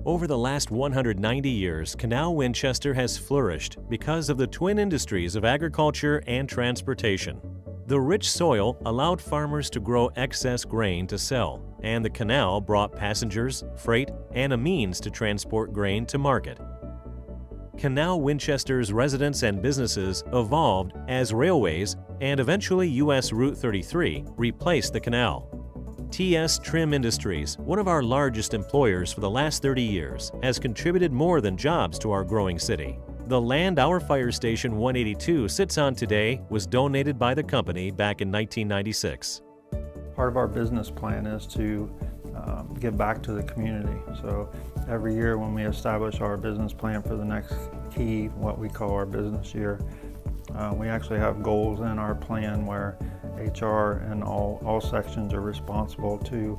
Over the last 190 years, Canal Winchester has flourished because of the twin industries of agriculture and transportation. The rich soil allowed farmers to grow excess grain to sell, and the canal brought passengers, freight, and a means to transport grain to market. Canal Winchester's residents and businesses evolved as railways and eventually U.S. Route 33 replaced the canal. T.S. Trim Industries, one of our largest employers for the last 30 years, has contributed more than jobs to our growing city. The land our fire station 182 sits on today was donated by the company back in 1996. Part of our business plan is to give back to the community. So every year when we establish our business plan for the next key, what we call our business year, we actually have goals in our plan where HR and all sections are responsible to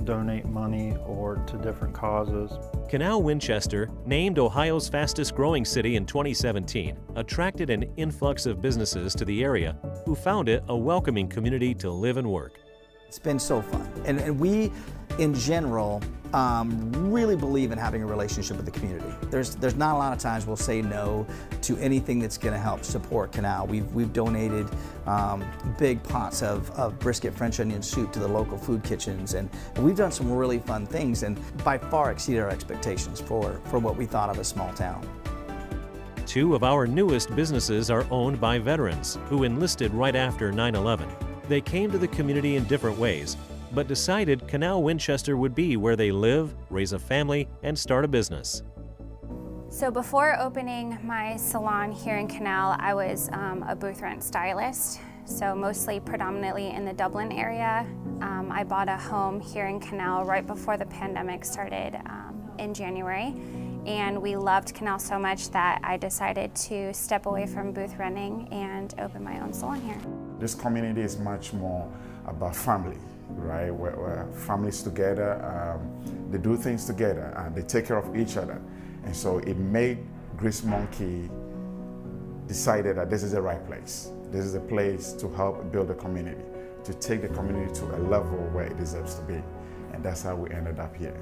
donate money or to different causes. Canal Winchester, named Ohio's fastest growing city in 2017, attracted an influx of businesses to the area who found it a welcoming community to live and work. It's been so fun. And we, in general, really believe in having a relationship with the community. There's not a lot of times we'll say no to anything that's going to help support Canal. We've donated big pots of brisket French onion soup to the local food kitchens, and we've done some really fun things and by far exceeded our expectations for what we thought of a small town. Two of our newest businesses are owned by veterans who enlisted right after 9/11. They came to the community in different ways, but decided Canal Winchester would be where they live, raise a family, and start a business. So before opening my salon here in Canal, I was a booth rent stylist, so mostly predominantly in the Dublin area. I bought a home here in Canal right before the pandemic started in January, and we loved Canal so much that I decided to step away from booth renting and open my own salon here. This community is much more about family, right? Where families together, they do things together and they take care of each other. And so it made Grease Monkey decided that this is the right place. This is a place to help build a community, to take the community to a level where it deserves to be. And that's how we ended up here.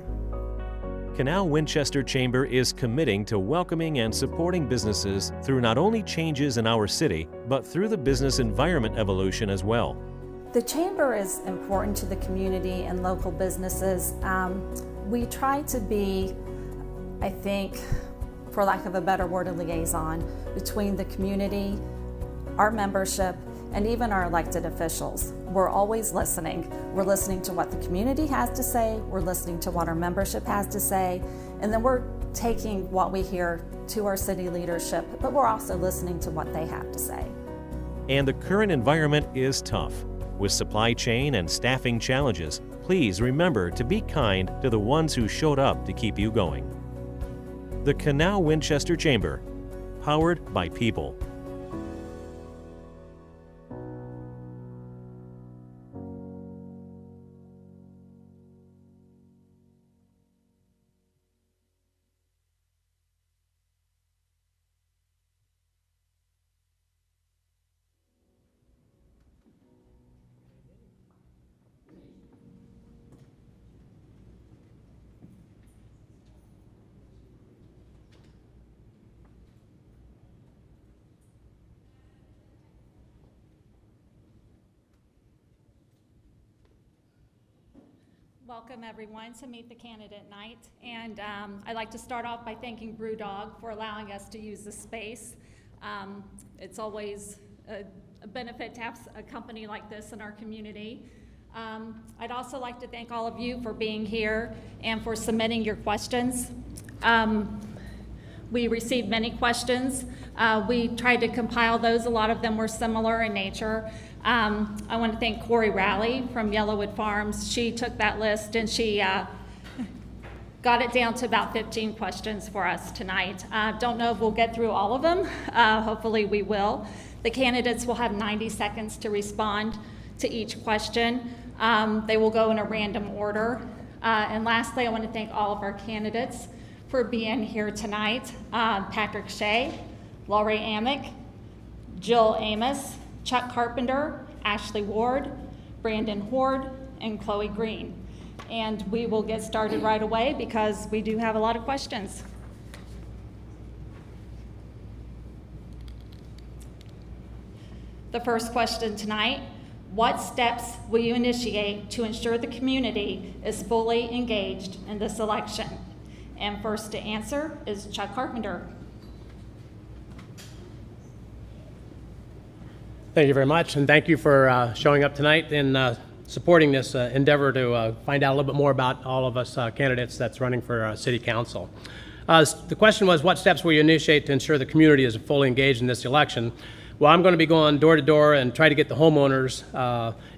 Canal Winchester Chamber is committing to welcoming and supporting businesses through not only changes in our city, but through the business environment evolution as well. The Chamber is important to the community and local businesses. We try to be, I think, for lack of a better word, a liaison between the community, our membership, and even our elected officials. We're always listening. We're listening to what the community has to say, we're listening to what our membership has to say, and then we're taking what we hear to our city leadership, but we're also listening to what they have to say. And the current environment is tough. With supply chain and staffing challenges, please remember to be kind to the ones who showed up to keep you going. The Canal Winchester Chamber, powered by people. Welcome everyone to Meet the Candidate Night, and I'd like to start off by thanking Brewdog for allowing us to use the space. It's always a benefit to have a company like this in our community. I'd also like to thank all of you for being here and for submitting your questions. We received many questions. We tried to compile those. A lot of them were similar in nature. I want to thank Corey Rowley from Yellowwood Farms. She took that list and she got it down to about 15 questions for us tonight. Don't know if we'll get through all of them. Hopefully we will. The candidates will have 90 seconds to respond to each question. They will go in a random order. And lastly, I want to thank all of our candidates for being here tonight. Patrick Shea, Laurie Amick, Jill Amos, Chuck Carpenter, Ashley Ward, Brandon Horde, and Chloe Green. and we will get started right away because we do have a lot of questions. The first question tonight: what steps will you initiate to ensure the community is fully engaged in this election? And first to answer is Chuck Carpenter. Thank you very much, and thank you for showing up tonight and supporting this endeavor to find out a little bit more about all of us candidates that's running for City Council. The question was, what steps will you initiate to ensure the community is fully engaged in this election? Well, I'm going to be going door to door and try to get the homeowners'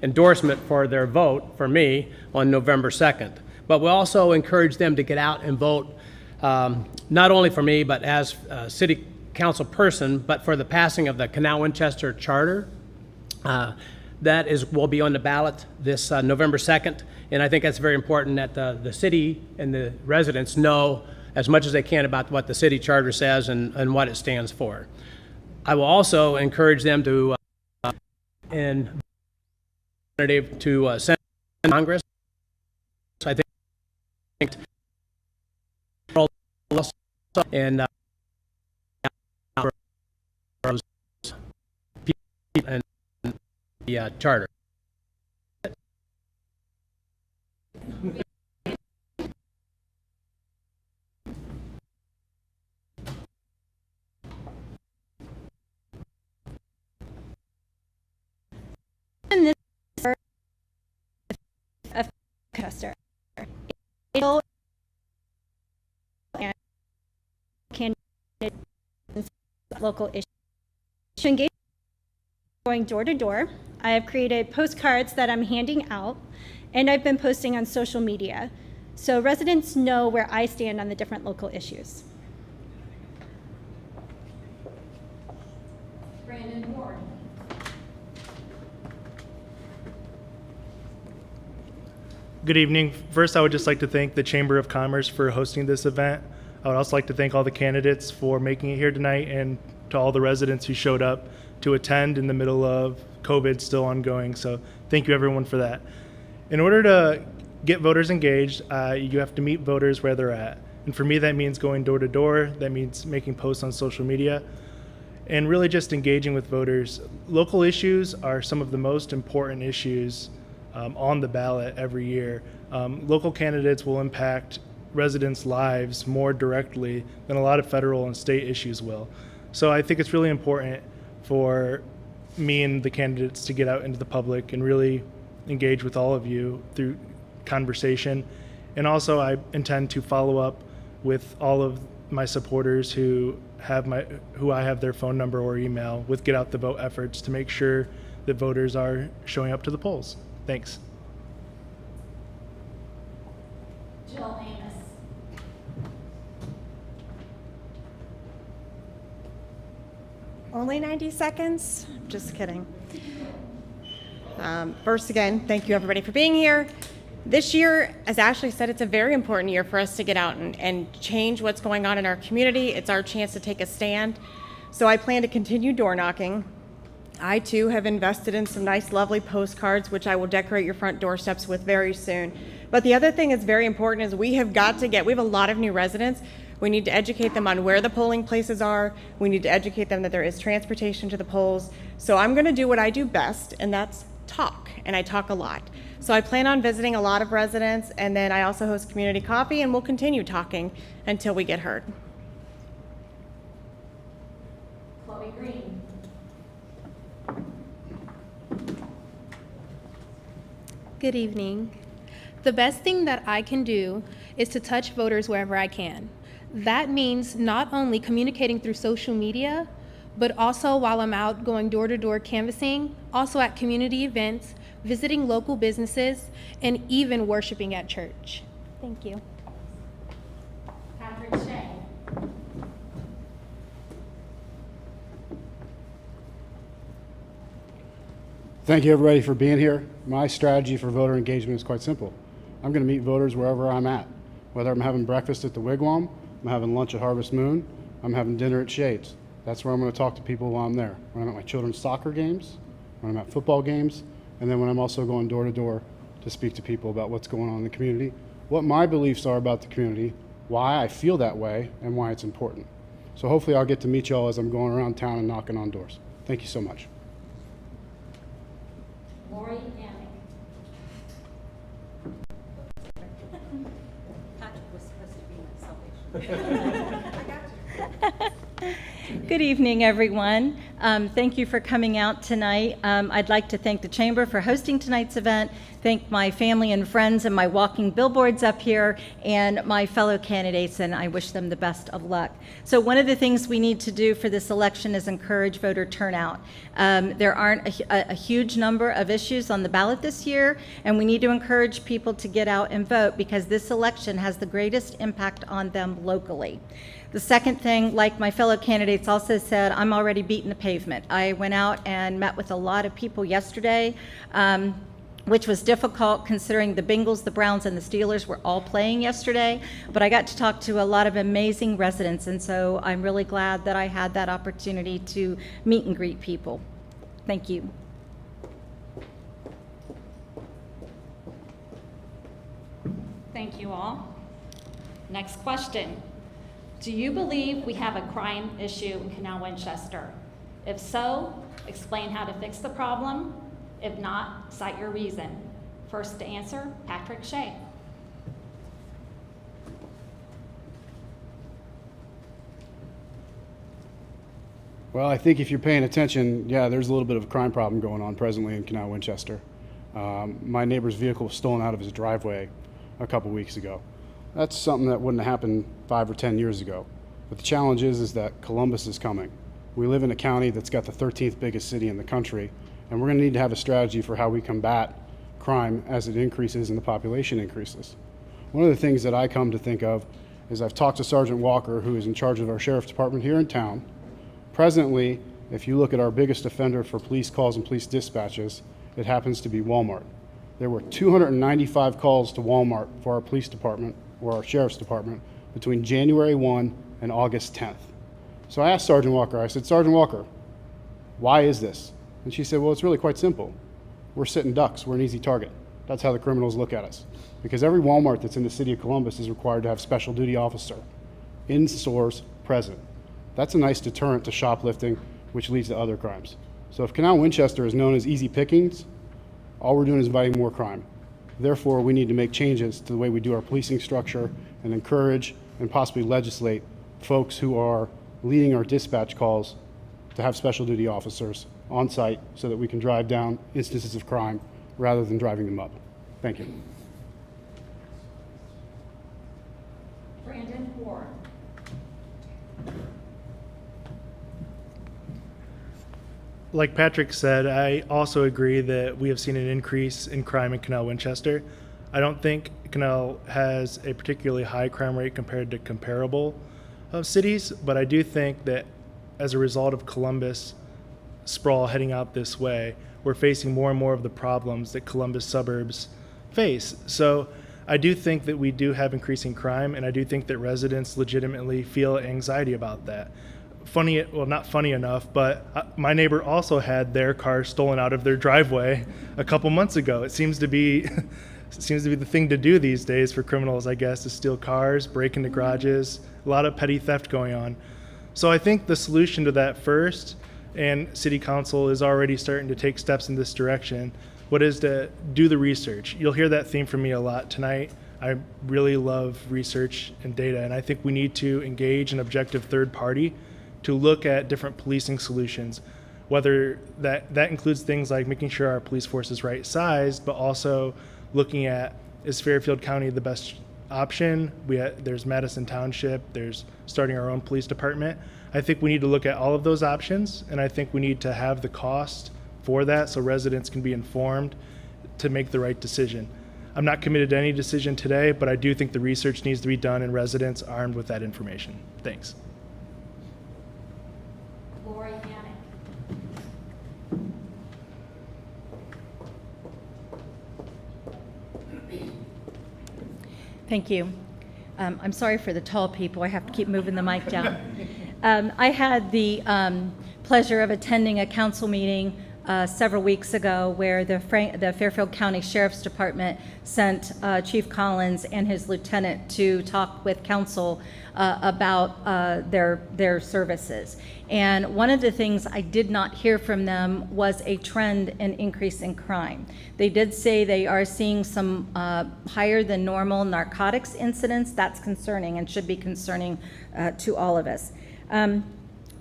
endorsement for their vote for me on November 2nd. But we'll also encourage them to get out and vote, not only for me, but as a City Council person, but for the passing of the Canal Winchester Charter. That will be on the ballot this November 2nd, and I think that's very important that the city and the residents know as much as they can about what the city charter says and what it stands for. I will also encourage them to send to Congress. So I think and and the charter. In this of Winchester, and candidates local issues to engage. Going door to door. I have created postcards that I'm handing out, and I've been posting on social media so residents know where I stand on the different local issues. Brandon Ward. Good evening. First, I would just like to thank the Chamber of Commerce for hosting this event. I would also like to thank all the candidates for making it here tonight, and to all the residents who showed up to attend in the middle of COVID still ongoing. So thank you everyone for that. In order to get voters engaged, you have to meet voters where they're at. And for me, that means going door to door. That means making posts on social media and really just engaging with voters. Local issues are some of the most important issues on the ballot every year. Local candidates will impact residents' lives more directly than a lot of federal and state issues will. So I think it's really important for me and the candidates to get out into the public and really engage with all of you through conversation. And also I intend to follow up with all of my supporters who I have their phone number or email with Get Out the Vote efforts to make sure that voters are showing up to the polls. Thanks. Jill Amos. Only 90 seconds? Just kidding. First, again, thank you everybody for being here. This year, as Ashley said, it's a very important year for us to get out and change what's going on in our community. It's our chance to take a stand. So I plan to continue door knocking. I too have invested in some nice, lovely postcards, which I will decorate your front doorsteps with very soon. But the other thing that's very important is we have a lot of new residents. We need to educate them on where the polling places are. We need to educate them that there is transportation to the polls. So I'm going to do what I do best, and that's talk, and I talk a lot. So I plan on visiting a lot of residents, and then I also host community coffee, and we'll continue talking until we get heard. Chloe Green. Good evening. The best thing that I can do is to touch voters wherever I can. That means not only communicating through social media, but also while I'm out going door to door canvassing, also at community events, visiting local businesses, and even worshiping at church. Thank you. Patrick Shea. Thank you everybody for being here. My strategy for voter engagement is quite simple. I'm going to meet voters wherever I'm at. Whether I'm having breakfast at the Wigwam, I'm having lunch at Harvest Moon, I'm having dinner at Shades. That's where I'm going to talk to people while I'm there. When I'm at my children's soccer games, when I'm at football games, and then when I'm also going door to door to speak to people about what's going on in the community, what my beliefs are about the community, why I feel that way, and why it's important. So hopefully I'll get to meet y'all as I'm going around town and knocking on doors. Thank you so much. Lori Amick. Patrick was supposed to be my salvation. Good evening, everyone. Thank you for coming out tonight. I'd like to thank the Chamber for hosting tonight's event, thank my family and friends and my walking billboards up here, and my fellow candidates, and I wish them the best of luck. So one of the things we need to do for this election is encourage voter turnout. There aren't a huge number of issues on the ballot this year, and we need to encourage people to get out and vote because this election has the greatest impact on them locally. The second thing, like my fellow candidates also said, I'm already beating the pavement. I went out and met with a lot of people yesterday, which was difficult considering the Bengals, the Browns, and the Steelers were all playing yesterday. But I got to talk to a lot of amazing residents, and so I'm really glad that I had that opportunity to meet and greet people. Thank you. Thank you all. Next question. Do you believe we have a crime issue in Canal Winchester? If so, explain how to fix the problem. If not, cite your reason. First to answer, Patrick Shea. Well, I think if you're paying attention, yeah, there's a little bit of a crime problem going on presently in Canal Winchester. My neighbor's vehicle was stolen out of his driveway a couple weeks ago. That's something that wouldn't have happened 5 or 10 years ago. But the challenge is that Columbus is coming. We live in a county that's got the 13th biggest city in the country, and we're going to need to have a strategy for how we combat crime as it increases and the population increases. One of the things that I come to think of is I've talked to Sergeant Walker, who is in charge of our sheriff's department here in town. Presently, if you look at our biggest offender for police calls and police dispatches, it happens to be Walmart. There were 295 calls to Walmart for our police department or our sheriff's department between January 1 and August 10th. So I asked Sergeant Walker, I said, Sergeant Walker, why is this? And she said, well, it's really quite simple. We're sitting ducks, we're an easy target. That's how the criminals look at us. Because every Walmart that's in the city of Columbus is required to have special duty officer in stores present. That's a nice deterrent to shoplifting, which leads to other crimes. So if Canal Winchester is known as easy pickings, all we're doing is inviting more crime. Therefore, we need to make changes to the way we do our policing structure and encourage and possibly legislate folks who are leading our dispatch calls to have special duty officers on site so that we can drive down instances of crime rather than driving them up. Thank you. Brandon Ward. Like Patrick said, I also agree that we have seen an increase in crime in Canal Winchester. I don't think Canal has a particularly high crime rate compared to comparable cities, but I do think that as a result of Columbus sprawl heading out this way, we're facing more and more of the problems that Columbus suburbs face. So I do think that we do have increasing crime, and I do think that residents legitimately feel anxiety about that. Funny, well, not funny enough, but my neighbor also had their car stolen out of their driveway a couple months ago. It seems to be the thing to do these days for criminals, I guess, to steal cars, break into garages, a lot of petty theft going on. So I think the solution to that first, and City Council is already starting to take steps in this direction, what is to do the research. You'll hear that theme from me a lot tonight. I really love research and data, and I think we need to engage an objective third party to look at different policing solutions, whether that includes things like making sure our police force is right sized, but also looking at, is Fairfield County the best option? There's Madison Township, there's starting our own police department. I think we need to look at all of those options, and I think we need to have the cost for that so residents can be informed to make the right decision. I'm not committed to any decision today, but I do think the research needs to be done and residents armed with that information. Thanks. Thank you. I'm sorry for the tall people. I have to keep moving the mic down. I had the pleasure of attending a council meeting several weeks ago where the Fairfield County Sheriff's Department sent Chief Collins and his lieutenant to talk with council about their services. And one of the things I did not hear from them was a trend in increase in crime. They did say they are seeing some higher than normal narcotics incidents. That's concerning and should be concerning to all of us. I'm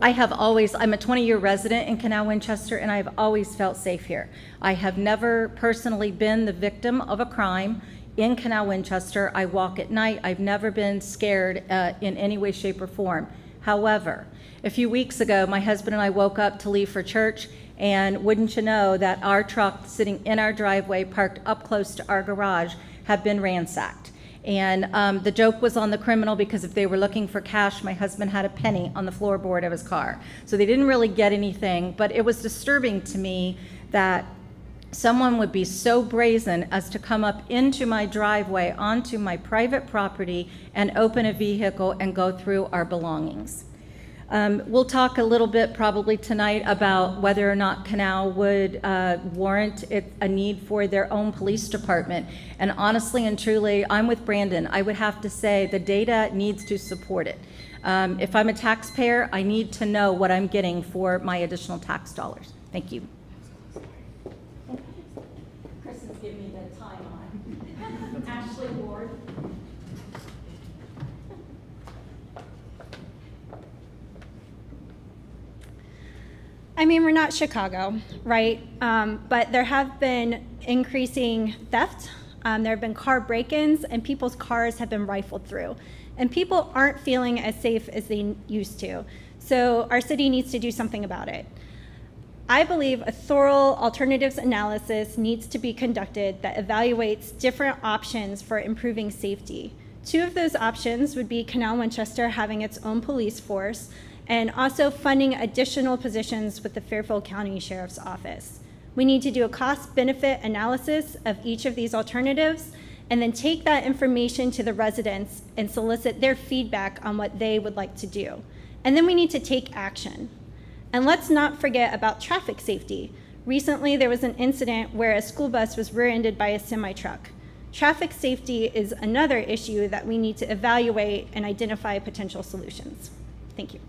a 20-year resident in Canal, Winchester, and I've always felt safe here. I have never personally been the victim of a crime in Canal, Winchester. I walk at night. I've never been scared in any way, shape, or form. However, a few weeks ago, my husband and I woke up to leave for church, and wouldn't you know that our truck sitting in our driveway, parked up close to our garage, had been ransacked. And the joke was on the criminal because if they were looking for cash, my husband had a penny on the floorboard of his car. So they didn't really get anything, but it was disturbing to me that someone would be so brazen as to come up into my driveway onto my private property and open a vehicle and go through our belongings. We'll talk a little bit probably tonight about whether or not Canal would warrant a need for their own police department. And honestly and truly, I'm with Brandon. I would have to say the data needs to support it. If I'm a taxpayer, I need to know what I'm getting for my additional tax dollars. Thank you. Chris is giving me the time on. Ashley Ward. I mean, we're not Chicago, right? But there have been increasing theft. There have been car break-ins, and people's cars have been rifled through. And people aren't feeling as safe as they used to. So our city needs to do something about it. I believe a thorough alternatives analysis needs to be conducted that evaluates different options for improving safety. Two of those options would be Canal Winchester having its own police force, and also funding additional positions with the Fairfield County Sheriff's Office. We need to do a cost-benefit analysis of each of these alternatives, and then take that information to the residents and solicit their feedback on what they would like to do. And then we need to take action. And let's not forget about traffic safety. Recently, there was an incident where a school bus was rear-ended by a semi-truck. Traffic safety is another issue that we need to evaluate and identify potential solutions. Thank you.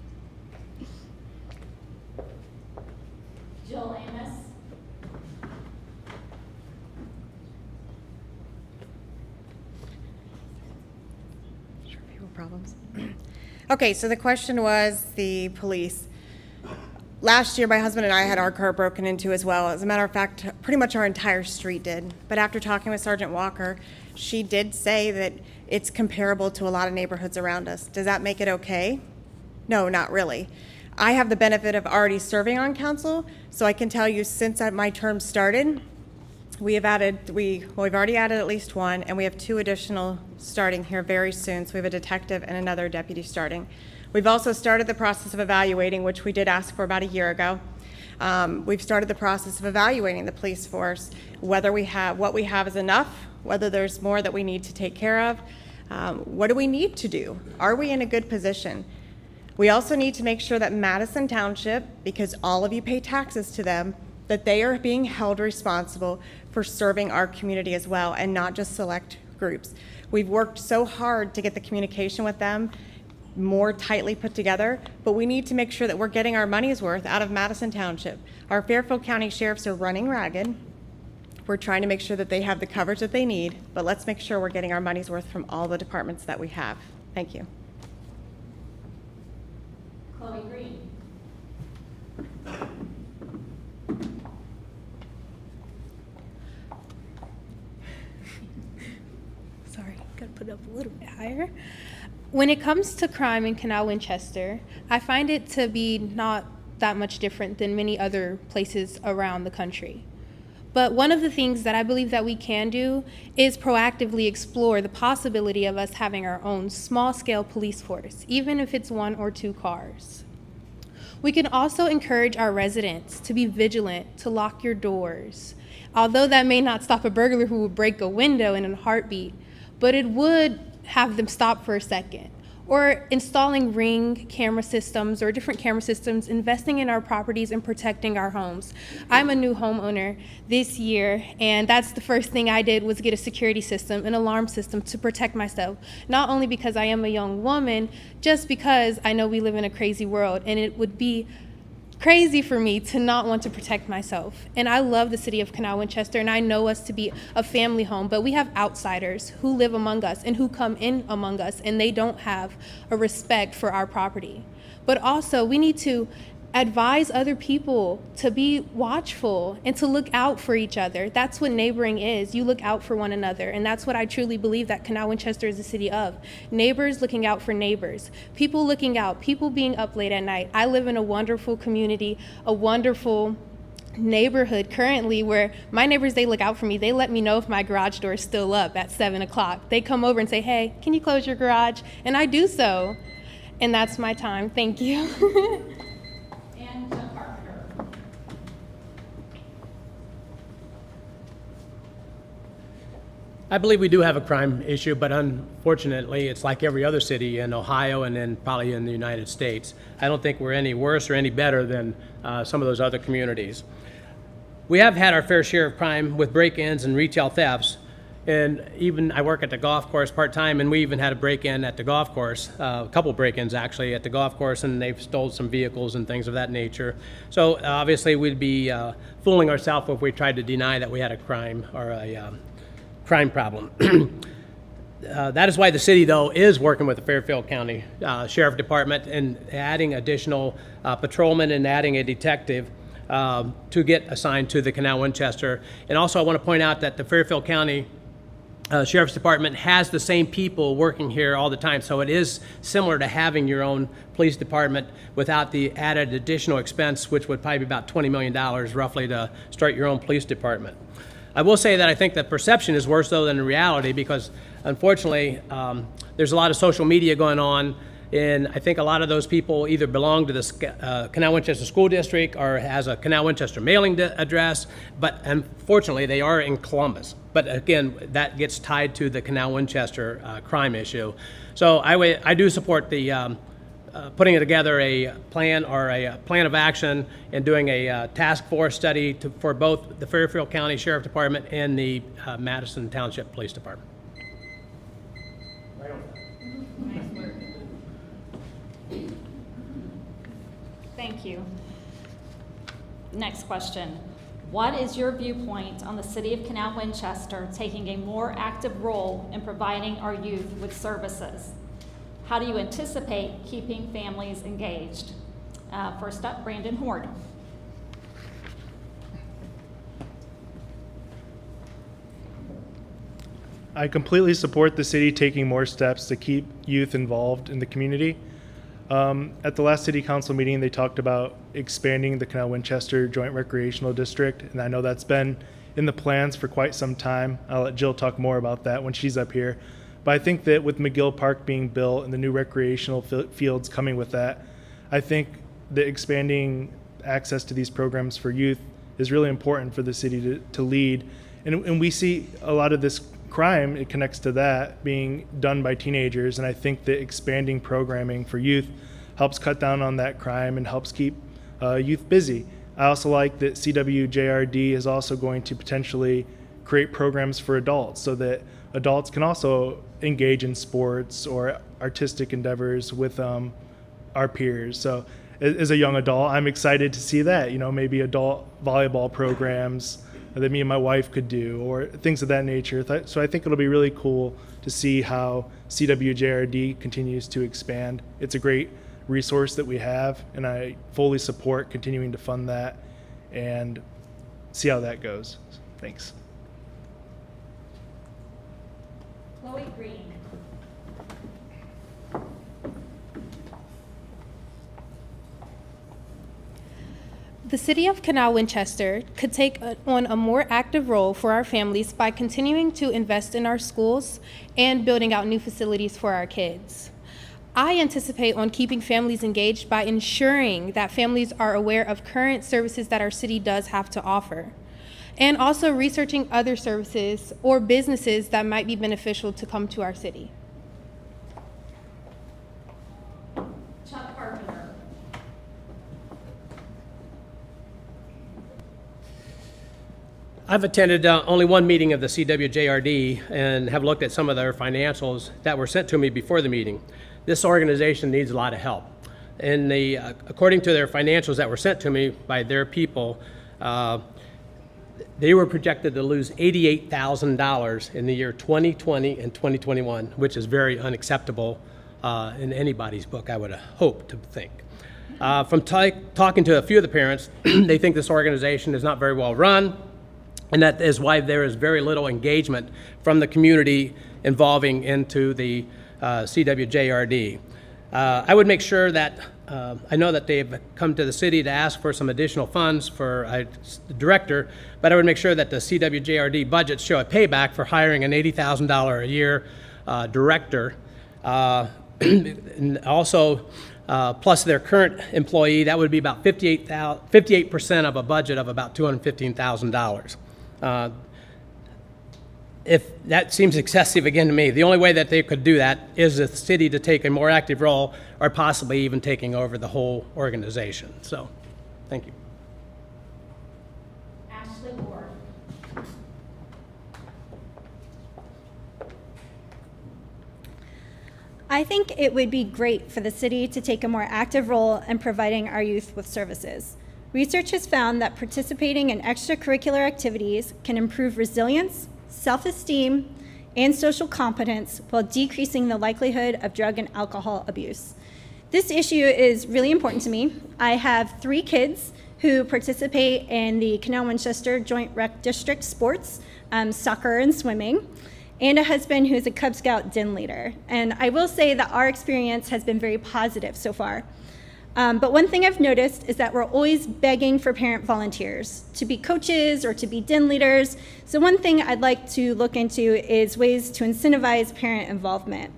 Jill Amos. Problems. Okay, so the question was the police. Last year, my husband and I had our car broken into as well. As a matter of fact, pretty much our entire street did. But after talking with Sergeant Walker, she did say that it's comparable to a lot of neighborhoods around us. Does that make it okay? No, not really. I have the benefit of already serving on council, so I can tell you since my term started, we've already added at least one, and we have 2 additional starting here very soon. So we have a detective and another deputy starting. We've also started the process of evaluating, which we did ask for about a year ago. We've started the process of evaluating the police force, whether what we have is enough, whether there's more that we need to take care of. What do we need to do? Are we in a good position? We also need to make sure that Madison Township, because all of you pay taxes to them, that they are being held responsible for serving our community as well, and not just select groups. We've worked so hard to get the communication with them more tightly put together, but we need to make sure that we're getting our money's worth out of Madison Township. Our Fairfield County sheriffs are running ragged. We're trying to make sure that they have the coverage that they need, but let's make sure we're getting our money's worth from all the departments that we have. Thank you. Chloe Green. Sorry, gotta put it up a little bit higher. When it comes to crime in Canal, Winchester, I find it to be not that much different than many other places around the country. But one of the things that I believe that we can do is proactively explore the possibility of us having our own small-scale police force, even if it's 1 or 2 cars. We can also encourage our residents to be vigilant, to lock your doors. Although that may not stop a burglar who would break a window in a heartbeat, but it would have them stop for a second. or installing Ring camera systems or different camera systems, investing in our properties and protecting our homes. I'm a new homeowner this year, and that's the first thing I did was get a security system, an alarm system to protect myself. Not only because I am a young woman, just because I know we live in a crazy world, and it would be crazy for me to not want to protect myself. And I love the city of Canal Winchester, and I know us to be a family home, but we have outsiders who live among us and who come in among us, and they don't have a respect for our property. But also, we need to advise other people to be watchful and to look out for each other. That's what neighboring is. You look out for one another, and that's what I truly believe that Canal Winchester is a city of. Neighbors looking out for neighbors, people looking out, people being up late at night. I live in a wonderful community, a wonderful neighborhood currently where my neighbors, they look out for me. They let me know if my garage door is still up at 7 o'clock. They come over and say, hey, can you close your garage? And I do so. And that's my time. Thank you. I believe we do have a crime issue, but unfortunately, it's like every other city in Ohio and then probably in the United States. I don't think we're any worse or any better than some of those other communities. We have had our fair share of crime with break-ins and retail thefts, and even I work at the golf course part-time, and we even had a break-in at the golf course, a couple break-ins actually at the golf course, and they've stole some vehicles and things of that nature. So obviously we'd be fooling ourselves if we tried to deny that we had a crime or a crime problem. That is why the city, though, is working with the Fairfield County Sheriff Department and adding additional patrolmen and adding a detective to get assigned to the Canal Winchester. And also I want to point out that the Fairfield County Sheriff's Department has the same people working here all the time, so it is similar to having your own police department without the added additional expense, which would probably be about $20 million roughly to start your own police department. I will say that I think the perception is worse, though, than the reality, because unfortunately there's a lot of social media going on, and I think a lot of those people either belong to the Canal Winchester School District or has a Canal Winchester mailing address, but unfortunately they are in Columbus. But again, that gets tied to the Canal Winchester crime issue. So I do support the putting together a plan or a plan of action and doing a task force study for both the Fairfield County Sheriff Department and the Madison Township Police Department. Thank you. Next question. What is your viewpoint on the City of Canal Winchester taking a more active role in providing our youth with services? How do you anticipate keeping families engaged? First up, Brandon Horde. I completely support the city taking more steps to keep youth involved in the community. At the last city council meeting, they talked about expanding the Canal Winchester Joint Recreational District, and I know that's been in the plans for quite some time. I'll let Jill talk more about that when she's up here. But I think that with McGill Park being built and the new recreational fields coming with that, I think that expanding access to these programs for youth is really important for the city to lead. And we see a lot of this crime, it connects to that, being done by teenagers. And I think that expanding programming for youth helps cut down on that crime and helps keep youth busy. I also like that CWJRD is also going to potentially create programs for adults so that adults can also engage in sports or artistic endeavors with our peers. So as a young adult, I'm excited to see that, maybe adult volleyball programs that me and my wife could do or things of that nature. So I think it'll be really cool to see how CWJRD continues to expand. It's a great resource that we have, and I fully support continuing to fund that and see how that goes. Thanks. Chloe Green. The City of Canal Winchester could take on a more active role for our families by continuing to invest in our schools and building out new facilities for our kids. I anticipate on keeping families engaged by ensuring that families are aware of current services that our city does have to offer, and also researching other services or businesses that might be beneficial to come to our city. I've attended only one meeting of the CWJRD and have looked at some of their financials that were sent to me before the meeting. This organization needs a lot of help. And according to their financials that were sent to me by their people, they were projected to lose $88,000 in the year 2020 and 2021, which is very unacceptable in anybody's book, I would hope to think. From talking to a few of the parents, they think this organization is not very well run, and that is why there is very little engagement from the community involving into the CWJRD. I would make sure that, I know that they've come to the city to ask for some additional funds for a director, but I would make sure that the CWJRD budgets show a payback for hiring an $80,000 a year director. And also, plus their current employee, that would be about 58% of a budget of about $215,000. If that seems excessive again to me, the only way that they could do that is the city to take a more active role or possibly even taking over the whole organization. So, thank you. Ashley Ward. I think it would be great for the city to take a more active role in providing our youth with services. Research has found that participating in extracurricular activities can improve resilience, self-esteem, and social competence while decreasing the likelihood of drug and alcohol abuse. This issue is really important to me. I have 3 kids who participate in the Canal Winchester Joint Rec District sports, soccer and swimming, and a husband who's a Cub Scout den leader. And I will say that our experience has been very positive so far. But one thing I've noticed is that we're always begging for parent volunteers to be coaches or to be den leaders. So one thing I'd like to look into is ways to incentivize parent involvement.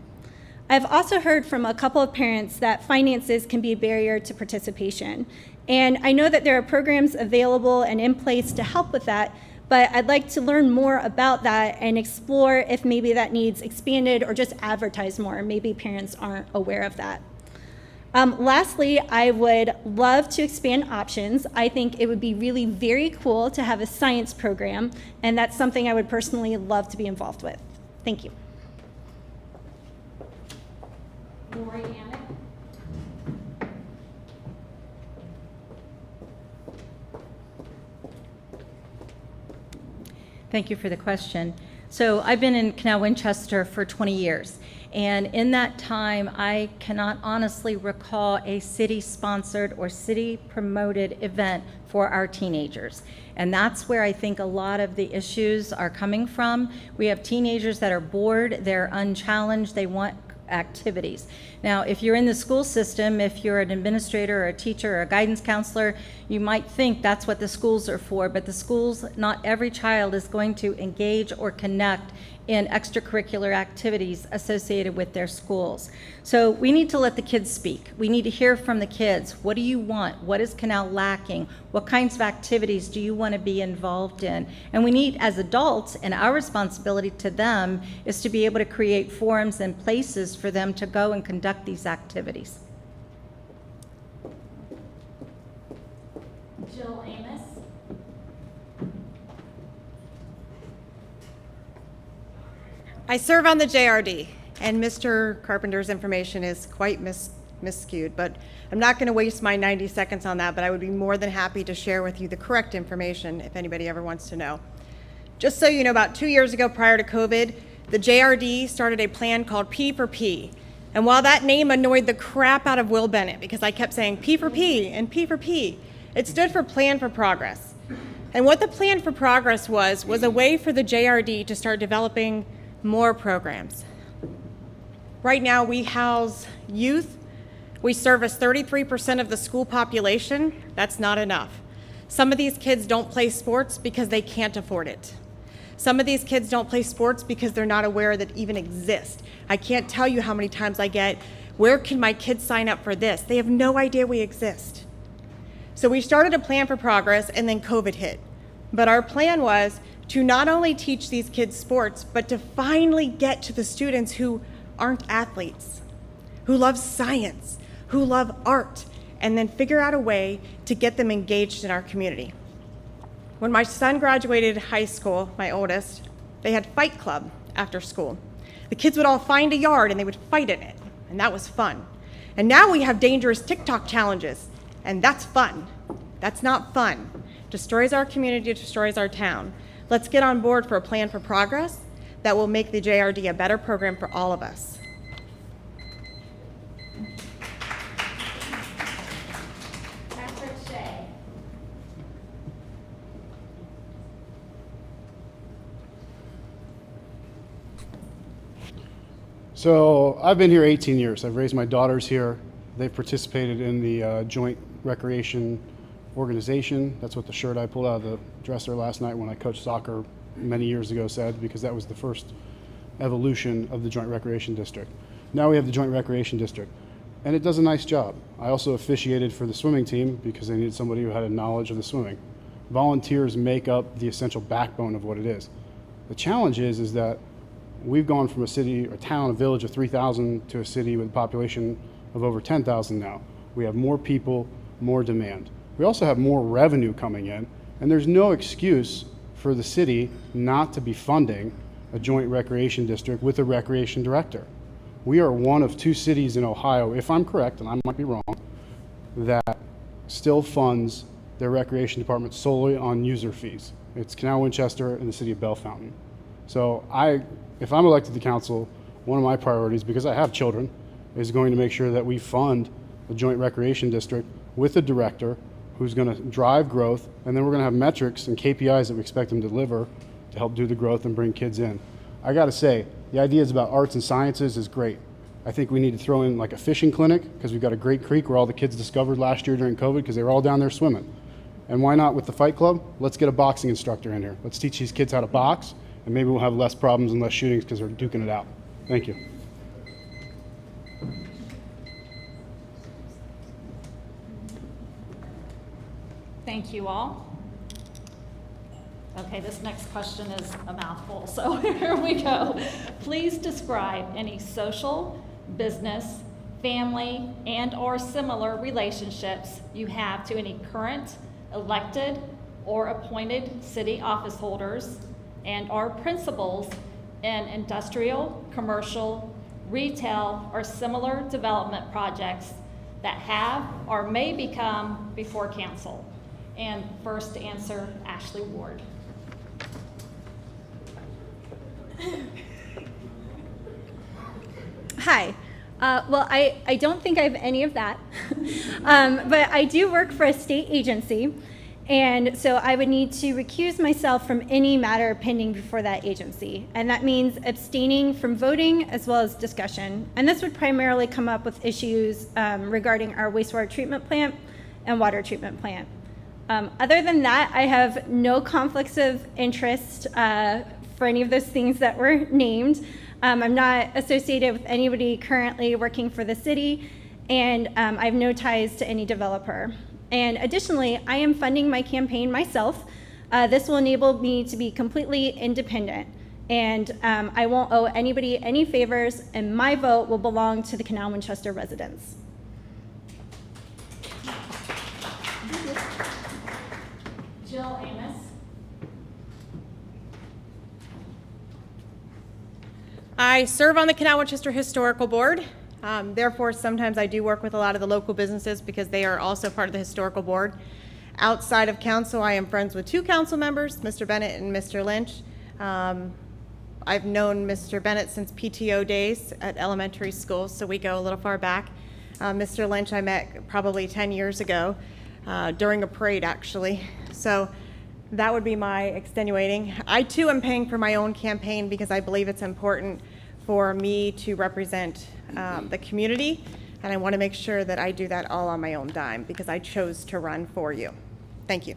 I've also heard from a couple of parents that finances can be a barrier to participation. And I know that there are programs available and in place to help with that, but I'd like to learn more about that and explore if maybe that needs expanded or just advertised more. Maybe parents aren't aware of that. Lastly, I would love to expand options. I think it would be really very cool to have a science program, and that's something I would personally love to be involved with. Thank you. Lori Amick. Thank you for the question. So I've been in Canal Winchester for 20 years. And in that time, I cannot honestly recall a city-sponsored or city-promoted event for our teenagers. And that's where I think a lot of the issues are coming from. We have teenagers that are bored, they're unchallenged, they want activities. Now, if you're in the school system, if you're an administrator or a teacher or a guidance counselor, you might think that's what the schools are for, but the schools, not every child is going to engage or connect in extracurricular activities associated with their schools. So we need to let the kids speak. We need to hear from the kids. What do you want? What is Canal lacking? What kinds of activities do you want to be involved in? And we need, as adults, and our responsibility to them is to be able to create forums and places for them to go and conduct these activities. Jill Amos. I serve on the JRD, and Mr. Carpenter's information is quite miscued, but I'm not going to waste my 90 seconds on that, but I would be more than happy to share with you the correct information if anybody ever wants to know. Just so you know, about 2 years ago prior to COVID, the JRD started a plan called P for P. And while that name annoyed the crap out of Will Bennett, because I kept saying P for P and P for P, it stood for Plan for Progress. And what the Plan for Progress was a way for the JRD to start developing more programs. Right now we house youth. We service 33% of the school population. That's not enough. Some of these kids don't play sports because they can't afford it. Some of these kids don't play sports because they're not aware that even exist. I can't tell you how many times I get, where can my kids sign up for this? They have no idea we exist. So we started a Plan for Progress, and then COVID hit. But our plan was to not only teach these kids sports, but to finally get to the students who aren't athletes, who love science, who love art, and then figure out a way to get them engaged in our community. When my son graduated high school, my oldest, they had Fight Club after school. The kids would all find a yard and they would fight in it, and that was fun. And now we have dangerous TikTok challenges, and that's fun. That's not fun. Destroys our community, destroys our town. Let's get on board for a plan for progress that will make the JRD a better program for all of us. So I've been here 18 years. I've raised my daughters here. They've participated in the joint recreation organization. That's what the shirt I pulled out of the dresser last night when I coached soccer many years ago said, because that was the first evolution of the joint recreation district. Now we have the joint recreation district, and it does a nice job. I also officiated for the swimming team because they needed somebody who had a knowledge of the swimming. Volunteers make up the essential backbone of what it is. The challenge is that we've gone from a city, a town, a village of 3,000 to a city with a population of over 10,000 now. We have more people, more demand. We also have more revenue coming in, and there's no excuse for the city not to be funding a joint recreation district with a recreation director. We are one of 2 cities in Ohio, if I'm correct, and I might be wrong, that still funds their recreation department solely on user fees. It's Canal, Winchester, and the city of Bellefontaine. So if I'm elected to council, one of my priorities, because I have children, is going to make sure that we fund a joint recreation district with a director who's going to drive growth, and then we're going to have metrics and KPIs that we expect them to deliver to help do the growth and bring kids in. I got to say, the ideas about arts and sciences is great. I think we need to throw in like a fishing clinic, because we've got a great creek where all the kids discovered last year during COVID because they were all down there swimming. And why not with the Fight Club? Let's get a boxing instructor in here. Let's teach these kids how to box, and maybe we'll have less problems and less shootings because they're duking it out. Thank you. Thank you all. Okay, this next question is a mouthful, so here we go. Please describe any social, business, family, and/or similar relationships you have to any current, elected, or appointed city office holders and/or principals in industrial, commercial, retail, or similar development projects that have or may become before council. And first to answer, Ashley Ward. Hi. Well, I don't think I have any of that, but I do work for a state agency, and so I would need to recuse myself from any matter pending before that agency, and that means abstaining from voting as well as discussion, and this would primarily come up with issues regarding our wastewater treatment plant and water treatment plant. Other than that, I have no conflicts of interest for any of those things that were named. I'm not associated with anybody currently working for the city, and I have no ties to any developer. And additionally, I am funding my campaign myself. This will enable me to be completely independent, and I won't owe anybody any favors, and my vote will belong to the Canal Winchester residents. Jill Amos. I serve on the Canal Winchester Historical Board. Therefore, sometimes I do work with a lot of the local businesses because they are also part of the Historical Board. Outside of council, I am friends with 2 council members, Mr. Bennett and Mr. Lynch. I've known Mr. Bennett since PTO days at elementary school, so we go a little far back. Mr. Lynch I met probably 10 years ago during a parade, actually. So that would be my extenuating. I too am paying for my own campaign because I believe it's important for me to represent the community, and I want to make sure that I do that all on my own dime because I chose to run for you. Thank you.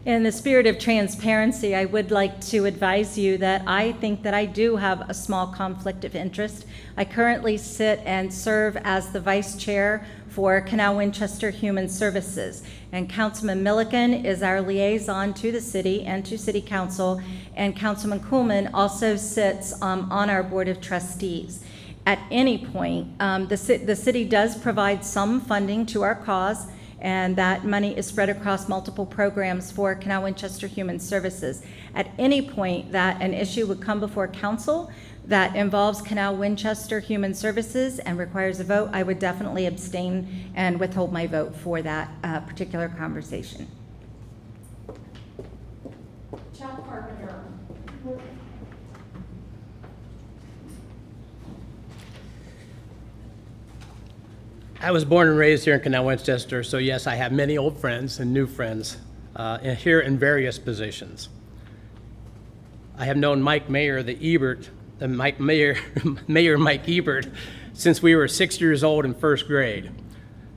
In the spirit of transparency, I would like to advise you that I think that I do have a small conflict of interest. I currently sit and serve as the vice chair for Canal Winchester Human Services. And Councilman Milliken is our liaison to the city and to City Council, and Councilman Kuhlman also sits on our Board of Trustees. At any point, the city does provide some funding to our cause, and that money is spread across multiple programs for Canal Winchester Human Services. At any point that an issue would come before council that involves Canal Winchester Human Services and requires a vote, I would definitely abstain and withhold my vote for that particular conversation. Chuck Carpenter. I was born and raised here in Canal Winchester, so yes, I have many old friends and new friends here in various positions. I have known Mayor Mike Ebert since we were 6 years old in first grade.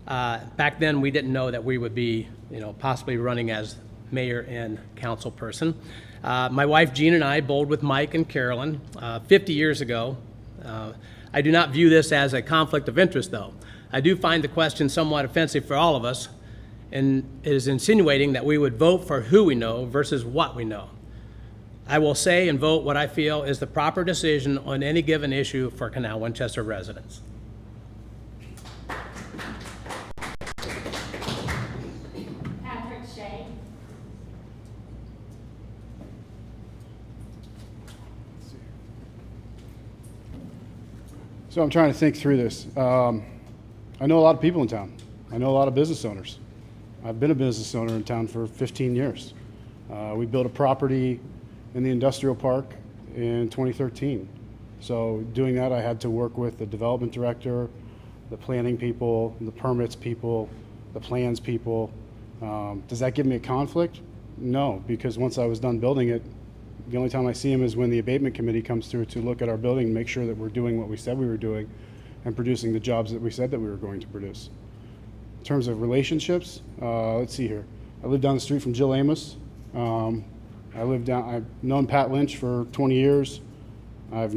Back then, we didn't know that we would be, possibly running as mayor and council person. My wife Jean and I bowled with Mike and Carolyn 50 years ago. I do not view this as a conflict of interest, though. I do find the question somewhat offensive for all of us, and it is insinuating that we would vote for who we know versus what we know. I will say and vote what I feel is the proper decision on any given issue for Canal Winchester residents. Patrick Shea. So I'm trying to think through this. I know a lot of people in town. I know a lot of business owners. I've been a business owner in town for 15 years. We built a property in the industrial park in 2013. So doing that, I had to work with the development director, the planning people, the permits people, the plans people. Does that give me a conflict? No, because once I was done building it, the only time I see them is when the abatement committee comes through to look at our building and make sure that we're doing what we said we were doing and producing the jobs that we said that we were going to produce. In terms of relationships, let's see here. I live down the street from Jill Amos. I've known Pat Lynch for 20 years. I live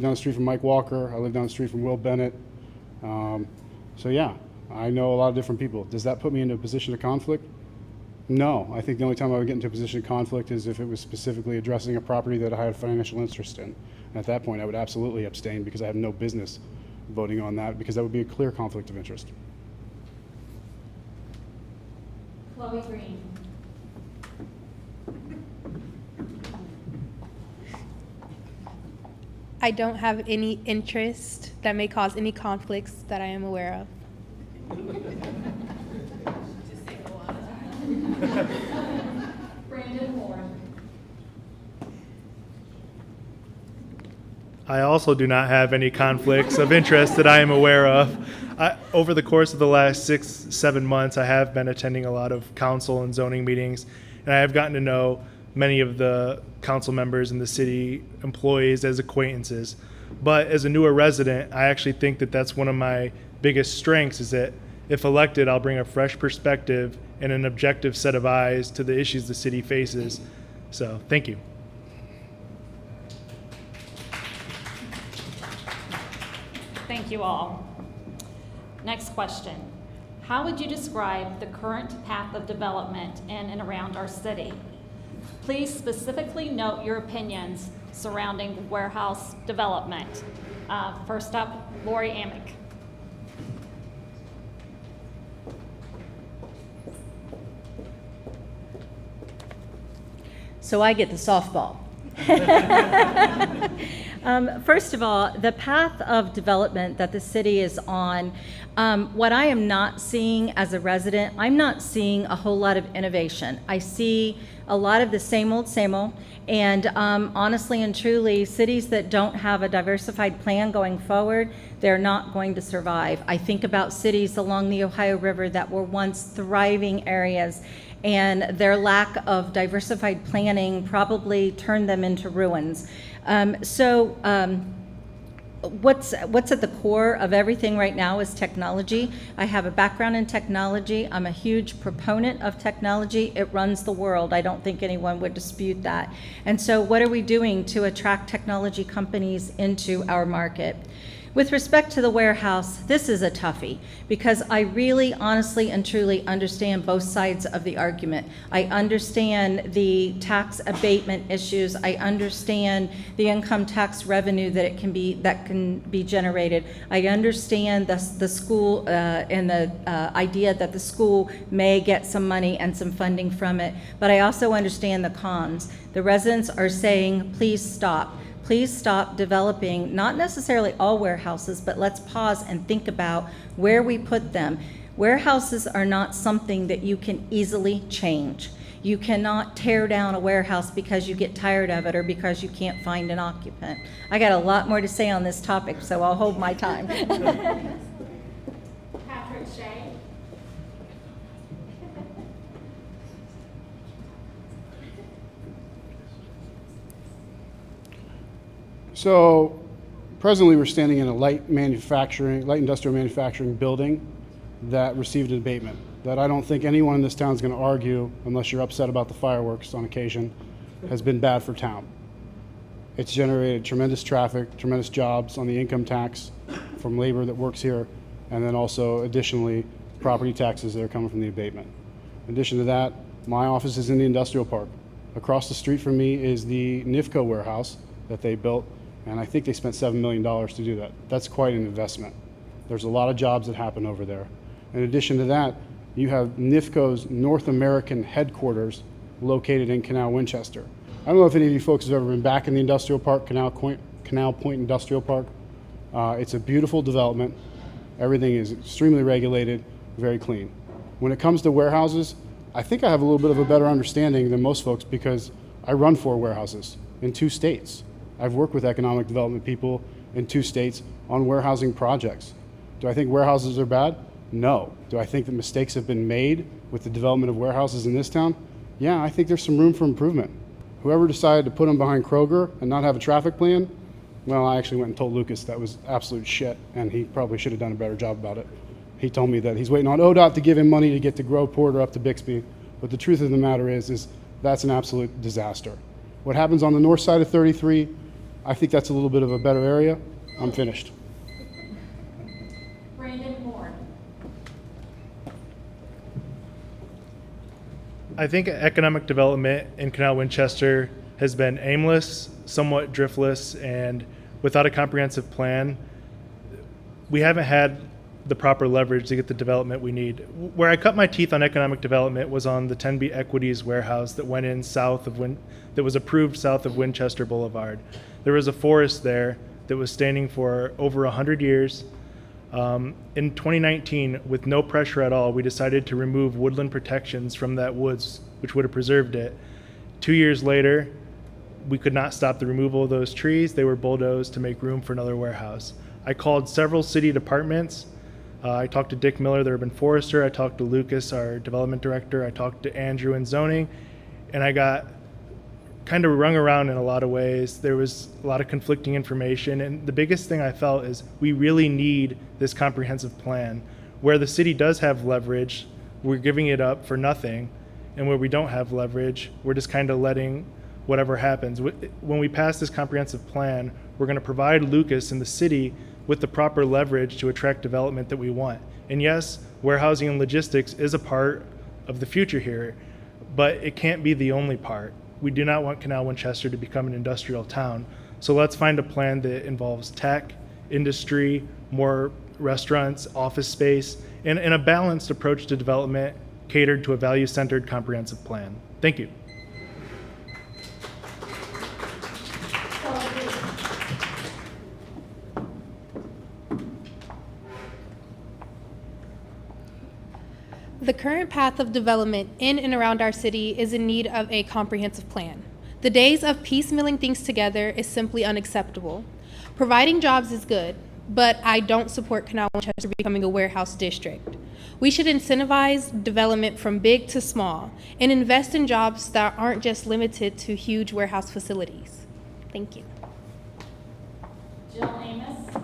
down the street from Mike Walker. I live down the street from Will Bennett. So yeah, I know a lot of different people. Does that put me into a position of conflict? No, I think the only time I would get into a position of conflict is if it was specifically addressing a property that I had a financial interest in. And at that point, I would absolutely abstain because I have no business voting on that because that would be a clear conflict of interest. Chloe Green. I don't have any interest that may cause any conflicts that I am aware of. Brandon Moore. I also do not have any conflicts of interest that I am aware of. Over the course of the last 6-7 months, I have been attending a lot of council and zoning meetings, and I have gotten to know many of the council members and the city employees as acquaintances. But as a newer resident, I actually think that that's one of my biggest strengths, is that if elected, I'll bring a fresh perspective and an objective set of eyes to the issues the city faces. So, thank you. Thank you all. Next question. How would you describe the current path of development in and around our city? Please specifically note your opinions surrounding warehouse development. First up, Lori Amick. So I get the softball. First of all, the path of development that the city is on, what I am not seeing as a resident, I'm not seeing a whole lot of innovation. I see a lot of the same old, and honestly and truly, cities that don't have a diversified plan going forward, they're not going to survive. I think about cities along the Ohio River that were once thriving areas, and their lack of diversified planning probably turned them into ruins. what's at the core of everything right now is technology. I have a background in technology. I'm a huge proponent of technology. It runs the world. I don't think anyone would dispute that. And so what are we doing to attract technology companies into our market? With respect to the warehouse, this is a toughie because I really honestly and truly understand both sides of the argument. I understand the tax abatement issues. I understand the income tax revenue that can be generated. I understand the school and the idea that the school may get some money and some funding from it, but I also understand the cons. The residents are saying, please stop. Please stop developing, not necessarily all warehouses, but let's pause and think about where we put them. Warehouses are not something that you can easily change. You cannot tear down a warehouse because you get tired of it or because you can't find an occupant. I got a lot more to say on this topic, so I'll hold my time. So presently we're standing in a light industrial manufacturing building that received an abatement that I don't think anyone in this town is going to argue, unless you're upset about the fireworks on occasion, has been bad for town. It's generated tremendous traffic, tremendous jobs on the income tax from labor that works here, and then also additionally property taxes that are coming from the abatement. In addition to that, my office is in the industrial park. Across the street from me is the NIFCO warehouse that they built, and I think they spent $7 million to do that. That's quite an investment. There's a lot of jobs that happen over there. In addition to that, you have NIFCO's North American headquarters located in Canal, Winchester. I don't know if any of you folks have ever been back in the industrial park, Canal Point Industrial Park. It's a beautiful development. Everything is extremely regulated, very clean. When it comes to warehouses, I think I have a little bit of a better understanding than most folks because I run 4 warehouses in 2 states. I've worked with economic development people in 2 states on warehousing projects. Do I think warehouses are bad? No. Do I think that mistakes have been made with the development of warehouses in this town? Yeah, I think there's some room for improvement. Whoever decided to put them behind Kroger and not have a traffic plan, well, I actually went and told Lucas that was absolute shit, and he probably should have done a better job about it. He told me that he's waiting on ODOT to give him money to get to Groveport or up to Bixby, but the truth of the matter is that's an absolute disaster. What happens on the north side of 33, I think that's a little bit of a better area. I'm finished. Brandon Moore. I think economic development in Canal Winchester has been aimless, somewhat driftless, and without a comprehensive plan. We haven't had the proper leverage to get the development we need. Where I cut my teeth on economic development was on the 10B Equities warehouse that went in that was approved south of Winchester Boulevard. There was a forest there that was standing for over 100 years. In 2019, with no pressure at all, we decided to remove woodland protections from that woods, which would have preserved it. 2 years later, we could not stop the removal of those trees. They were bulldozed to make room for another warehouse. I called several city departments. I talked to Dick Miller, the urban forester. I talked to Lucas, our development director. I talked to Andrew in zoning, and I got kind of wrung around in a lot of ways. There was a lot of conflicting information, and the biggest thing I felt is we really need this comprehensive plan. Where the city does have leverage, we're giving it up for nothing, and where we don't have leverage, we're just kind of letting whatever happens. When we pass this comprehensive plan, we're going to provide Lucas and the city with the proper leverage to attract development that we want. And yes, warehousing and logistics is a part of the future here, but it can't be the only part. We do not want Canal Winchester to become an industrial town. So let's find a plan that involves tech, industry, more restaurants, office space, and a balanced approach to development catered to a value-centered comprehensive plan. Thank you. The current path of development in and around our city is in need of a comprehensive plan. The days of piecemealing things together is simply unacceptable. Providing jobs is good, but I don't support Canal Winchester becoming a warehouse district. We should incentivize development from big to small and invest in jobs that aren't just limited to huge warehouse facilities. Thank you. Jill Amos.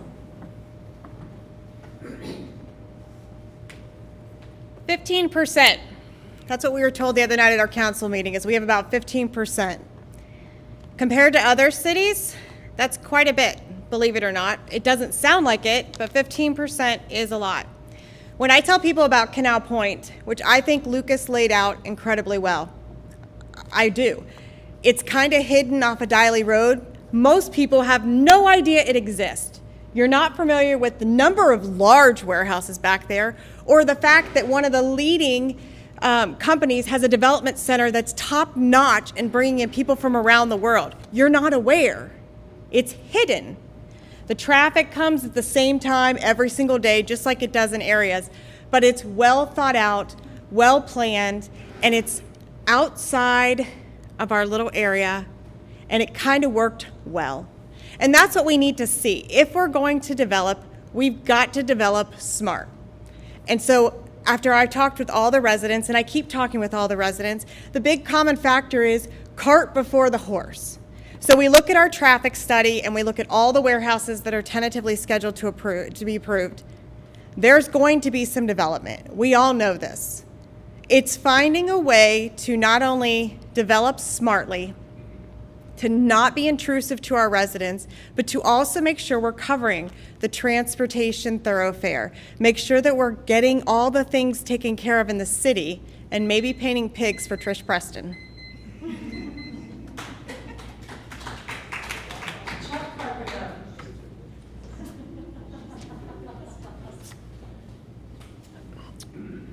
15%. That's what we were told the other night at our council meeting, is we have about 15%. Compared to other cities, that's quite a bit, believe it or not. It doesn't sound like it, but 15% is a lot. When I tell people about Canal Point, which I think Lucas laid out incredibly well, I do. It's kind of hidden off a Diley Road. Most people have no idea it exists. You're not familiar with the number of large warehouses back there, or the fact that one of the leading companies has a development center that's top notch and bringing in people from around the world. You're not aware. It's hidden. The traffic comes at the same time every single day, just like it does in areas, but it's well thought out, well planned, and it's outside of our little area, and it kind of worked well. And that's what we need to see. If we're going to develop, we've got to develop smart. And so after I talked with all the residents, and I keep talking with all the residents, the big common factor is cart before the horse. So we look at our traffic study and we look at all the warehouses that are tentatively scheduled to be approved. There's going to be some development. We all know this. It's finding a way to not only develop smartly, to not be intrusive to our residents, but to also make sure we're covering the transportation thoroughfare. Make sure that we're getting all the things taken care of in the city, and maybe painting pigs for Trish Preston.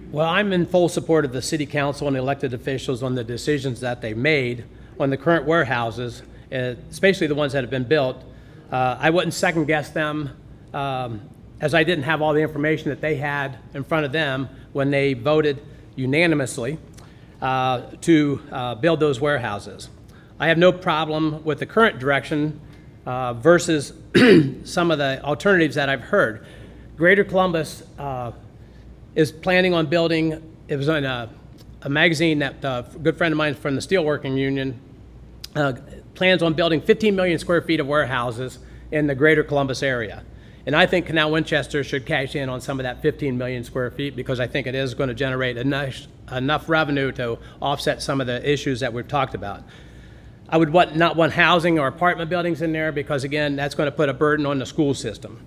Well, I'm in full support of the city council and elected officials on the decisions that they made on the current warehouses, especially the ones that have been built. I wouldn't second guess them, as I didn't have all the information that they had in front of them when they voted unanimously to build those warehouses. I have no problem with the current direction versus some of the alternatives that I've heard. Greater Columbus is planning on building, it was in a magazine that a good friend of mine from the Steelworking Union plans on building 15 million square feet of warehouses in the Greater Columbus area. And I think Canal Winchester should cash in on some of that 15 million square feet, because I think it is going to generate enough revenue to offset some of the issues that we've talked about. I would not want housing or apartment buildings in there, because again, that's going to put a burden on the school system.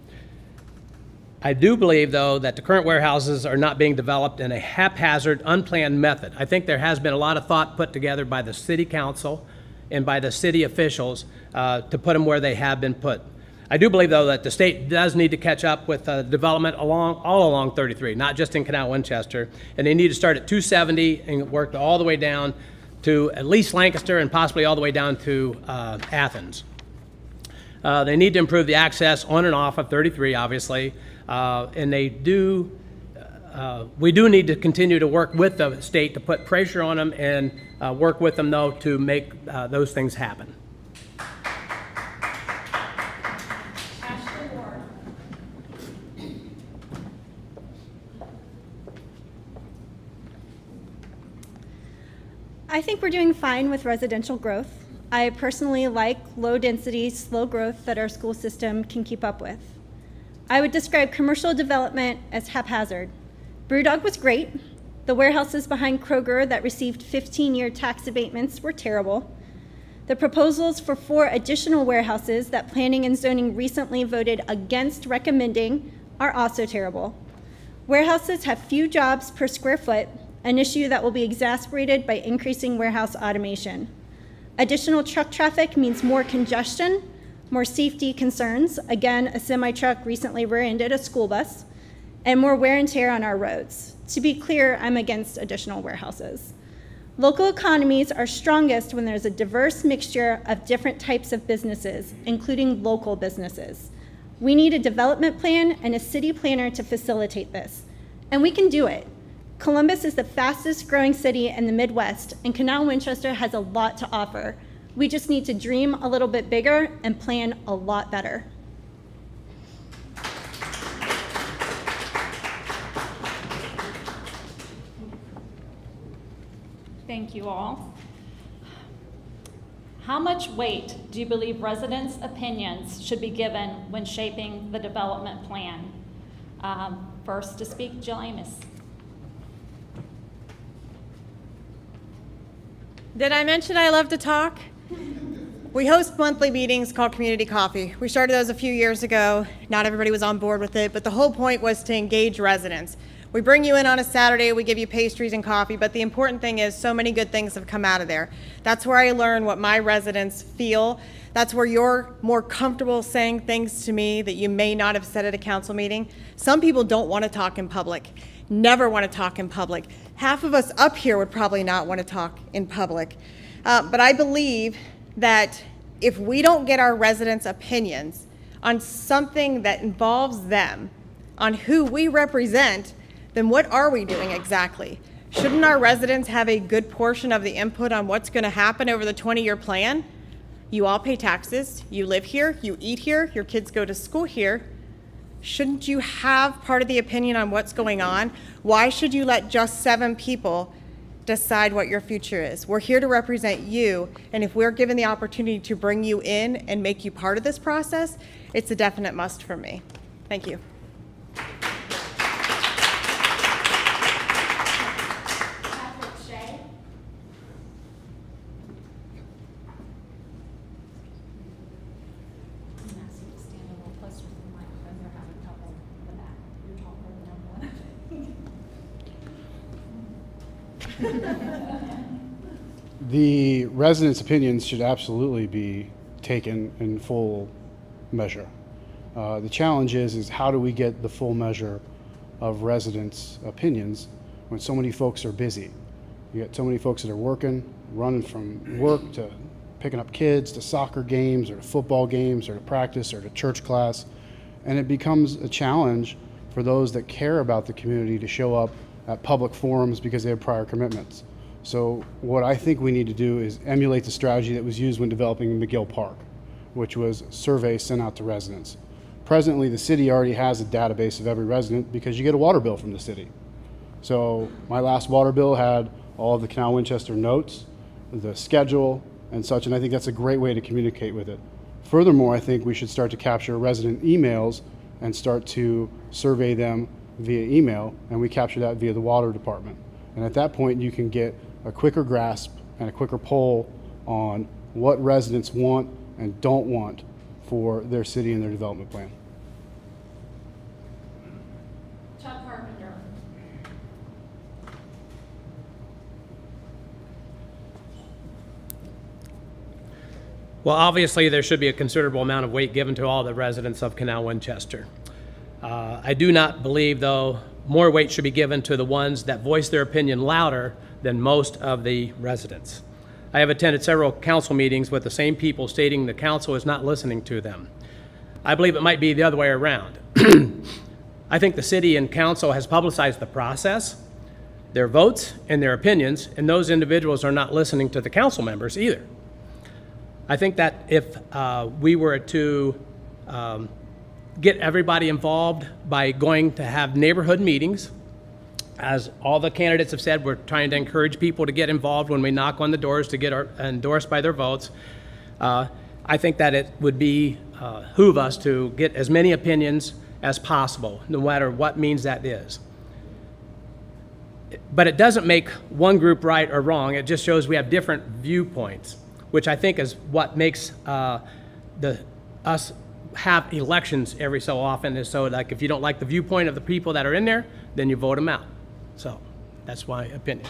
I do believe, though, that the current warehouses are not being developed in a haphazard, unplanned method. I think there has been a lot of thought put together by the city council and by the city officials to put them where they have been put. I do believe, though, that the state does need to catch up with development all along 33, not just in Canal Winchester, and they need to start at 270 and work all the way down to at least Lancaster and possibly all the way down to Athens. They need to improve the access on and off of 33, obviously. And we do need to continue to work with the state to put pressure on them and work with them, though, to make those things happen. I think we're doing fine with residential growth. I personally like low density, slow growth that our school system can keep up with. I would describe commercial development as haphazard. Brewdog was great. The warehouses behind Kroger that received 15-year tax abatements were terrible. The proposals for 4 additional warehouses that Planning and Zoning recently voted against recommending are also terrible. Warehouses have few jobs per square foot, an issue that will be exacerbated by increasing warehouse automation. Additional truck traffic means more congestion, more safety concerns, again, a semi-truck recently rear-ended a school bus, and more wear and tear on our roads. To be clear, I'm against additional warehouses. Local economies are strongest when there's a diverse mixture of different types of businesses, including local businesses. We need a development plan and a city planner to facilitate this, and we can do it. Columbus is the fastest growing city in the Midwest, and Canal Winchester has a lot to offer. We just need to dream a little bit bigger and plan a lot better. Thank you all. How much weight do you believe residents' opinions should be given when shaping the development plan? First to speak, Jill Amos. Did I mention I love to talk? We host monthly meetings called Community Coffee. We started those a few years ago. Not everybody was on board with it, but the whole point was to engage residents. We bring you in on a Saturday, we give you pastries and coffee, but the important thing is so many good things have come out of there. That's where I learn what my residents feel. That's where you're more comfortable saying things to me that you may not have said at a council meeting. Some people don't want to talk in public, never want to talk in public. Half of us up here would probably not want to talk in public. But I believe that if we don't get our residents' opinions on something that involves them, on who we represent, then what are we doing exactly? Shouldn't our residents have a good portion of the input on what's going to happen over the 20-year plan? You all pay taxes, you live here, you eat here, your kids go to school here. Shouldn't you have part of the opinion on what's going on? Why should you let just 7 people decide what your future is? We're here to represent you, and if we're given the opportunity to bring you in and make you part of this process, it's a definite must for me. Thank you. The residents' opinions should absolutely be taken in full measure. The challenge is how do we get the full measure of residents' opinions when so many folks are busy? You got so many folks that are working, running from work to picking up kids to soccer games or to football games or to practice or to church class, and it becomes a challenge for those that care about the community to show up at public forums because they have prior commitments. So what I think we need to do is emulate the strategy that was used when developing McGill Park, which was surveys sent out to residents. Presently, the city already has a database of every resident because you get a water bill from the city. So my last water bill had all of the Canal Winchester notes, the schedule, and such, and I think that's a great way to communicate with it. Furthermore, I think we should start to capture resident emails and start to survey them via email, and we capture that via the water department. And at that point, you can get a quicker grasp and a quicker poll on what residents want and don't want for their city and their development plan. Well, obviously, there should be a considerable amount of weight given to all the residents of Canal Winchester. I do not believe, though, more weight should be given to the ones that voice their opinion louder than most of the residents. I have attended several council meetings with the same people stating the council is not listening to them. I believe it might be the other way around. I think the city and council has publicized the process, their votes, and their opinions, and those individuals are not listening to the council members either. I think that if we were to get everybody involved by going to have neighborhood meetings, as all the candidates have said, we're trying to encourage people to get involved when we knock on the doors to get endorsed by their votes. I think that it would behoove us to get as many opinions as possible, no matter what means that is. But it doesn't make one group right or wrong. It just shows we have different viewpoints, which I think is what makes us have elections every so often, is so like if you don't like the viewpoint of the people that are in there, then you vote them out. So that's my opinion.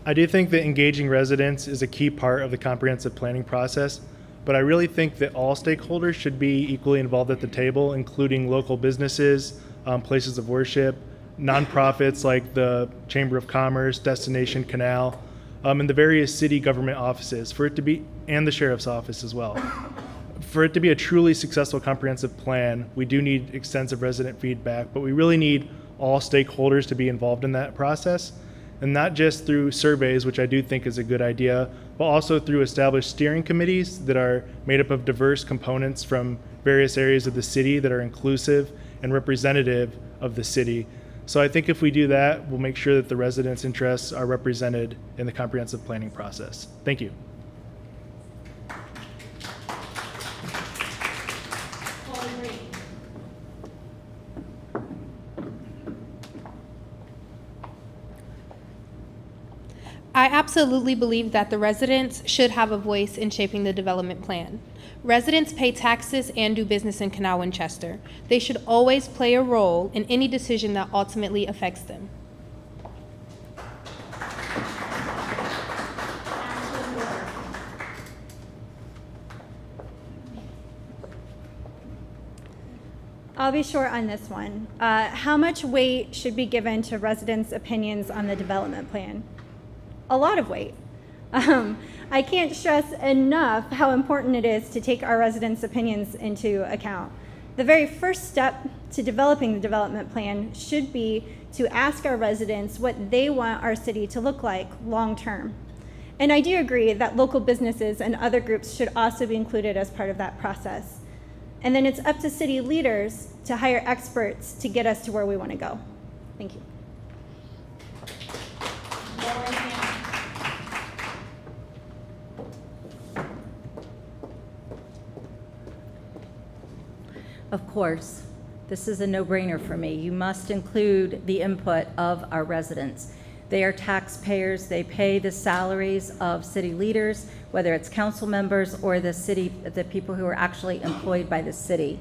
I do think that engaging residents is a key part of the comprehensive planning process, but I really think that all stakeholders should be equally involved at the table, including local businesses, places of worship, nonprofits like the Chamber of Commerce, Destination Canal, and the various city government offices, for it to be, and the sheriff's office as well. For it to be a truly successful comprehensive plan, we do need extensive resident feedback, but we really need all stakeholders to be involved in that process, and not just through surveys, which I do think is a good idea, but also through established steering committees that are made up of diverse components from various areas of the city that are inclusive and representative of the city. So I think if we do that, we'll make sure that the residents' interests are represented in the comprehensive planning process. Thank you. I absolutely believe that the residents should have a voice in shaping the development plan. Residents pay taxes and do business in Canal Winchester. They should always play a role in any decision that ultimately affects them. I'll be short on this one. How much weight should be given to residents' opinions on the development plan? A lot of weight. I can't stress enough how important it is to take our residents' opinions into account. The very first step to developing the development plan should be to ask our residents what they want our city to look like long term. And I do agree that local businesses and other groups should also be included as part of that process. And then it's up to city leaders to hire experts to get us to where we want to go. Thank you. Of course, this is a no-brainer for me. You must include the input of our residents. They are taxpayers. They pay the salaries of city leaders, whether it's council members or the people who are actually employed by the city.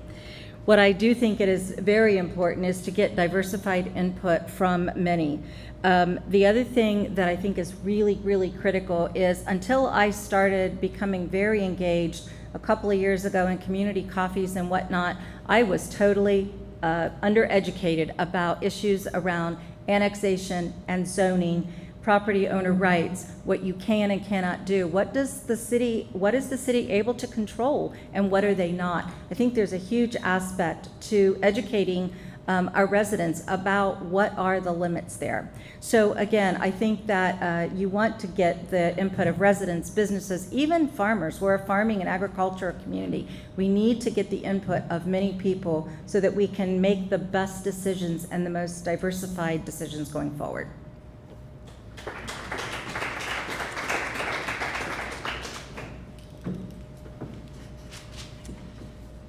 What I do think it is very important is to get diversified input from many. The other thing that I think is really, really critical is until I started becoming very engaged a couple of years ago in community coffees and whatnot, I was totally undereducated about issues around annexation and zoning, property owner rights, what you can and cannot do. What is the city able to control and what are they not? I think there's a huge aspect to educating our residents about what are the limits there. So again, I think that you want to get the input of residents, businesses, even farmers. We're a farming and agriculture community. We need to get the input of many people so that we can make the best decisions and the most diversified decisions going forward.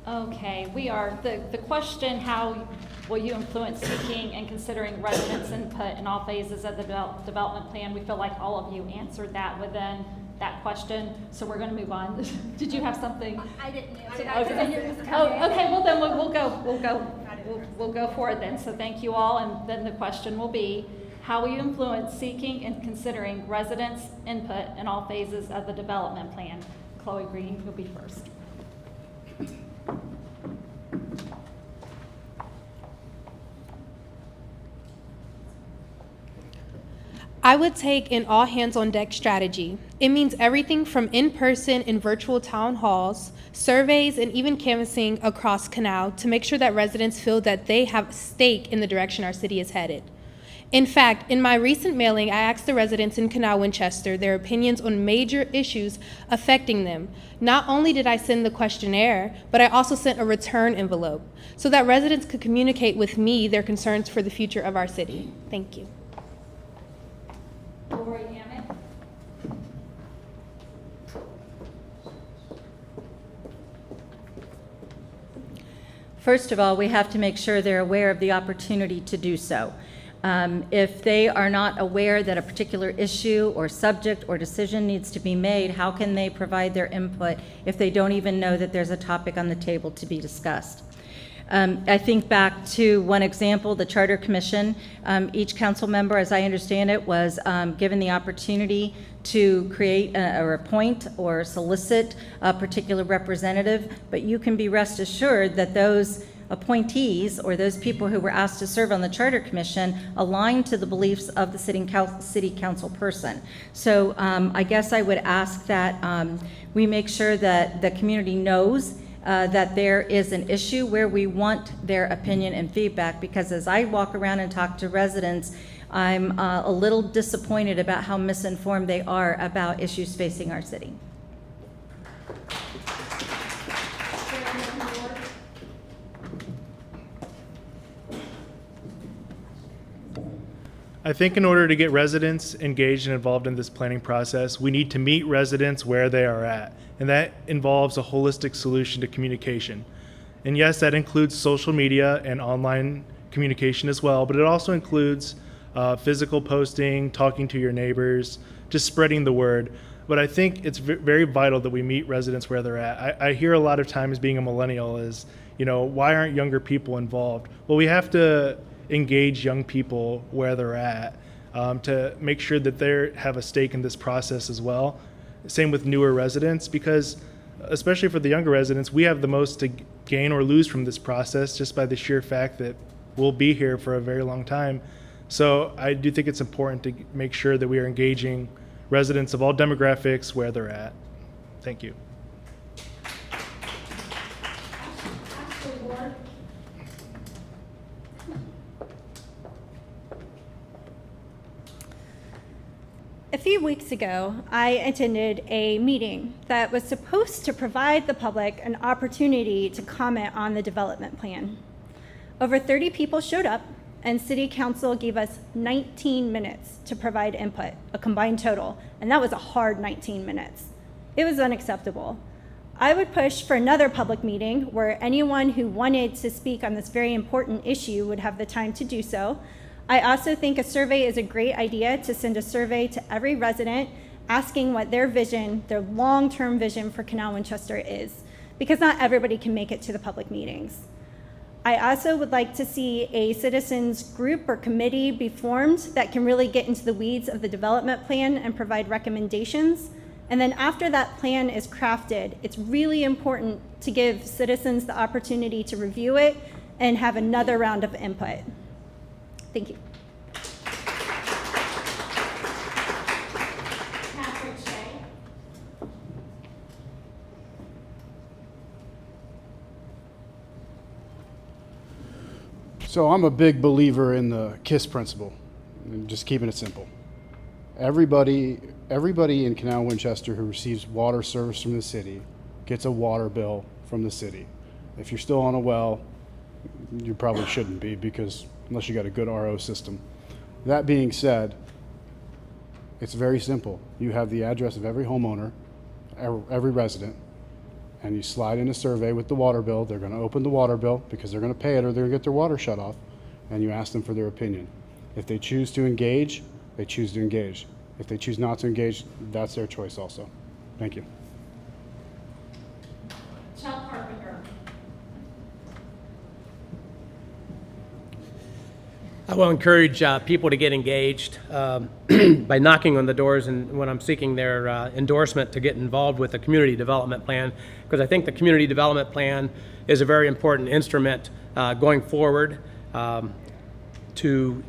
Okay, the question, how will you influence seeking and considering residents' input in all phases of the development plan? We feel like all of you answered that within that question, so we're going to move on. Did you have something? I didn't know. Okay, well then we'll go for it then. So thank you all, and then the question will be, how will you influence seeking and considering residents' input in all phases of the development plan? Chloe Green, you'll be first. I would take an all-hands-on-deck strategy. It means everything from in-person and virtual town halls, surveys, and even canvassing across Canal to make sure that residents feel that they have a stake in the direction our city is headed. In fact, in my recent mailing, I asked the residents in Canal Winchester their opinions on major issues affecting them. Not only did I send the questionnaire, but I also sent a return envelope so that residents could communicate with me their concerns for the future of our city. Thank you. First of all, we have to make sure they're aware of the opportunity to do so. If they are not aware that a particular issue or subject or decision needs to be made, how can they provide their input if they don't even know that there's a topic on the table to be discussed? I think back to one example, the Charter Commission. Each council member, as I understand it, was given the opportunity to create or appoint or solicit a particular representative, but you can be rest assured that those appointees or those people who were asked to serve on the Charter Commission align to the beliefs of the city council person. So I guess I would ask that we make sure that the community knows that there is an issue where we want their opinion and feedback, because as I walk around and talk to residents, I'm a little disappointed about how misinformed they are about issues facing our city. I think in order to get residents engaged and involved in this planning process, we need to meet residents where they are at. And that involves a holistic solution to communication. And yes, that includes social media and online communication as well, but it also includes physical posting, talking to your neighbors, just spreading the word. But I think it's very vital that we meet residents where they're at. I hear a lot of times, being a millennial, is, why aren't younger people involved? Well, we have to engage young people where they're at to make sure that they have a stake in this process as well. Same with newer residents, because especially for the younger residents, we have the most to gain or lose from this process just by the sheer fact that we'll be here for a very long time. So I do think it's important to make sure that we are engaging residents of all demographics where they're at. Thank you. A few weeks ago, I attended a meeting that was supposed to provide the public an opportunity to comment on the development plan. Over 30 people showed up, and City Council gave us 19 minutes to provide input, a combined total, and that was a hard 19 minutes. It was unacceptable. I would push for another public meeting where anyone who wanted to speak on this very important issue would have the time to do so. I also think a survey is a great idea, to send a survey to every resident asking what their vision, their long-term vision for Canal Winchester is, because not everybody can make it to the public meetings. I also would like to see a citizens group or committee be formed that can really get into the weeds of the development plan and provide recommendations. And then after that plan is crafted, it's really important to give citizens the opportunity to review it and have another round of input. Thank you. So I'm a big believer in the KISS principle, and just keeping it simple. Everybody in Canal Winchester who receives water service from the city gets a water bill from the city. If you're still on a well, you probably shouldn't be, because unless you got a good RO system. That being said, it's very simple. You have the address of every homeowner, every resident, and you slide in a survey with the water bill. They're going to open the water bill because they're going to pay it or they're going to get their water shut off, and you ask them for their opinion. If they choose to engage, they choose to engage. If they choose not to engage, that's their choice also. Thank you. I will encourage people to get engaged by knocking on the doors, and when I'm seeking their endorsement to get involved with the community development plan, because I think the community development plan is a very important instrument going forward to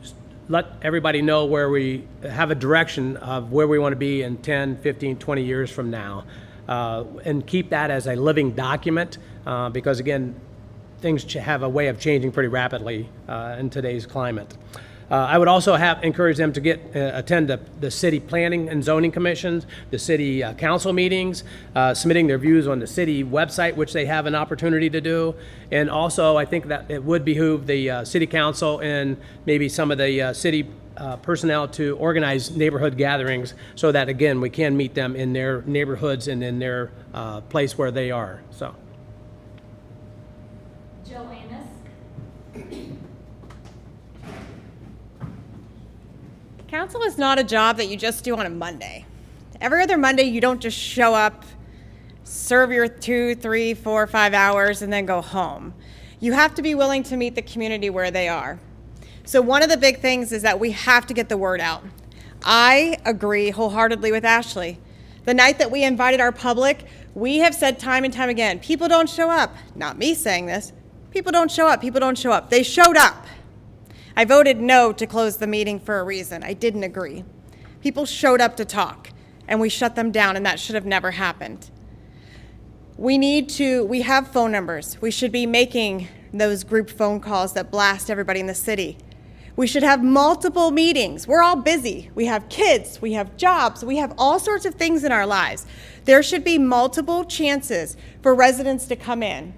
let everybody know where we have a direction of where we want to be in 10, 15, 20 years from now, and keep that as a living document, because again, things have a way of changing pretty rapidly in today's climate. I would also encourage them to attend the city planning and zoning commissions, the city council meetings, submitting their views on the city website, which they have an opportunity to do. And also, I think that it would behoove the city council and maybe some of the city personnel to organize neighborhood gatherings so that, again, we can meet them in their neighborhoods and in their place where they are. So. Council is not a job that you just do on a Monday. Every other Monday, you don't just show up, serve your 2, 3, 4, 5 hours, and then go home. You have to be willing to meet the community where they are. So one of the big things is that we have to get the word out. I agree wholeheartedly with Ashley. The night that we invited our public, we have said time and time again, people don't show up. Not me saying this. People don't show up. People don't show up. They showed up. I voted no to close the meeting for a reason. I didn't agree. People showed up to talk, and we shut them down, and that should have never happened. We have phone numbers. We should be making those group phone calls that blast everybody in the city. We should have multiple meetings. We're all busy. We have kids, we have jobs, we have all sorts of things in our lives. There should be multiple chances for residents to come in.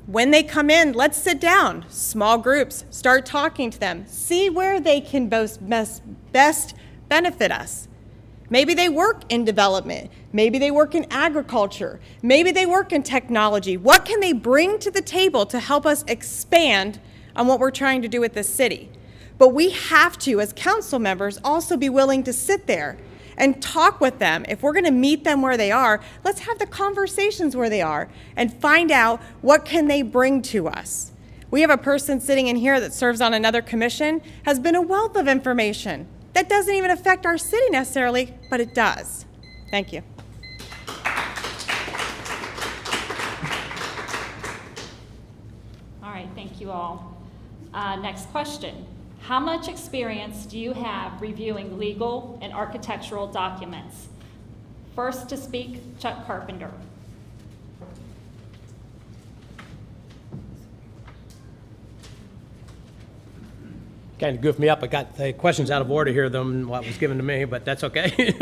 When they come in, let's sit down, small groups, start talking to them, see where they can best benefit us. Maybe they work in development, maybe they work in agriculture, maybe they work in technology. What can they bring to the table to help us expand on what we're trying to do with this city? But we have to, as council members, also be willing to sit there and talk with them. If we're going to meet them where they are, let's have the conversations where they are and find out what can they bring to us. We have a person sitting in here that serves on another commission, has been a wealth of information. That doesn't even affect our city necessarily, but it does. Thank you. All right, thank you all. Next question. How much experience do you have reviewing legal and architectural documents? First to speak, Chuck Carpenter. Kind of goofed me up. I got the questions out of order here than what was given to me, but that's okay.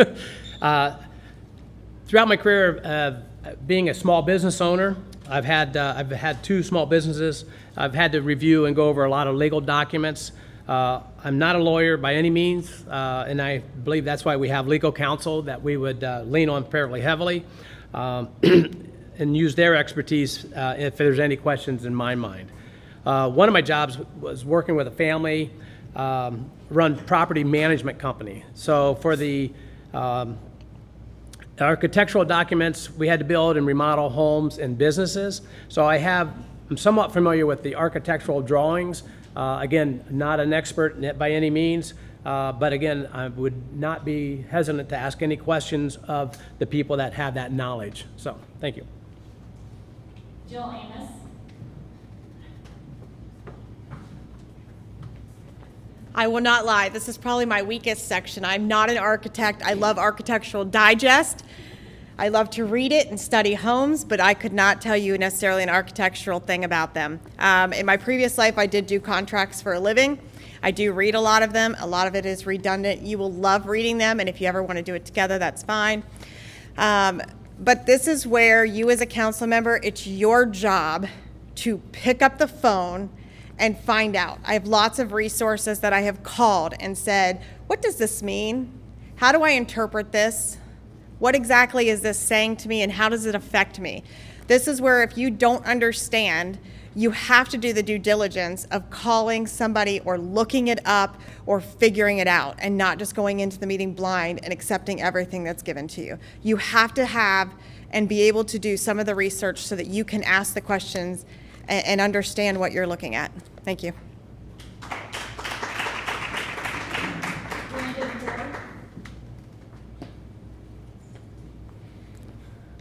Throughout my career, being a small business owner, I've had 2 small businesses. I've had to review and go over a lot of legal documents. I'm not a lawyer by any means, and I believe that's why we have legal counsel that we would lean on fairly heavily and use their expertise if there's any questions in my mind. One of my jobs was working with a family run property management company. So for the architectural documents, we had to build and remodel homes and businesses. So I'm somewhat familiar with the architectural drawings. Again, not an expert by any means, but again, I would not be hesitant to ask any questions of the people that have that knowledge. So, thank you. Jill Amos. I will not lie, this is probably my weakest section. I'm not an architect. I love Architectural Digest. I love to read it and study homes, but I could not tell you necessarily an architectural thing about them. In my previous life, I did do contracts for a living. I do read a lot of them. A lot of it is redundant. You will love reading them, and if you ever want to do it together, that's fine. But this is where you as a council member, it's your job to pick up the phone and find out. I have lots of resources that I have called and said, what does this mean? How do I interpret this? What exactly is this saying to me, and how does it affect me? This is where if you don't understand, you have to do the due diligence of calling somebody or looking it up or figuring it out and not just going into the meeting blind and accepting everything that's given to you. You have to have and be able to do some of the research so that you can ask the questions and understand what you're looking at. Thank you.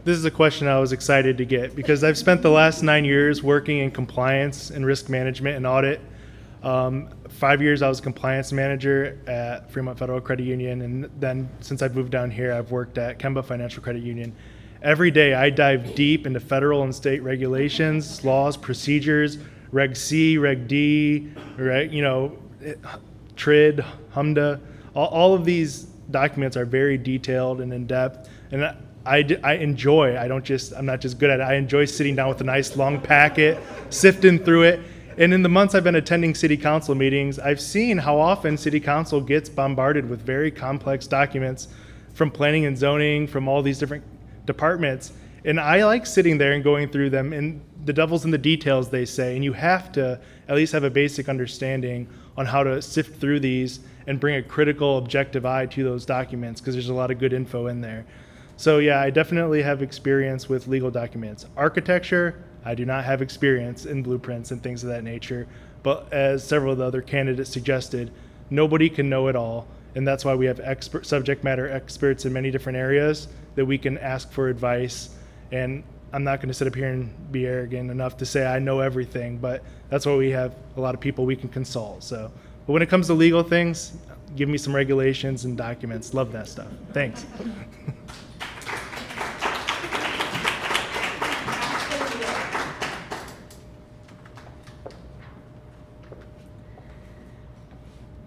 This is a question I was excited to get because I've spent the last 9 years working in compliance and risk management and audit. 5 years I was a compliance manager at Fremont Federal Credit Union, and then since I've moved down here, I've worked at Kemba Financial Credit Union. Every day I dive deep into federal and state regulations, laws, procedures, Reg C, Reg D, TRID, HMDA. All of these documents are very detailed and in-depth, and I enjoy, I'm not just good at it, I enjoy sitting down with a nice long packet, sifting through it. And in the months I've been attending city council meetings, I've seen how often city council gets bombarded with very complex documents from planning and zoning, from all these different departments. And I like sitting there and going through them, and the devil's in the details, they say, and you have to at least have a basic understanding on how to sift through these and bring a critical, objective eye to those documents, because there's a lot of good info in there. So yeah, I definitely have experience with legal documents. Architecture, I do not have experience in blueprints and things of that nature, but as several of the other candidates suggested, nobody can know it all, and that's why we have subject matter experts in many different areas that we can ask for advice. And I'm not going to sit up here and be arrogant enough to say I know everything, but that's why we have a lot of people we can consult. So, but when it comes to legal things, give me some regulations and documents. Love that stuff. Thanks.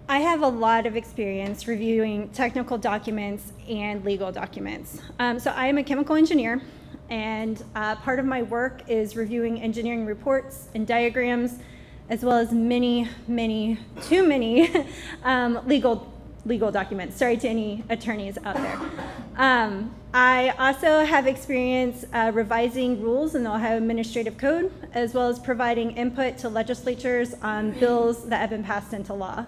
I have a lot of experience reviewing technical documents and legal documents. So I am a chemical engineer, and part of my work is reviewing engineering reports and diagrams, as well as too many legal documents. Sorry to any attorneys out there. I also have experience revising rules in the Ohio Administrative Code, as well as providing input to legislatures on bills that have been passed into law.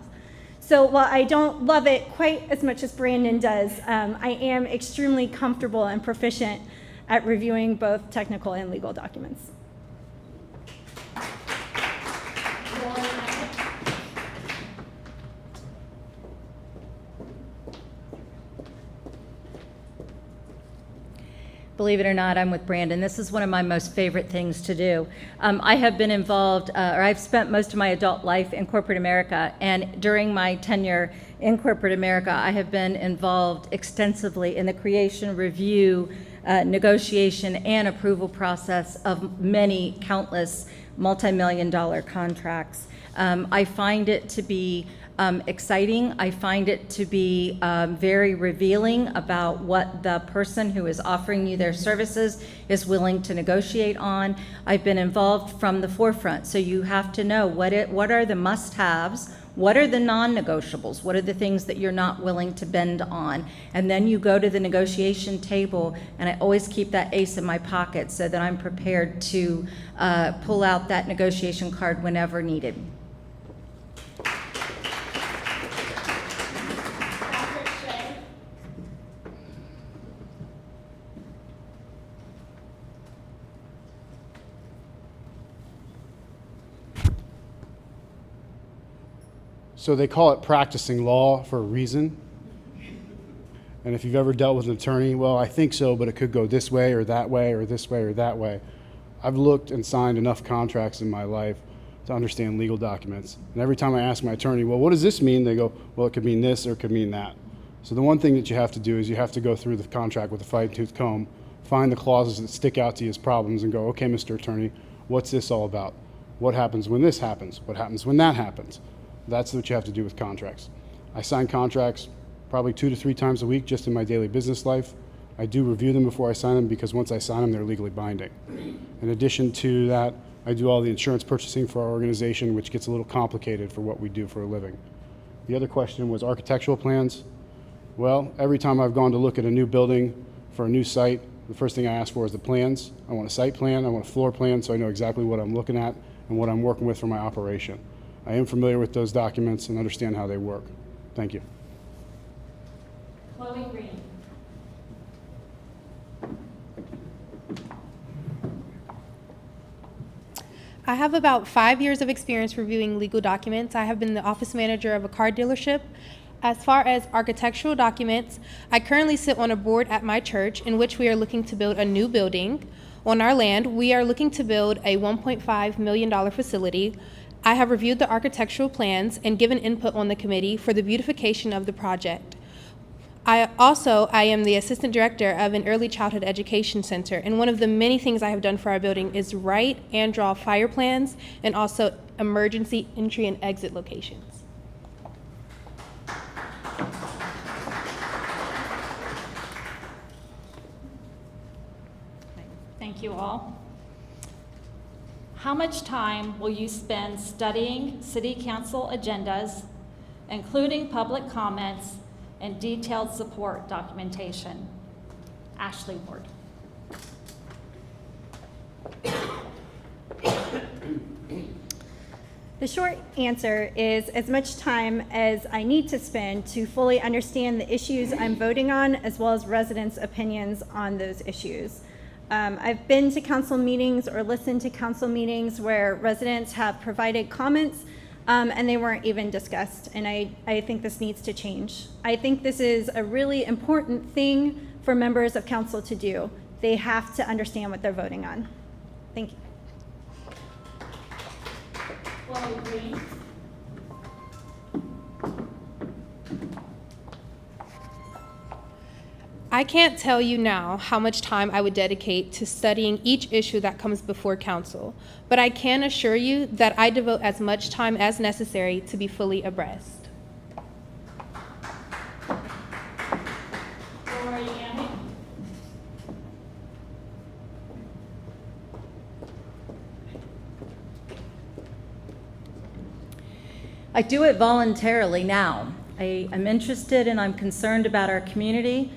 So while I don't love it quite as much as Brandon does, I am extremely comfortable and proficient at reviewing both technical and legal documents. Believe it or not, I'm with Brandon. This is one of my most favorite things to do. I have been involved, or I've spent most of my adult life in corporate America, and during my tenure in corporate America, I have been involved extensively in the creation, review, negotiation, and approval process of many countless multi-million-dollar contracts. I find it to be exciting. I find it to be very revealing about what the person who is offering you their services is willing to negotiate on. I've been involved from the forefront, so you have to know what are the must-haves, what are the non-negotiables, what are the things that you're not willing to bend on, and then you go to the negotiation table, and I always keep that ace in my pocket so that I'm prepared to pull out that negotiation card whenever needed. So they call it practicing law for a reason. And if you've ever dealt with an attorney, well, I think so, but it could go this way or that way or this way or that way. I've looked and signed enough contracts in my life to understand legal documents. And every time I ask my attorney, well, what does this mean? They go, well, it could mean this or it could mean that. So the one thing that you have to do is you have to go through the contract with a fine-tooth comb, find the clauses that stick out to you as problems and go, okay, Mr. Attorney, what's this all about? What happens when this happens? What happens when that happens? That's what you have to do with contracts. I sign contracts probably 2 to 3 times a week just in my daily business life. I do review them before I sign them because once I sign them, they're legally binding. In addition to that, I do all the insurance purchasing for our organization, which gets a little complicated for what we do for a living. The other question was architectural plans. Well, every time I've gone to look at a new building for a new site, the first thing I ask for is the plans. I want a site plan, I want a floor plan, so I know exactly what I'm looking at and what I'm working with for my operation. I am familiar with those documents and understand how they work. Thank you. Chloe Green. I have about 5 years of experience reviewing legal documents. I have been the office manager of a car dealership. As far as architectural documents, I currently sit on a board at my church in which we are looking to build a new building. On our land, we are looking to build a $1.5 million facility. I have reviewed the architectural plans and given input on the committee for the beautification of the project. I am the assistant director of an early childhood education center, and one of the many things I have done for our building is write and draw fire plans and also emergency entry and exit locations. Thank you all. How much time will you spend studying City Council agendas, including public comments and detailed support documentation? Ashley Ward. The short answer is as much time as I need to spend to fully understand the issues I'm voting on, as well as residents' opinions on those issues. I've been to council meetings or listened to council meetings where residents have provided comments and they weren't even discussed, and I think this needs to change. I think this is a really important thing for members of council to do. They have to understand what they're voting on. Thank you. Chloe Green. I can't tell you now how much time I would dedicate to studying each issue that comes before council, but I can assure you that I devote as much time as necessary to be fully abreast. I do it voluntarily now. I'm interested and I'm concerned about our community.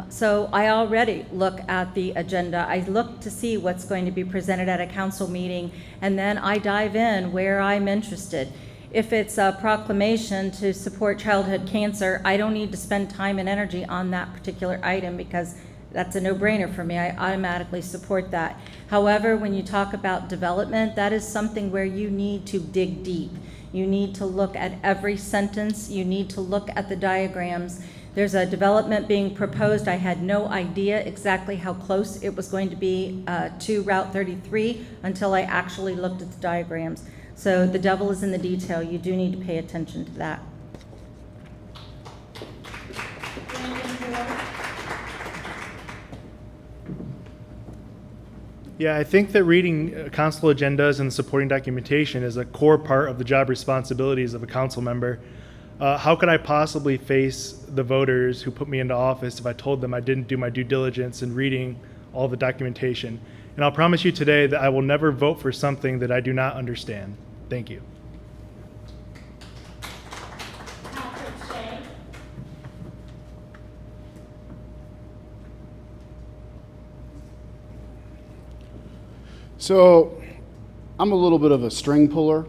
So I already look at the agenda. I look to see what's going to be presented at a council meeting, and then I dive in where I'm interested. If it's a proclamation to support childhood cancer, I don't need to spend time and energy on that particular item because that's a no-brainer for me. I automatically support that. However, when you talk about development, that is something where you need to dig deep. You need to look at every sentence. You need to look at the diagrams. There's a development being proposed. I had no idea exactly how close it was going to be to Route 33 until I actually looked at the diagrams. So the devil is in the detail. You do need to pay attention to that. Yeah, I think that reading council agendas and supporting documentation is a core part of the job responsibilities of a council member. How could I possibly face the voters who put me into office if I told them I didn't do my due diligence in reading all the documentation? And I'll promise you today that I will never vote for something that I do not understand. Thank you. So I'm a little bit of a string puller.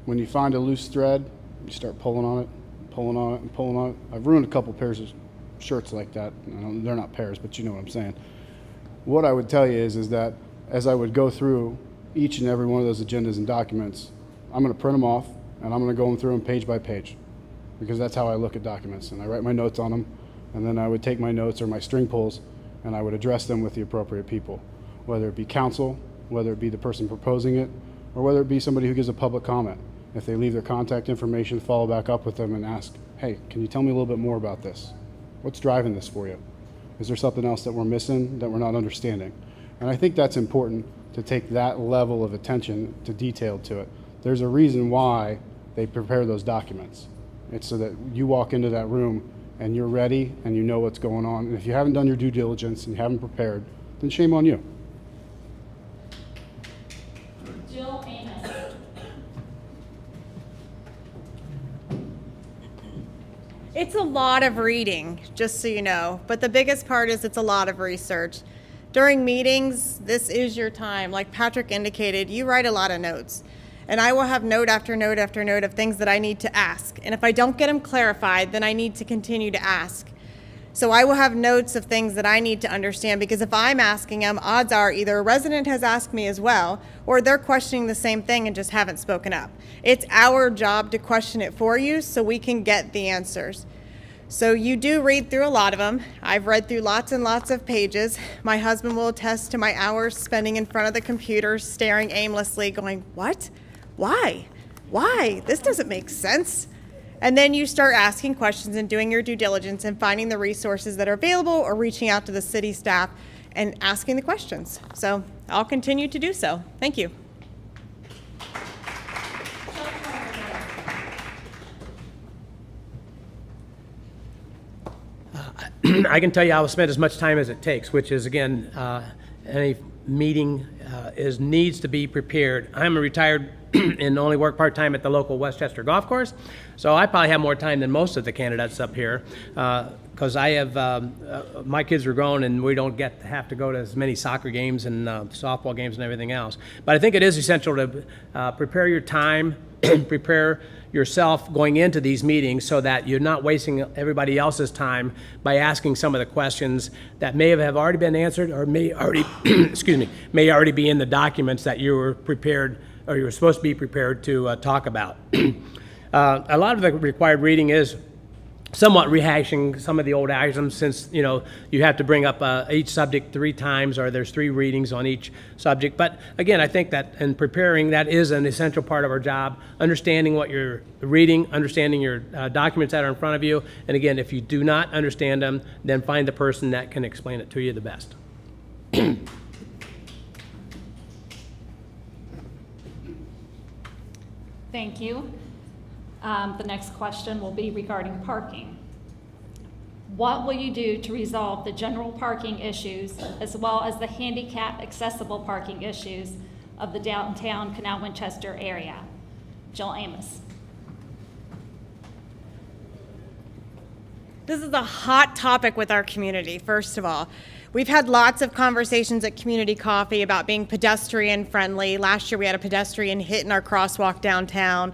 When you find a loose thread, you start pulling on it, pulling on it, and pulling on it. I've ruined a couple pairs of shirts like that. They're not pairs, but you know what I'm saying. What I would tell you is that as I would go through each and every one of those agendas and documents, I'm going to print them off, and I'm going to go through them page by page, because that's how I look at documents. And I write my notes on them, and then I would take my notes or my string pulls, and I would address them with the appropriate people, whether it be council, whether it be the person proposing it, or whether it be somebody who gives a public comment. If they leave their contact information, follow back up with them and ask, hey, can you tell me a little bit more about this? What's driving this for you? Is there something else that we're missing that we're not understanding? And I think that's important, to take that level of attention to detail to it. There's a reason why they prepare those documents. It's so that you walk into that room and you're ready and you know what's going on. And if you haven't done your due diligence and you haven't prepared, then shame on you. Jill Amos. It's a lot of reading, just so you know, but the biggest part is it's a lot of research. During meetings, this is your time. Like Patrick indicated, you write a lot of notes. And I will have note after note after note of things that I need to ask. And if I don't get them clarified, then I need to continue to ask. So I will have notes of things that I need to understand, because if I'm asking them, odds are either a resident has asked me as well, or they're questioning the same thing and just haven't spoken up. It's our job to question it for you so we can get the answers. So you do read through a lot of them. I've read through lots and lots of pages. My husband will attest to my hours spending in front of the computer, staring aimlessly, going, what? Why? Why? This doesn't make sense. And then you start asking questions and doing your due diligence and finding the resources that are available, or reaching out to the city staff and asking the questions. So I'll continue to do so. Thank you. I can tell you I will spend as much time as it takes, which is, again, any meeting needs to be prepared. I'm a retired and only work part-time at the local Winchester golf course, so I probably have more time than most of the candidates up here, because I have, my kids are grown and we don't have to go to as many soccer games and softball games and everything else. But I think it is essential to prepare your time, prepare yourself going into these meetings so that you're not wasting everybody else's time by asking some of the questions that may have already been answered, or may already, may already be in the documents that you were prepared, or you were supposed to be prepared to talk about. A lot of the required reading is somewhat rehashing some of the old items, since you have to bring up each subject 3 times, or there's 3 readings on each subject. But again, I think that in preparing, that is an essential part of our job, understanding what you're reading, understanding your documents that are in front of you. And again, if you do not understand them, then find the person that can explain it to you the best. Thank you. The next question will be regarding parking. What will you do to resolve the general parking issues, as well as the handicap accessible parking issues of the downtown Canal Winchester area? Jill Amos. This is a hot topic with our community, first of all. We've had lots of conversations at Community Coffee about being pedestrian friendly. Last year we had a pedestrian hit in our crosswalk downtown.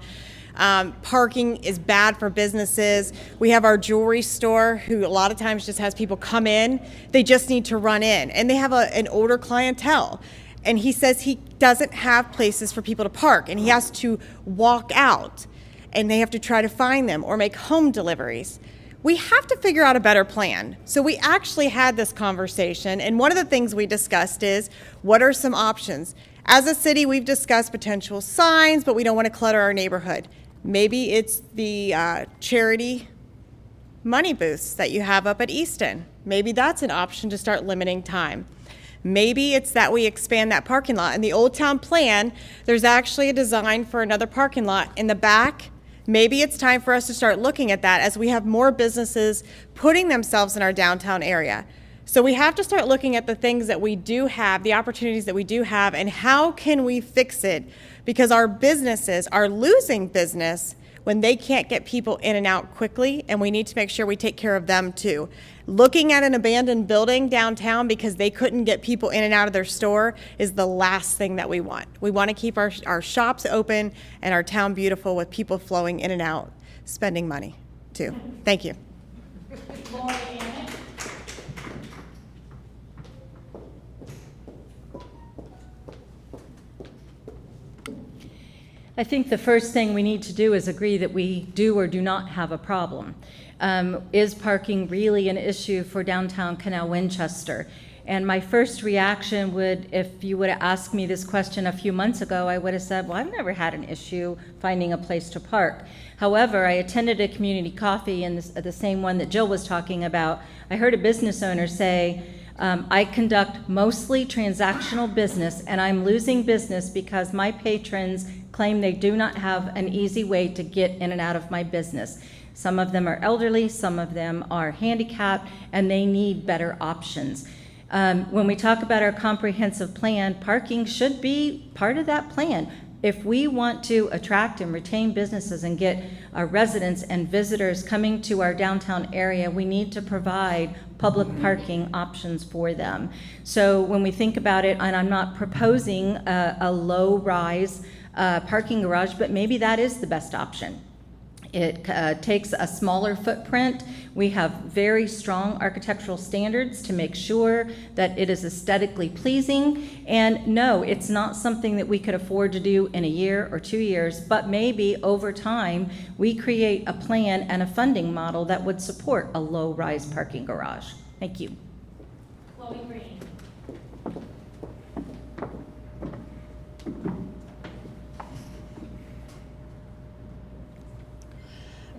Parking is bad for businesses. We have our jewelry store who a lot of times just has people come in. They just need to run in, and they have an older clientele. And he says he doesn't have places for people to park, and he has to walk out, and they have to try to find them or make home deliveries. We have to figure out a better plan. So we actually had this conversation, and one of the things we discussed is, what are some options? As a city, we've discussed potential signs, but we don't want to clutter our neighborhood. Maybe it's the charity money booths that you have up at Easton. Maybe that's an option to start limiting time. Maybe it's that we expand that parking lot. In the Old Town Plan, there's actually a design for another parking lot in the back. Maybe it's time for us to start looking at that as we have more businesses putting themselves in our downtown area. So we have to start looking at the things that we do have, the opportunities that we do have, and how can we fix it? Because our businesses are losing business when they can't get people in and out quickly, and we need to make sure we take care of them too. Looking at an abandoned building downtown because they couldn't get people in and out of their store is the last thing that we want. We want to keep our shops open and our town beautiful with people flowing in and out, spending money too. Thank you. I think the first thing we need to do is agree that we do or do not have a problem. Is parking really an issue for downtown Canal Winchester? And my first reaction would, if you would have asked me this question a few months ago, I would have said, well, I've never had an issue finding a place to park. However, I attended a community coffee, and the same one that Jill was talking about. I heard a business owner say, I conduct mostly transactional business, and I'm losing business because my patrons claim they do not have an easy way to get in and out of my business. Some of them are elderly, some of them are handicapped, and they need better options. When we talk about our comprehensive plan, parking should be part of that plan. If we want to attract and retain businesses and get our residents and visitors coming to our downtown area, we need to provide public parking options for them. So when we think about it, and I'm not proposing a low-rise parking garage, but maybe that is the best option. It takes a smaller footprint. We have very strong architectural standards to make sure that it is aesthetically pleasing. And no, it's not something that we could afford to do in a year or 2 years, but maybe over time we create a plan and a funding model that would support a low-rise parking garage. Thank you. Chloe Green.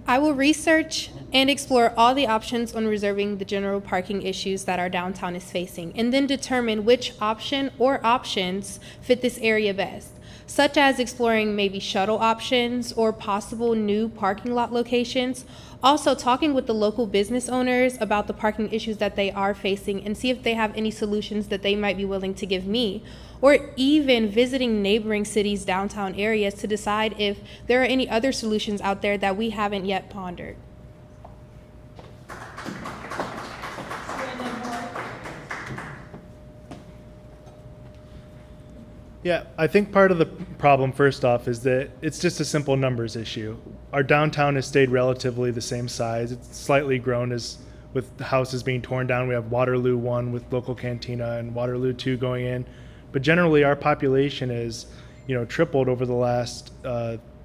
I will research and explore all the options on resolving the general parking issues that our downtown is facing, and then determine which option or options fit this area best, such as exploring maybe shuttle options or possible new parking lot locations. Also talking with the local business owners about the parking issues that they are facing and see if they have any solutions that they might be willing to give me, or even visiting neighboring cities' downtown areas to decide if there are any other solutions out there that we haven't yet pondered. Yeah, I think part of the problem, first off, is that it's just a simple numbers issue. Our downtown has stayed relatively the same size. It's slightly grown as with the houses being torn down. We have Waterloo 1 with local cantina and Waterloo 2 going in. But generally, our population is, tripled over the last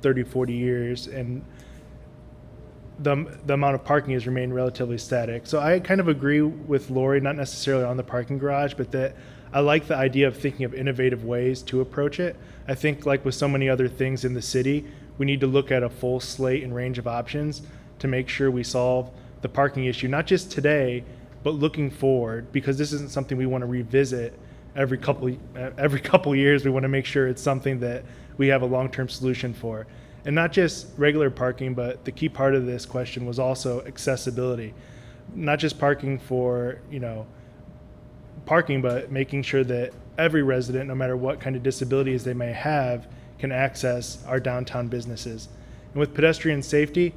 30, 40 years, and the amount of parking has remained relatively static. So I kind of agree with Lori, not necessarily on the parking garage, but that I like the idea of thinking of innovative ways to approach it. I think, like with so many other things in the city, we need to look at a full slate and range of options to make sure we solve the parking issue, not just today, but looking forward, because this isn't something we want to revisit every couple years. We want to make sure it's something that we have a long-term solution for. And not just regular parking, but the key part of this question was also accessibility. Not just parking for, parking, but making sure that every resident, no matter what kind of disabilities they may have, can access our downtown businesses. And with pedestrian safety,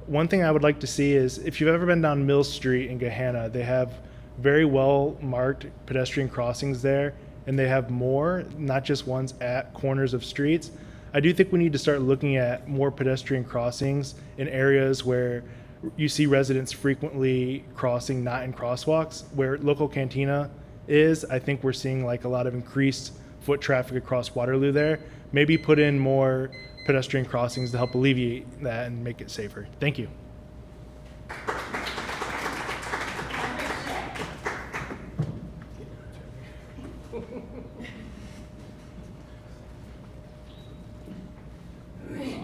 one thing I would like to see is, if you've ever been down Mill Street in Gahanna, they have very well marked pedestrian crossings there, and they have more, not just ones at corners of streets. I do think we need to start looking at more pedestrian crossings in areas where you see residents frequently crossing not in crosswalks. Where local cantina is, I think we're seeing like a lot of increased foot traffic across Waterloo there. Maybe put in more pedestrian crossings to help alleviate that and make it safer. Thank you.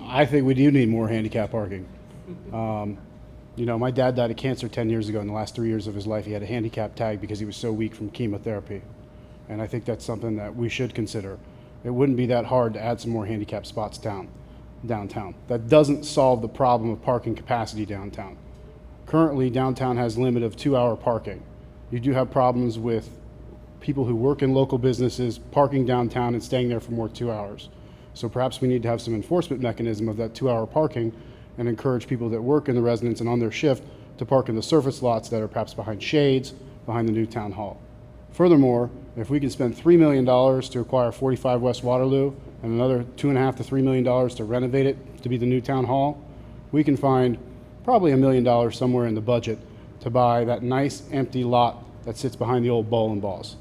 I think we do need more handicap parking. You know, my dad died of cancer 10 years ago. In the last 3 years of his life, he had a handicap tag because he was so weak from chemotherapy. And I think that's something that we should consider. It wouldn't be that hard to add some more handicap spots downtown. That doesn't solve the problem of parking capacity downtown. Currently, downtown has a limit of 2-hour parking. You do have problems with people who work in local businesses parking downtown and staying there for more than 2 hours. So perhaps we need to have some enforcement mechanism of that 2-hour parking and encourage people that work in the residence and on their shift to park in the surface lots that are perhaps behind shades, behind the new town hall. Furthermore, if we can spend $3 million to acquire 45 West Waterloo and another $2.5 to $3 million to renovate it to be the new town hall, we can find probably $1 million somewhere in the budget to buy that nice empty lot that sits behind the old bowling balls.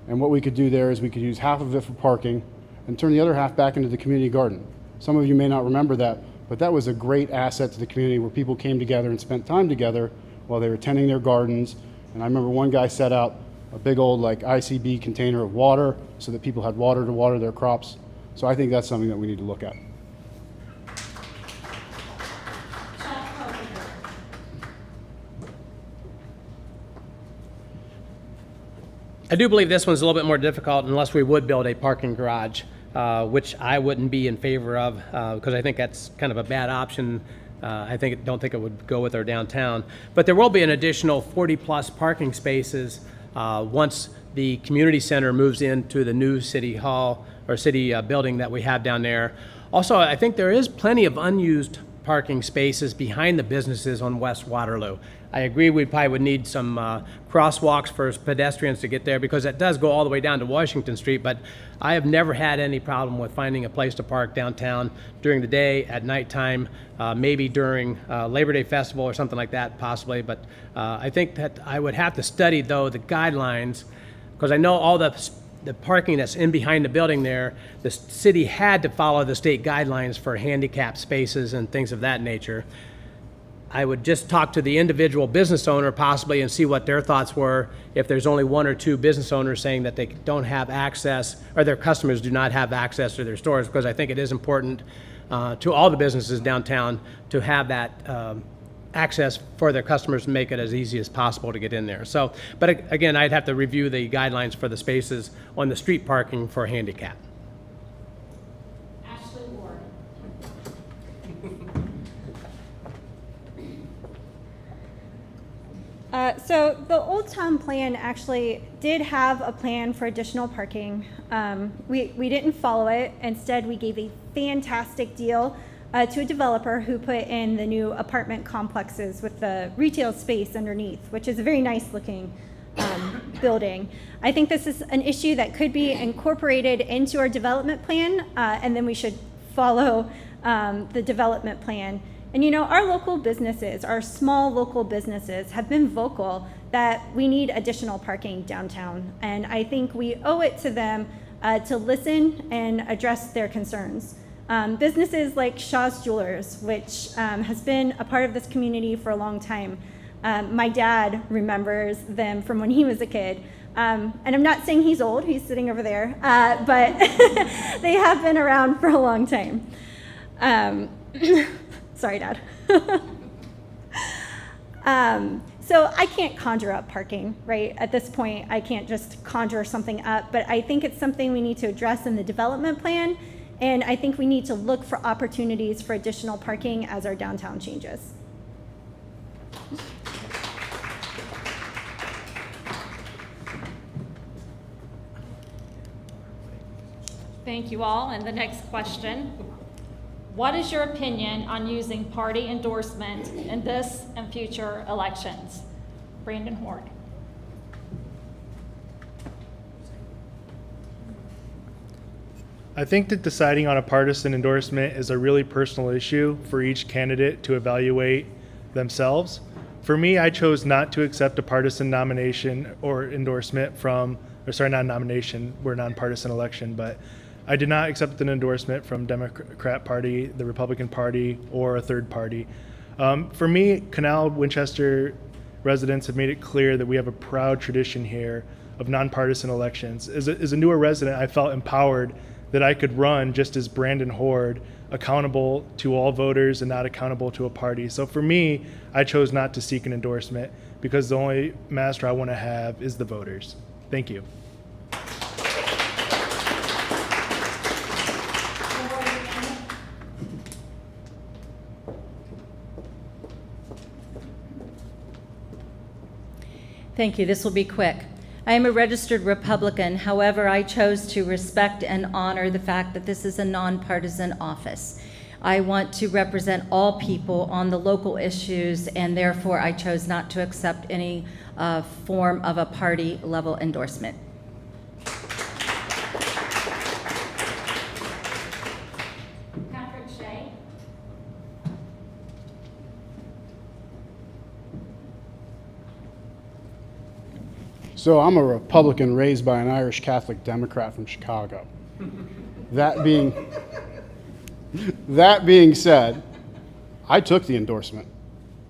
And what we could do there is we could use half of it for parking and turn the other half back into the community garden. Some of you may not remember that, but that was a great asset to the community where people came together and spent time together while they were tending their gardens. And I remember one guy set out a big old like ICB container of water so that people had water to water their crops. So I think that's something that we need to look at. I do believe this one's a little bit more difficult unless we would build a parking garage, which I wouldn't be in favor of because I think that's kind of a bad option. Don't think it would go with our downtown. But there will be an additional 40-plus parking spaces once the community center moves into the new city hall or city building that we have down there. Also, I think there is plenty of unused parking spaces behind the businesses on West Waterloo. I agree we probably would need some crosswalks for pedestrians to get there because it does go all the way down to Washington Street, but I have never had any problem with finding a place to park downtown during the day, at nighttime, maybe during Labor Day Festival or something like that possibly, but I think that I would have to study though the guidelines because I know all the parking that's in behind the building there, the city had to follow the state guidelines for handicap spaces and things of that nature. I would just talk to the individual business owner possibly and see what their thoughts were if there's only 1 or 2 business owners saying that they don't have access or their customers do not have access to their stores, because I think it is important to all the businesses downtown to have that access for their customers to make it as easy as possible to get in there. So, but again, I'd have to review the guidelines for the spaces on the street parking for handicap. So the Old Town Plan actually did have a plan for additional parking. We didn't follow it. Instead, we gave a fantastic deal to a developer who put in the new apartment complexes with the retail space underneath, which is a very nice looking building. I think this is an issue that could be incorporated into our development plan, and then we should follow the development plan. And you know, our local businesses, our small local businesses have been vocal that we need additional parking downtown. And I think we owe it to them to listen and address their concerns. Businesses like Shaw's Jewelers, which has been a part of this community for a long time. My dad remembers them from when he was a kid. And I'm not saying he's old, he's sitting over there, but they have been around for a long time. Sorry, Dad. So I can't conjure up parking, right? At this point, I can't just conjure something up, but I think it's something we need to address in the development plan, and I think we need to look for opportunities for additional parking as our downtown changes. Thank you all. And the next question. What is your opinion on using party endorsement in this and future elections? Brandon Horde. I think that deciding on a partisan endorsement is a really personal issue for each candidate to evaluate themselves. For me, I chose not to accept a partisan nomination or endorsement not nomination, we're a nonpartisan election, but I did not accept an endorsement from Democrat Party, the Republican Party, or a third party. For me, Canal Winchester residents have made it clear that we have a proud tradition here of nonpartisan elections. As a newer resident, I felt empowered that I could run just as Brandon Horde, accountable to all voters and not accountable to a party. So for me, I chose not to seek an endorsement because the only master I want to have is the voters. Thank you. Thank you. This will be quick. I am a registered Republican. However, I chose to respect and honor the fact that this is a nonpartisan office. I want to represent all people on the local issues, and therefore I chose not to accept any form of a party level endorsement. So I'm a Republican raised by an Irish Catholic Democrat from Chicago. That being said, I took the endorsement.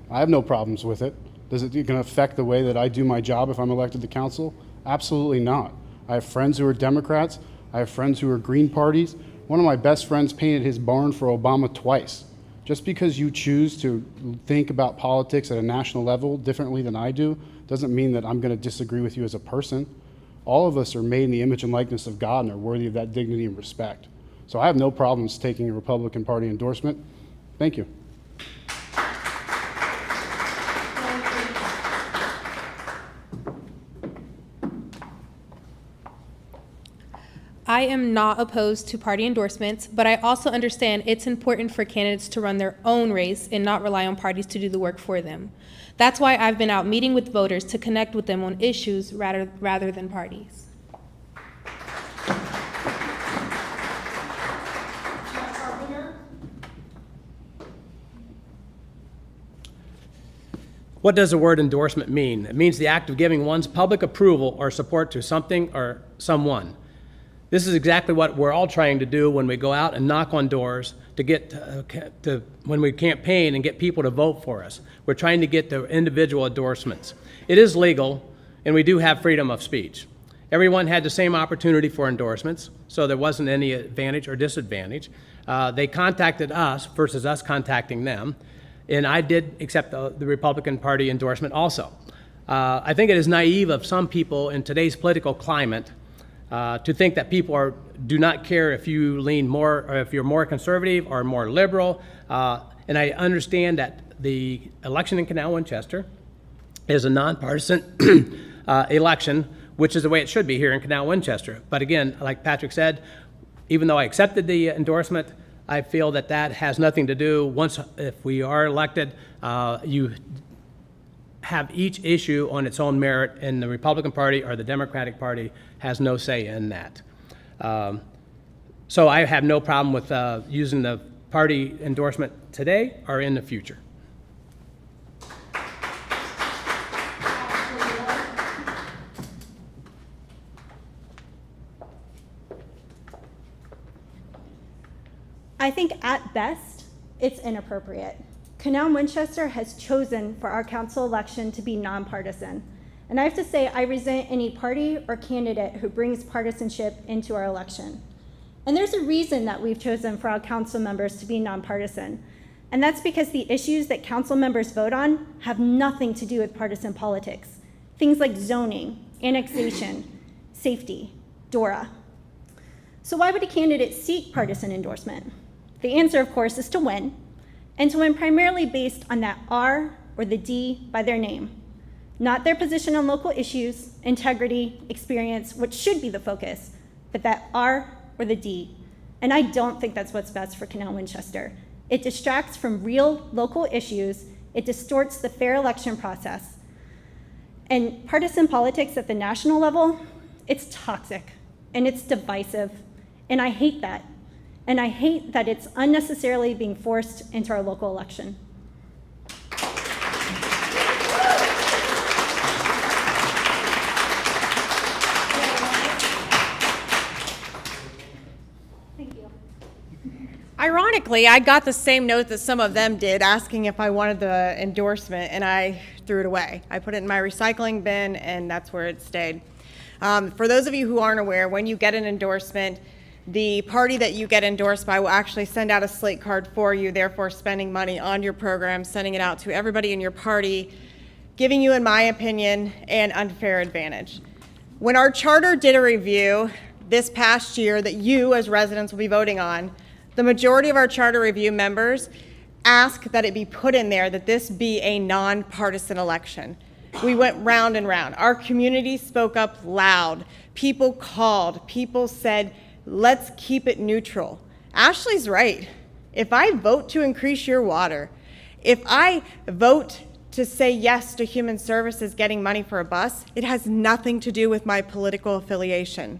I have no problems with it. Is it going to affect the way that I do my job if I'm elected to council? Absolutely not. I have friends who are Democrats. I have friends who are Green parties. One of my best friends painted his barn for Obama twice. Just because you choose to think about politics at a national level differently than I do doesn't mean that I'm going to disagree with you as a person. All of us are made in the image and likeness of God and are worthy of that dignity and respect. So I have no problems taking a Republican Party endorsement. Thank you. I am not opposed to party endorsements, but I also understand it's important for candidates to run their own race and not rely on parties to do the work for them. That's why I've been out meeting with voters to connect with them on issues rather than parties. What does the word endorsement mean? It means the act of giving one's public approval or support to something or someone. This is exactly what we're all trying to do when we go out and knock on doors to get when we campaign and get people to vote for us. We're trying to get the individual endorsements. It is legal, and we do have freedom of speech. Everyone had the same opportunity for endorsements, so there wasn't any advantage or disadvantage. They contacted us versus us contacting them, and I did accept the Republican Party endorsement also. I think it is naive of some people in today's political climate to think that people do not care if you lean more, or if you're more conservative or more liberal. And I understand that the election in Canal Winchester is a nonpartisan election, which is the way it should be here in Canal Winchester. But again, like Patrick said, even though I accepted the endorsement, I feel that that has nothing to do. If we are elected, you have each issue on its own merit, and the Republican Party or the Democratic Party has no say in that. So I have no problem with using the party endorsement today or in the future. I think at best, it's inappropriate. Canal Winchester has chosen for our council election to be nonpartisan. And I have to say, I resent any party or candidate who brings partisanship into our election. And there's a reason that we've chosen for our council members to be nonpartisan. And that's because the issues that council members vote on have nothing to do with partisan politics. Things like zoning, annexation, safety, DORA. So why would a candidate seek partisan endorsement? The answer, of course, is to win, and to win primarily based on that R or the D by their name, not their position on local issues, integrity, experience, which should be the focus, but that R or the D. And I don't think that's what's best for Canal Winchester. It distracts from real local issues, it distorts the fair election process. And partisan politics at the national level, it's toxic and it's divisive. And I hate that. And I hate that it's unnecessarily being forced into our local election. Ironically, I got the same note that some of them did, asking if I wanted the endorsement, and I threw it away. I put it in my recycling bin, and that's where it stayed. For those of you who aren't aware, when you get an endorsement, the party that you get endorsed by will actually send out a slate card for you, therefore spending money on your program, sending it out to everybody in your party, giving you, in my opinion, an unfair advantage. When our charter did a review this past year that you as residents will be voting on, the majority of our charter review members ask that it be put in there that this be a nonpartisan election. We went round and round. Our community spoke up loud. People called. People said, let's keep it neutral. Ashley's right. If I vote to increase your water, if I vote to say yes to human services getting money for a bus, it has nothing to do with my political affiliation.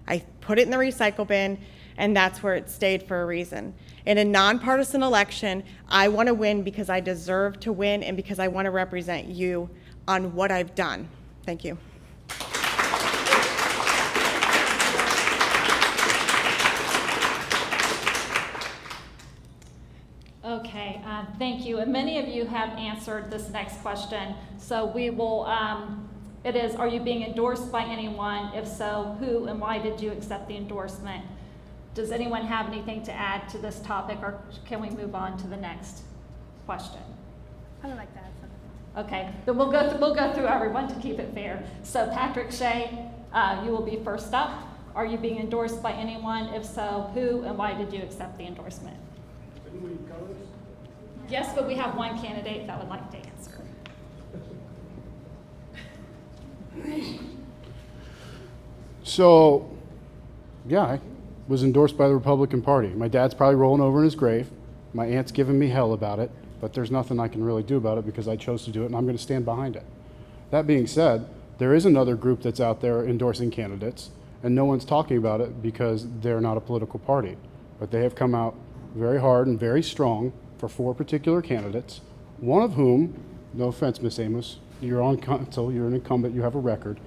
I put it in the recycle bin, and that's where it stayed for a reason. In a nonpartisan election, I want to win because I deserve to win and because I want to represent you on what I've done. Thank you. Okay, thank you. And many of you have answered this next question. So we will, it is, are you being endorsed by anyone? If so, who and why did you accept the endorsement? Does anyone have anything to add to this topic, or can we move on to the next question? I would like to add something. Okay, then we'll go through everyone to keep it fair. So Patrick Shea, you will be first up. Are you being endorsed by anyone? If so, who and why did you accept the endorsement? Didn't we cover this? Yes, but we have one candidate that would like to answer. So, yeah, I was endorsed by the Republican Party. My dad's probably rolling over in his grave. My aunt's giving me hell about it, but there's nothing I can really do about it because I chose to do it, and I'm going to stand behind it. That being said, there is another group that's out there endorsing candidates, and no one's talking about it because they're not a political party. But they have come out very hard and very strong for 4 particular candidates, one of whom, no offense, Miss Amos, you're on council, you're an incumbent, you have a record,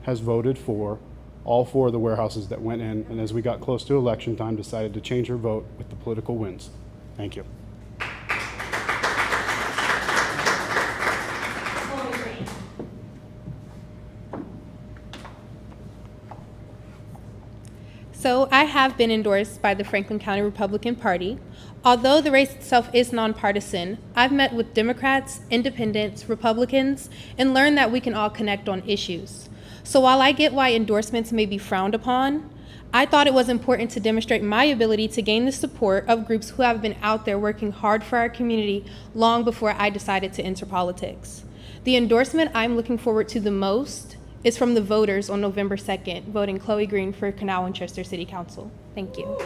has voted for all 4 of the warehouses that went in, and as we got close to election time, decided to change her vote with the political wins. Thank you. So I have been endorsed by the Franklin County Republican Party. Although the race itself is nonpartisan, I've met with Democrats, Independents, Republicans, and learned that we can all connect on issues. So while I get why endorsements may be frowned upon, I thought it was important to demonstrate my ability to gain the support of groups who have been out there working hard for our community long before I decided to enter politics. The endorsement I'm looking forward to the most is from the voters on November 2nd, voting Chloe Green for Canal Winchester City Council. Thank you.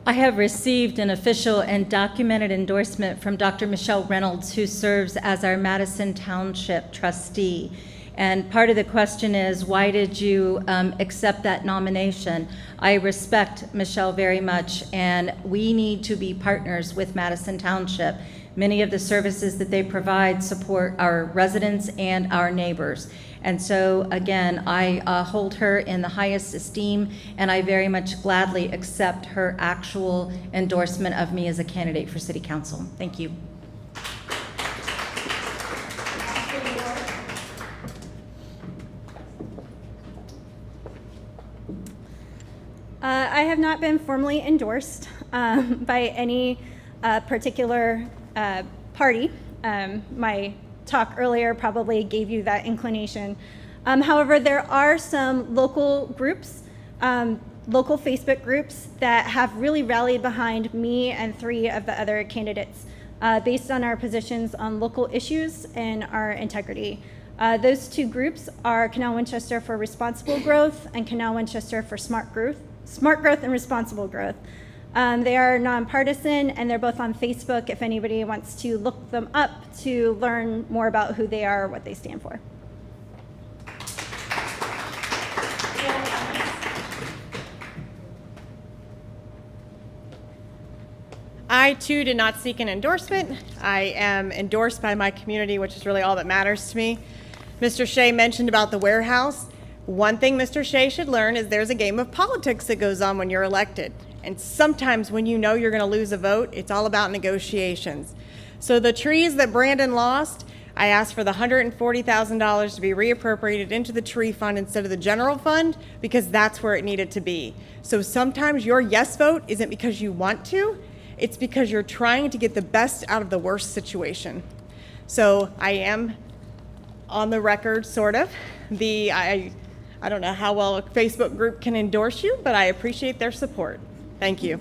I have received an official and documented endorsement from Dr. Michelle Reynolds, who serves as our Madison Township trustee. And part of the question is, why did you accept that nomination? I respect Michelle very much, and we need to be partners with Madison Township. Many of the services that they provide support our residents and our neighbors. And so, again, I hold her in the highest esteem, and I very much gladly accept her actual endorsement of me as a candidate for City Council. Thank you. I have not been formally endorsed by any particular party. My talk earlier probably gave you that inclination. However, there are some local groups, local Facebook groups that have really rallied behind me and 3 of the other candidates based on our positions on local issues and our integrity. Those 2 groups are Canal Winchester for Responsible Growth and Canal Winchester for Smart Growth and Responsible Growth. They are nonpartisan, and they're both on Facebook if anybody wants to look them up to learn more about who they are or what they stand for. I, too, did not seek an endorsement. I am endorsed by my community, which is really all that matters to me. Mr. Shea mentioned about the warehouse. One thing Mr. Shea should learn is there's a game of politics that goes on when you're elected. And sometimes when you know you're going to lose a vote, it's all about negotiations. So the trees that Brandon lost, I asked for the $140,000 to be reappropriated into the tree fund instead of the general fund because that's where it needed to be. So sometimes your yes vote isn't because you want to, it's because you're trying to get the best out of the worst situation. So I am on the record, sort of. I don't know how well a Facebook group can endorse you, but I appreciate their support. Thank you.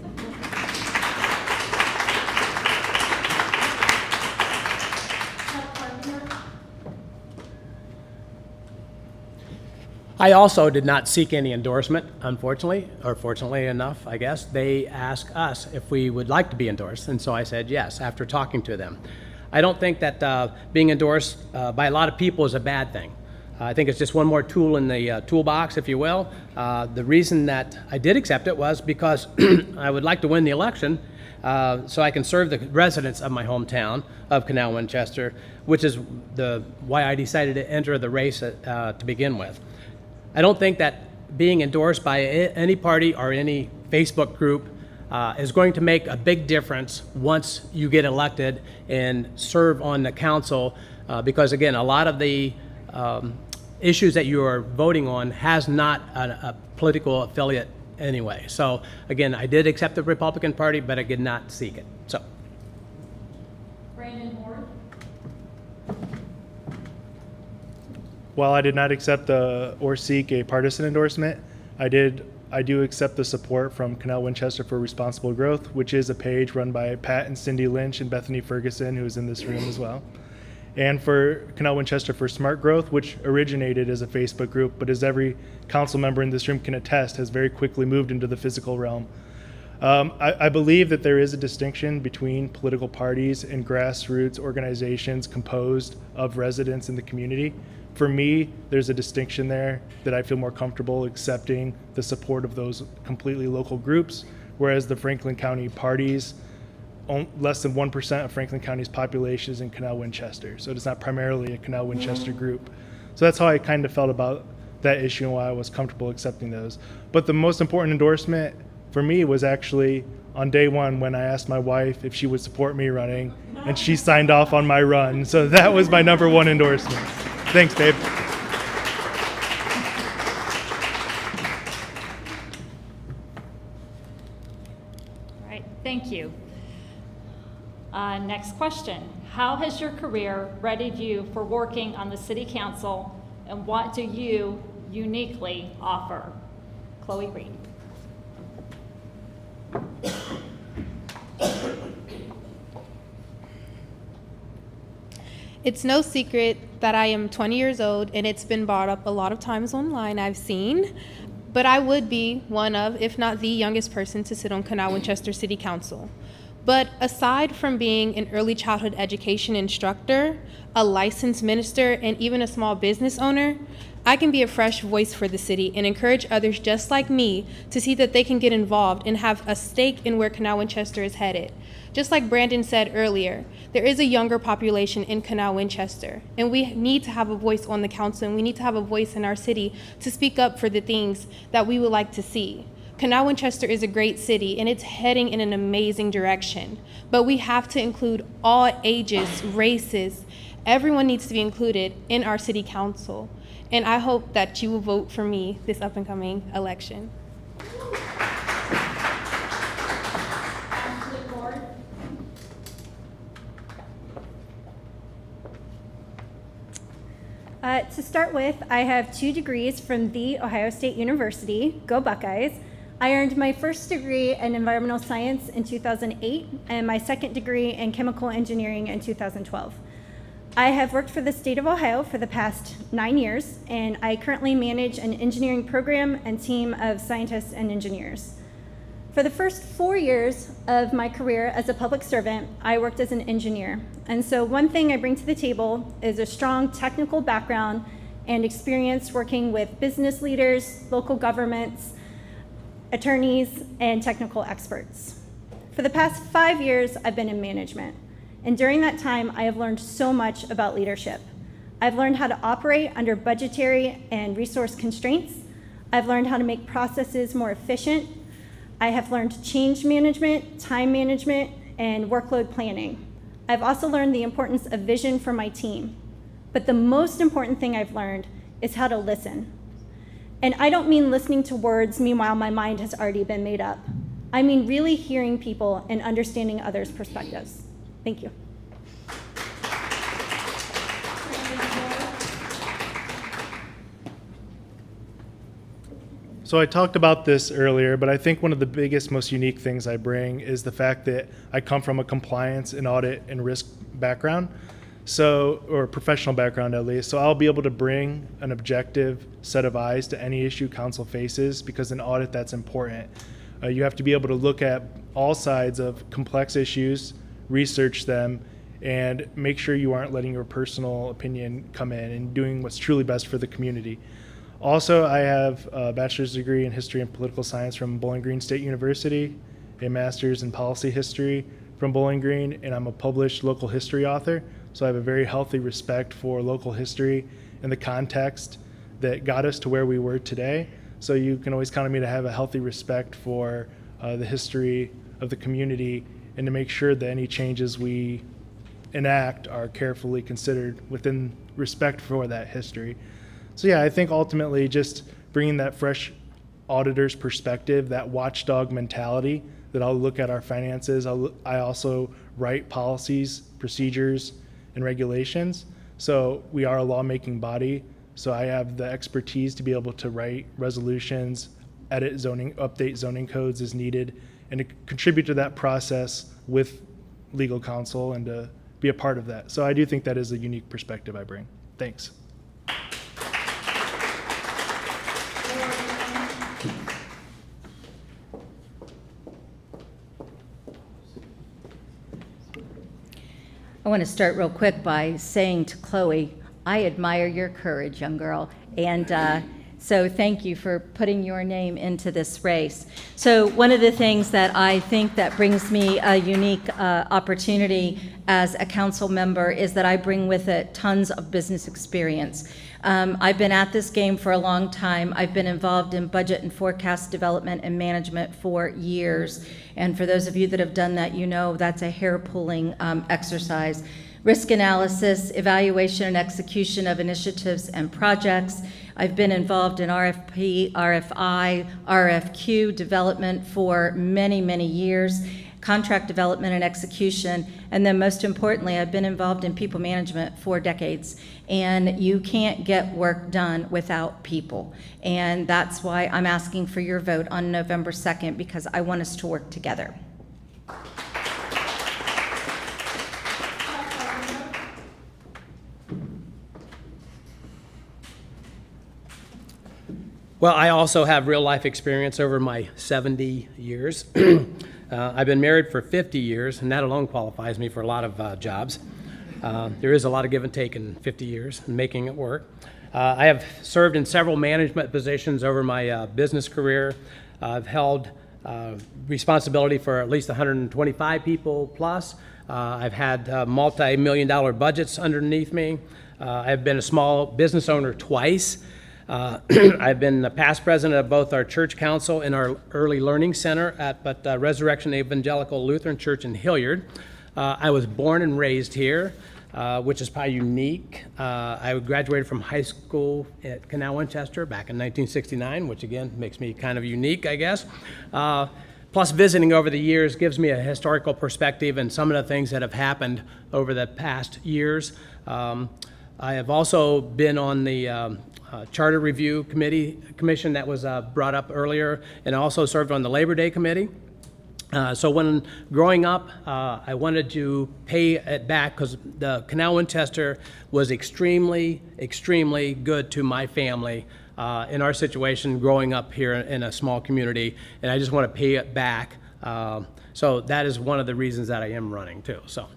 I also did not seek any endorsement, unfortunately, or fortunately enough, I guess. They asked us if we would like to be endorsed, and so I said yes after talking to them. I don't think that being endorsed by a lot of people is a bad thing. I think it's just one more tool in the toolbox, if you will. The reason that I did accept it was because I would like to win the election so I can serve the residents of my hometown of Canal, Winchester, which is why I decided to enter the race to begin with. I don't think that being endorsed by any party or any Facebook group is going to make a big difference once you get elected and serve on the council because, again, a lot of the issues that you are voting on has not a political affiliate anyway. So, again, I did accept the Republican Party, but I did not seek it. So. Brandon Moore. While I did not accept or seek a partisan endorsement, I do accept the support from Canal Winchester for Responsible Growth, which is a page run by Pat and Cindy Lynch and Bethany Ferguson, who is in this room as well. And for Canal Winchester for Smart Growth, which originated as a Facebook group, but as every council member in this room can attest, has very quickly moved into the physical realm. I believe that there is a distinction between political parties and grassroots organizations composed of residents in the community. For me, there's a distinction there that I feel more comfortable accepting the support of those completely local groups, whereas the Franklin County parties, less than 1% of Franklin County's population is in Canal Winchester. So it's not primarily a Canal Winchester group. So that's how I kind of felt about that issue and why I was comfortable accepting those. But the most important endorsement for me was actually on day one when I asked my wife if she would support me running, and she signed off on my run. So that was my number one endorsement. Thanks, Dave. All right, thank you. Next question. How has your career readied you for working on the City Council, and what do you uniquely offer? Chloe Green. It's no secret that I am 20 years old, and it's been brought up a lot of times online I've seen, but I would be one of, if not the youngest person to sit on Canal Winchester City Council. But aside from being an early childhood education instructor, a licensed minister, and even a small business owner, I can be a fresh voice for the city and encourage others just like me to see that they can get involved and have a stake in where Canal Winchester is headed. Just like Brandon said earlier, there is a younger population in Canal Winchester, and we need to have a voice on the council, and we need to have a voice in our city to speak up for the things that we would like to see. Canal Winchester is a great city, and it's heading in an amazing direction, but we have to include all ages, races. Everyone needs to be included in our city council, and I hope that you will vote for me this up-and-coming election. To start with, I have 2 degrees from The Ohio State University. Go Buckeyes. I earned my first degree in environmental science in 2008 and my second degree in chemical engineering in 2012. I have worked for the state of Ohio for the past 9 years, and I currently manage an engineering program and team of scientists and engineers. For the first 4 years of my career as a public servant, I worked as an engineer. And so one thing I bring to the table is a strong technical background and experience working with business leaders, local governments, attorneys, and technical experts. For the past 5 years, I've been in management. And during that time, I have learned so much about leadership. I've learned how to operate under budgetary and resource constraints. I've learned how to make processes more efficient. I have learned change management, time management, and workload planning. I've also learned the importance of vision for my team. But the most important thing I've learned is how to listen. And I don't mean listening to words, meanwhile my mind has already been made up. I mean really hearing people and understanding others' perspectives. Thank you. So I talked about this earlier, but I think one of the biggest, most unique things I bring is the fact that I come from a compliance and audit and risk background, or professional background at least. So I'll be able to bring an objective set of eyes to any issue council faces, because in audit that's important. You have to be able to look at all sides of complex issues, research them, and make sure you aren't letting your personal opinion come in and doing what's truly best for the community. Also, I have a bachelor's degree in history and political science from Bowling Green State University, a master's in policy history from Bowling Green, and I'm a published local history author. So I have a very healthy respect for local history and the context that got us to where we were today. So you can always count on me to have a healthy respect for the history of the community and to make sure that any changes we enact are carefully considered within respect for that history. So yeah, I think ultimately just bringing that fresh auditor's perspective, that watchdog mentality, that I'll look at our finances. I also write policies, procedures, and regulations. So we are a lawmaking body. So I have the expertise to be able to write resolutions, edit zoning, update zoning codes as needed, and to contribute to that process with legal counsel and to be a part of that. So I do think that is a unique perspective I bring. Thanks. I want to start real quick by saying to Chloe, I admire your courage, young girl. And so thank you for putting your name into this race. So one of the things that I think that brings me a unique opportunity as a council member is that I bring with it tons of business experience. I've been at this game for a long time. I've been involved in budget and forecast development and management for years. And for those of you that have done that, you know that's a hair-pulling exercise. Risk analysis, evaluation and execution of initiatives and projects. I've been involved in RFP, RFI, RFQ development for many, many years, contract development and execution, and then most importantly, I've been involved in people management for decades. And you can't get work done without people. And that's why I'm asking for your vote on November 2nd, because I want us to work together. Well, I also have real-life experience over my 70 years. I've been married for 50 years, and that alone qualifies me for a lot of jobs. There is a lot of give and take in 50 years and making it work. I have served in several management positions over my business career. I've held responsibility for at least 125 people plus. I've had multi-million-dollar budgets underneath me. I've been a small business owner twice. I've been the past president of both our church council and our early learning center at Resurrection Evangelical Lutheran Church in Hilliard. I was born and raised here, which is probably unique. I graduated from high school at Canal, Winchester back in 1969, which again makes me kind of unique, I guess. Plus visiting over the years gives me a historical perspective and some of the things that have happened over the past years. I have also been on the Charter Review Commission that was brought up earlier, and also served on the Labor Day Committee. So when growing up, I wanted to pay it back because the Canal Winchester was extremely, extremely good to my family. in our situation, growing up here in a small community, and I just want to pay it back. So that is one of the reasons that I am running too. So.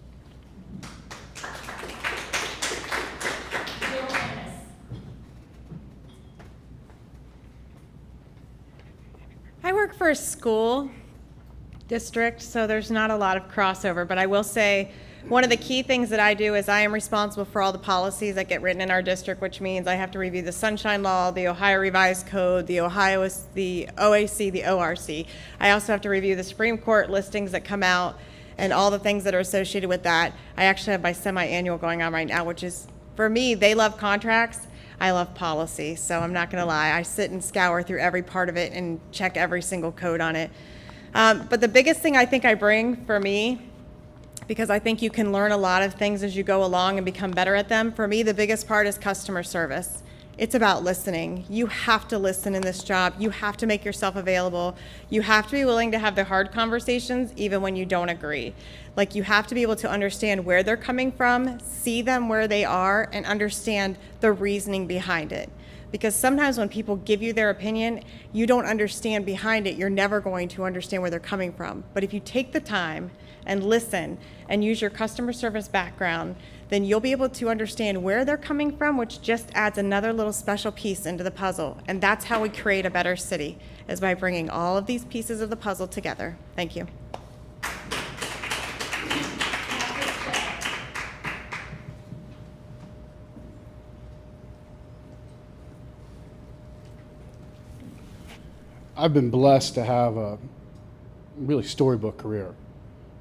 I work for a school district, so there's not a lot of crossover, but I will say one of the key things that I do is I am responsible for all the policies that get written in our district, which means I have to review the Sunshine Law, the Ohio Revised Code, the OAC, the ORC. I also have to review the Supreme Court listings that come out and all the things that are associated with that. I actually have my semi-annual going on right now, which is, for me, they love contracts. I love policy, so I'm not gonna lie. I sit and scour through every part of it and check every single code on it. But the biggest thing I think I bring for me, because I think you can learn a lot of things as you go along and become better at them, for me the biggest part is customer service. It's about listening. You have to listen in this job. You have to make yourself available. You have to be willing to have the hard conversations even when you don't agree. Like, you have to be able to understand where they're coming from, see them where they are, and understand the reasoning behind it. Because sometimes when people give you their opinion, you don't understand behind it. You're never going to understand where they're coming from. But if you take the time and listen and use your customer service background, then you'll be able to understand where they're coming from, which just adds another little special piece into the puzzle. And that's how we create a better city, is by bringing all of these pieces of the puzzle together. Thank you. I've been blessed to have a really storybook career.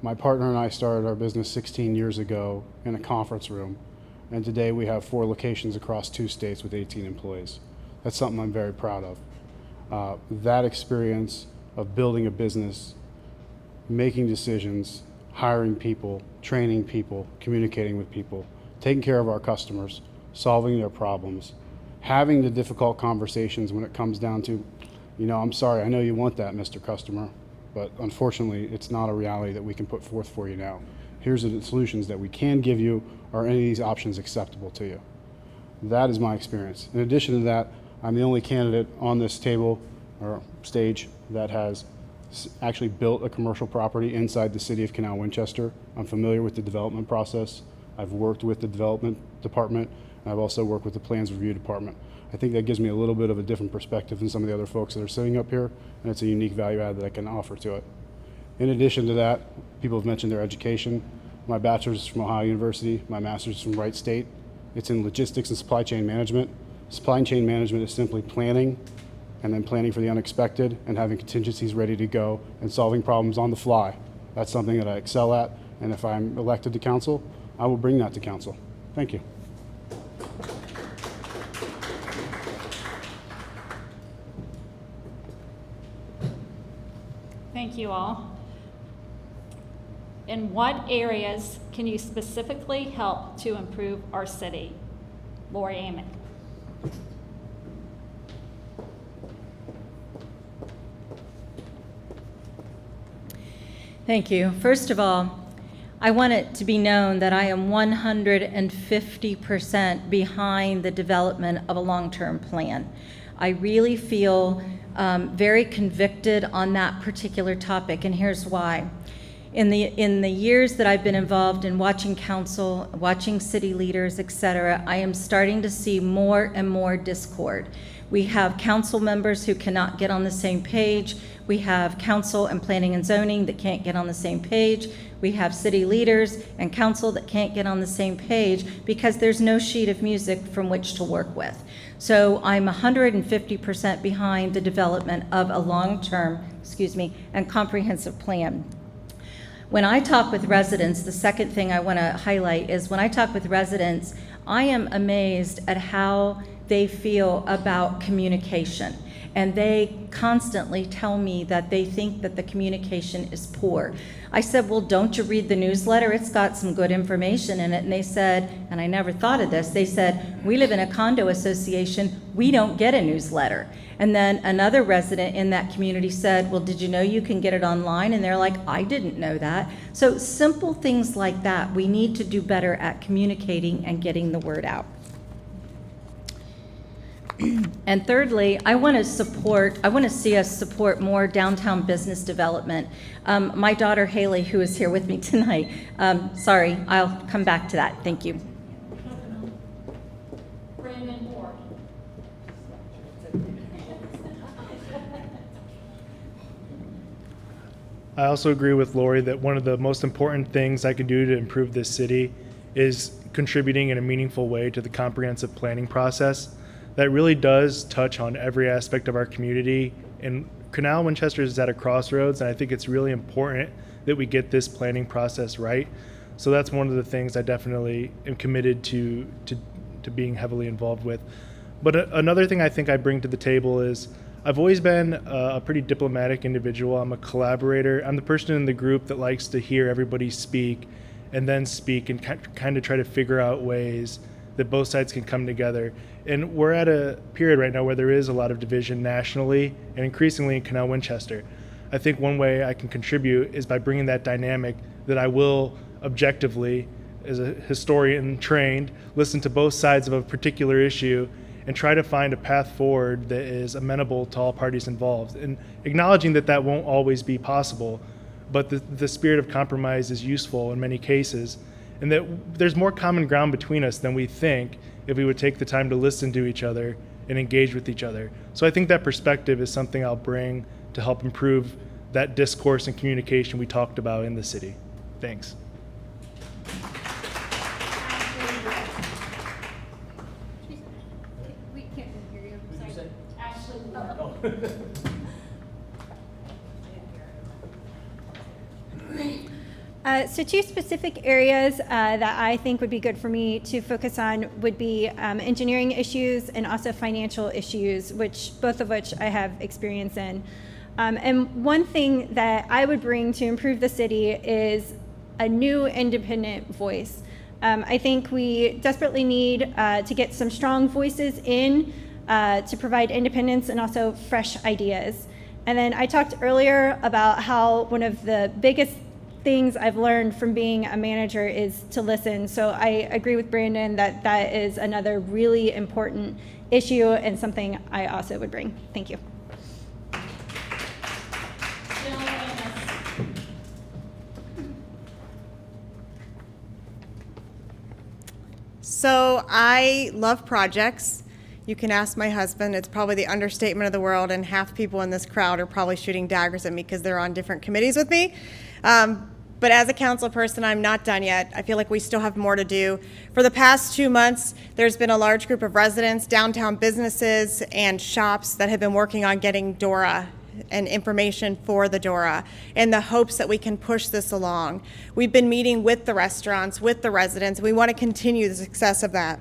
My partner and I started our business 16 years ago in a conference room, and today we have 4 locations across 2 states with 18 employees. That's something I'm very proud of. That experience of building a business, making decisions, hiring people, training people, communicating with people, taking care of our customers, solving their problems, having the difficult conversations when it comes down to, you know, I'm sorry, I know you want that, Mr. Customer, but unfortunately, it's not a reality that we can put forth for you now. Here's the solutions that we can give you. Are any of these options acceptable to you? That is my experience. In addition to that, I'm the only candidate on this table or stage that has actually built a commercial property inside the city of Canal, Winchester. I'm familiar with the development process. I've worked with the development department, and I've also worked with the plans review department. I think that gives me a little bit of a different perspective than some of the other folks that are sitting up here, and it's a unique value add that I can offer to it. In addition to that, people have mentioned their education. My bachelor's is from Ohio University, my master's is from Wright State. It's in logistics and supply chain management. Supply chain management is simply planning, and then planning for the unexpected, and having contingencies ready to go, and solving problems on the fly. That's something that I excel at, and if I'm elected to council, I will bring that to council. Thank you. Thank you all. In what areas can you specifically help to improve our city? Lori Amick. Thank you. First of all, I want it to be known that I am 150% behind the development of a long-term plan. I really feel very convicted on that particular topic, and here's why. In the years that I've been involved in watching council, watching city leaders, etc., I am starting to see more and more discord. We have council members who cannot get on the same page. We have council and planning and zoning that can't get on the same page. We have city leaders and council that can't get on the same page because there's no sheet of music from which to work with. So I'm 150% behind the development of a long-term, and comprehensive plan. When I talk with residents, the second thing I want to highlight is when I talk with residents, I am amazed at how they feel about communication. And they constantly tell me that they think that the communication is poor. I said, well, don't you read the newsletter? It's got some good information in it. And they said, and I never thought of this, they said, we live in a condo association, we don't get a newsletter. And then another resident in that community said, well, did you know you can get it online? And they're like, I didn't know that. So simple things like that, we need to do better at communicating and getting the word out. And thirdly, I want to see us support more downtown business development. My daughter Haley, who is here with me tonight, sorry, I'll come back to that. Thank you. I also agree with Lori that one of the most important things I can do to improve this city is contributing in a meaningful way to the comprehensive planning process that really does touch on every aspect of our community. And Canal Winchester is at a crossroads, and I think it's really important that we get this planning process right. So that's one of the things I definitely am committed to being heavily involved with. But another thing I think I bring to the table is I've always been a pretty diplomatic individual. I'm a collaborator. I'm the person in the group that likes to hear everybody speak and then speak and kind of try to figure out ways that both sides can come together. And we're at a period right now where there is a lot of division nationally and increasingly in Canal Winchester. I think one way I can contribute is by bringing that dynamic that I will objectively, as a historian trained, listen to both sides of a particular issue and try to find a path forward that is amenable to all parties involved. And acknowledging that that won't always be possible, but the spirit of compromise is useful in many cases, and that there's more common ground between us than we think if we would take the time to listen to each other and engage with each other. So I think that perspective is something I'll bring to help improve that discourse and communication we talked about in the city. Thanks. So two specific areas that I think would be good for me to focus on would be engineering issues and also financial issues, both of which I have experience in. And one thing that I would bring to improve the city is a new independent voice. I think we desperately need to get some strong voices in to provide independence and also fresh ideas. And then I talked earlier about how one of the biggest things I've learned from being a manager is to listen. So I agree with Brandon that that is another really important issue and something I also would bring. Thank you. So I love projects. You can ask my husband. It's probably the understatement of the world, and half people in this crowd are probably shooting daggers at me because they're on different committees with me. But as a council person, I'm not done yet. I feel like we still have more to do. For the past 2 months, there's been a large group of residents, downtown businesses, and shops that have been working on getting DORA and information for the DORA in the hopes that we can push this along. We've been meeting with the restaurants, with the residents. We want to continue the success of that.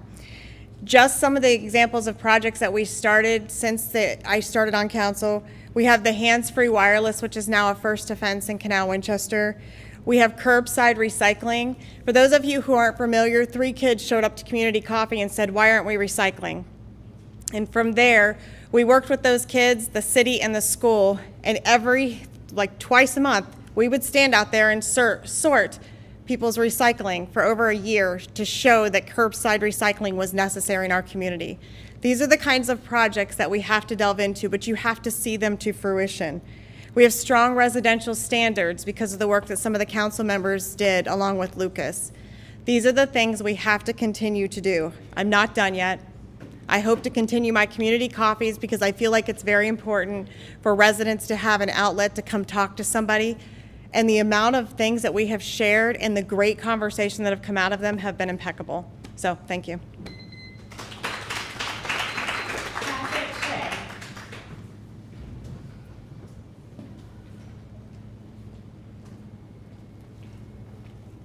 Just some of the examples of projects that we started since I started on council. We have the hands-free wireless, which is now a first offense in Canal Winchester. We have curbside recycling. For those of you who aren't familiar, 3 kids showed up to community coffee and said, "Why aren't we recycling?" And from there, we worked with those kids, the city, and the school, and twice a month, we would stand out there and sort people's recycling for over a year to show that curbside recycling was necessary in our community. These are the kinds of projects that we have to delve into, but you have to see them to fruition. We have strong residential standards because of the work that some of the council members did along with Lucas. These are the things we have to continue to do. I'm not done yet. I hope to continue my community coffees because I feel like it's very important for residents to have an outlet to come talk to somebody. And the amount of things that we have shared and the great conversation that have come out of them have been impeccable. So, thank you.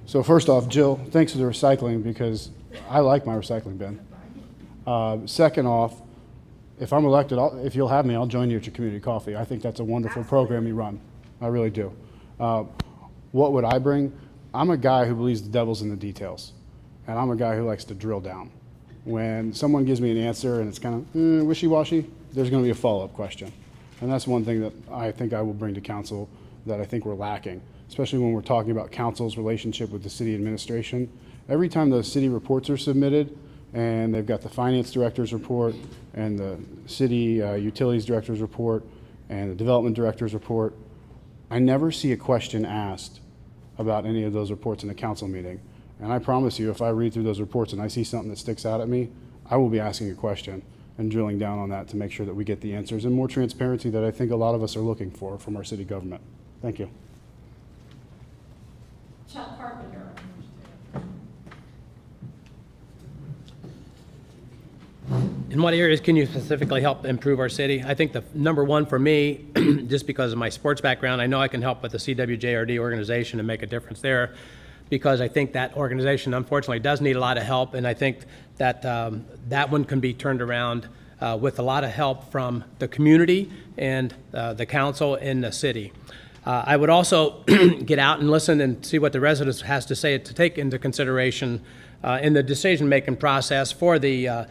So first off, Jill, thanks for the recycling because I like my recycling bin. Second off, if I'm elected, if you'll have me, I'll join you at your community coffee. I think that's a wonderful program you run. I really do. What would I bring? I'm a guy who believes the devil's in the details, and I'm a guy who likes to drill down. When someone gives me an answer and it's kind of wishy-washy, there's going to be a follow-up question. And that's one thing that I think I will bring to council that I think we're lacking, especially when we're talking about council's relationship with the city administration. Every time those city reports are submitted, and they've got the finance director's report and the city utilities director's report and the development director's report. I never see a question asked about any of those reports in a council meeting. And I promise you, if I read through those reports and I see something that sticks out at me, I will be asking a question and drilling down on that to make sure that we get the answers and more transparency that I think a lot of us are looking for from our city government. Thank you. Chuck Carpenter. In what areas can you specifically help improve our city? I think the number one for me, just because of my sports background, I know I can help with the CWJRD organization and make a difference there, because I think that organization unfortunately does need a lot of help, and I think that that one can be turned around with a lot of help from the community and the council and the city. I would also get out and listen and see what the residents has to say to take into consideration in the decision-making process for the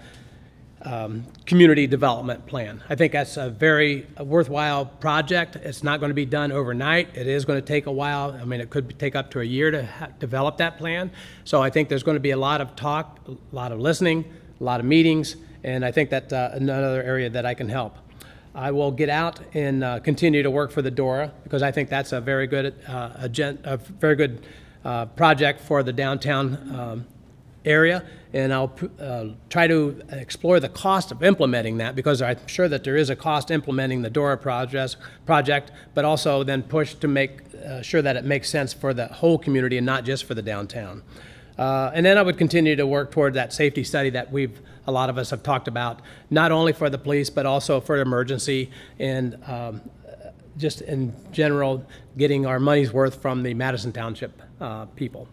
community development plan. I think that's a very worthwhile project. It's not going to be done overnight. It is going to take a while. I mean, it could take up to a year to develop that plan. So I think there's going to be a lot of talk, a lot of listening, a lot of meetings, and I think that's another area that I can help. I will get out and continue to work for the DORA, because I think that's a very good project for the downtown area, and I'll try to explore the cost of implementing that, because I'm sure that there is a cost implementing the DORA project, but also then push to make sure that it makes sense for the whole community and not just for the downtown. And then I would continue to work toward that safety study that a lot of us have talked about, not only for the police, but also for emergency and just in general, getting our money's worth from the Madison Township people.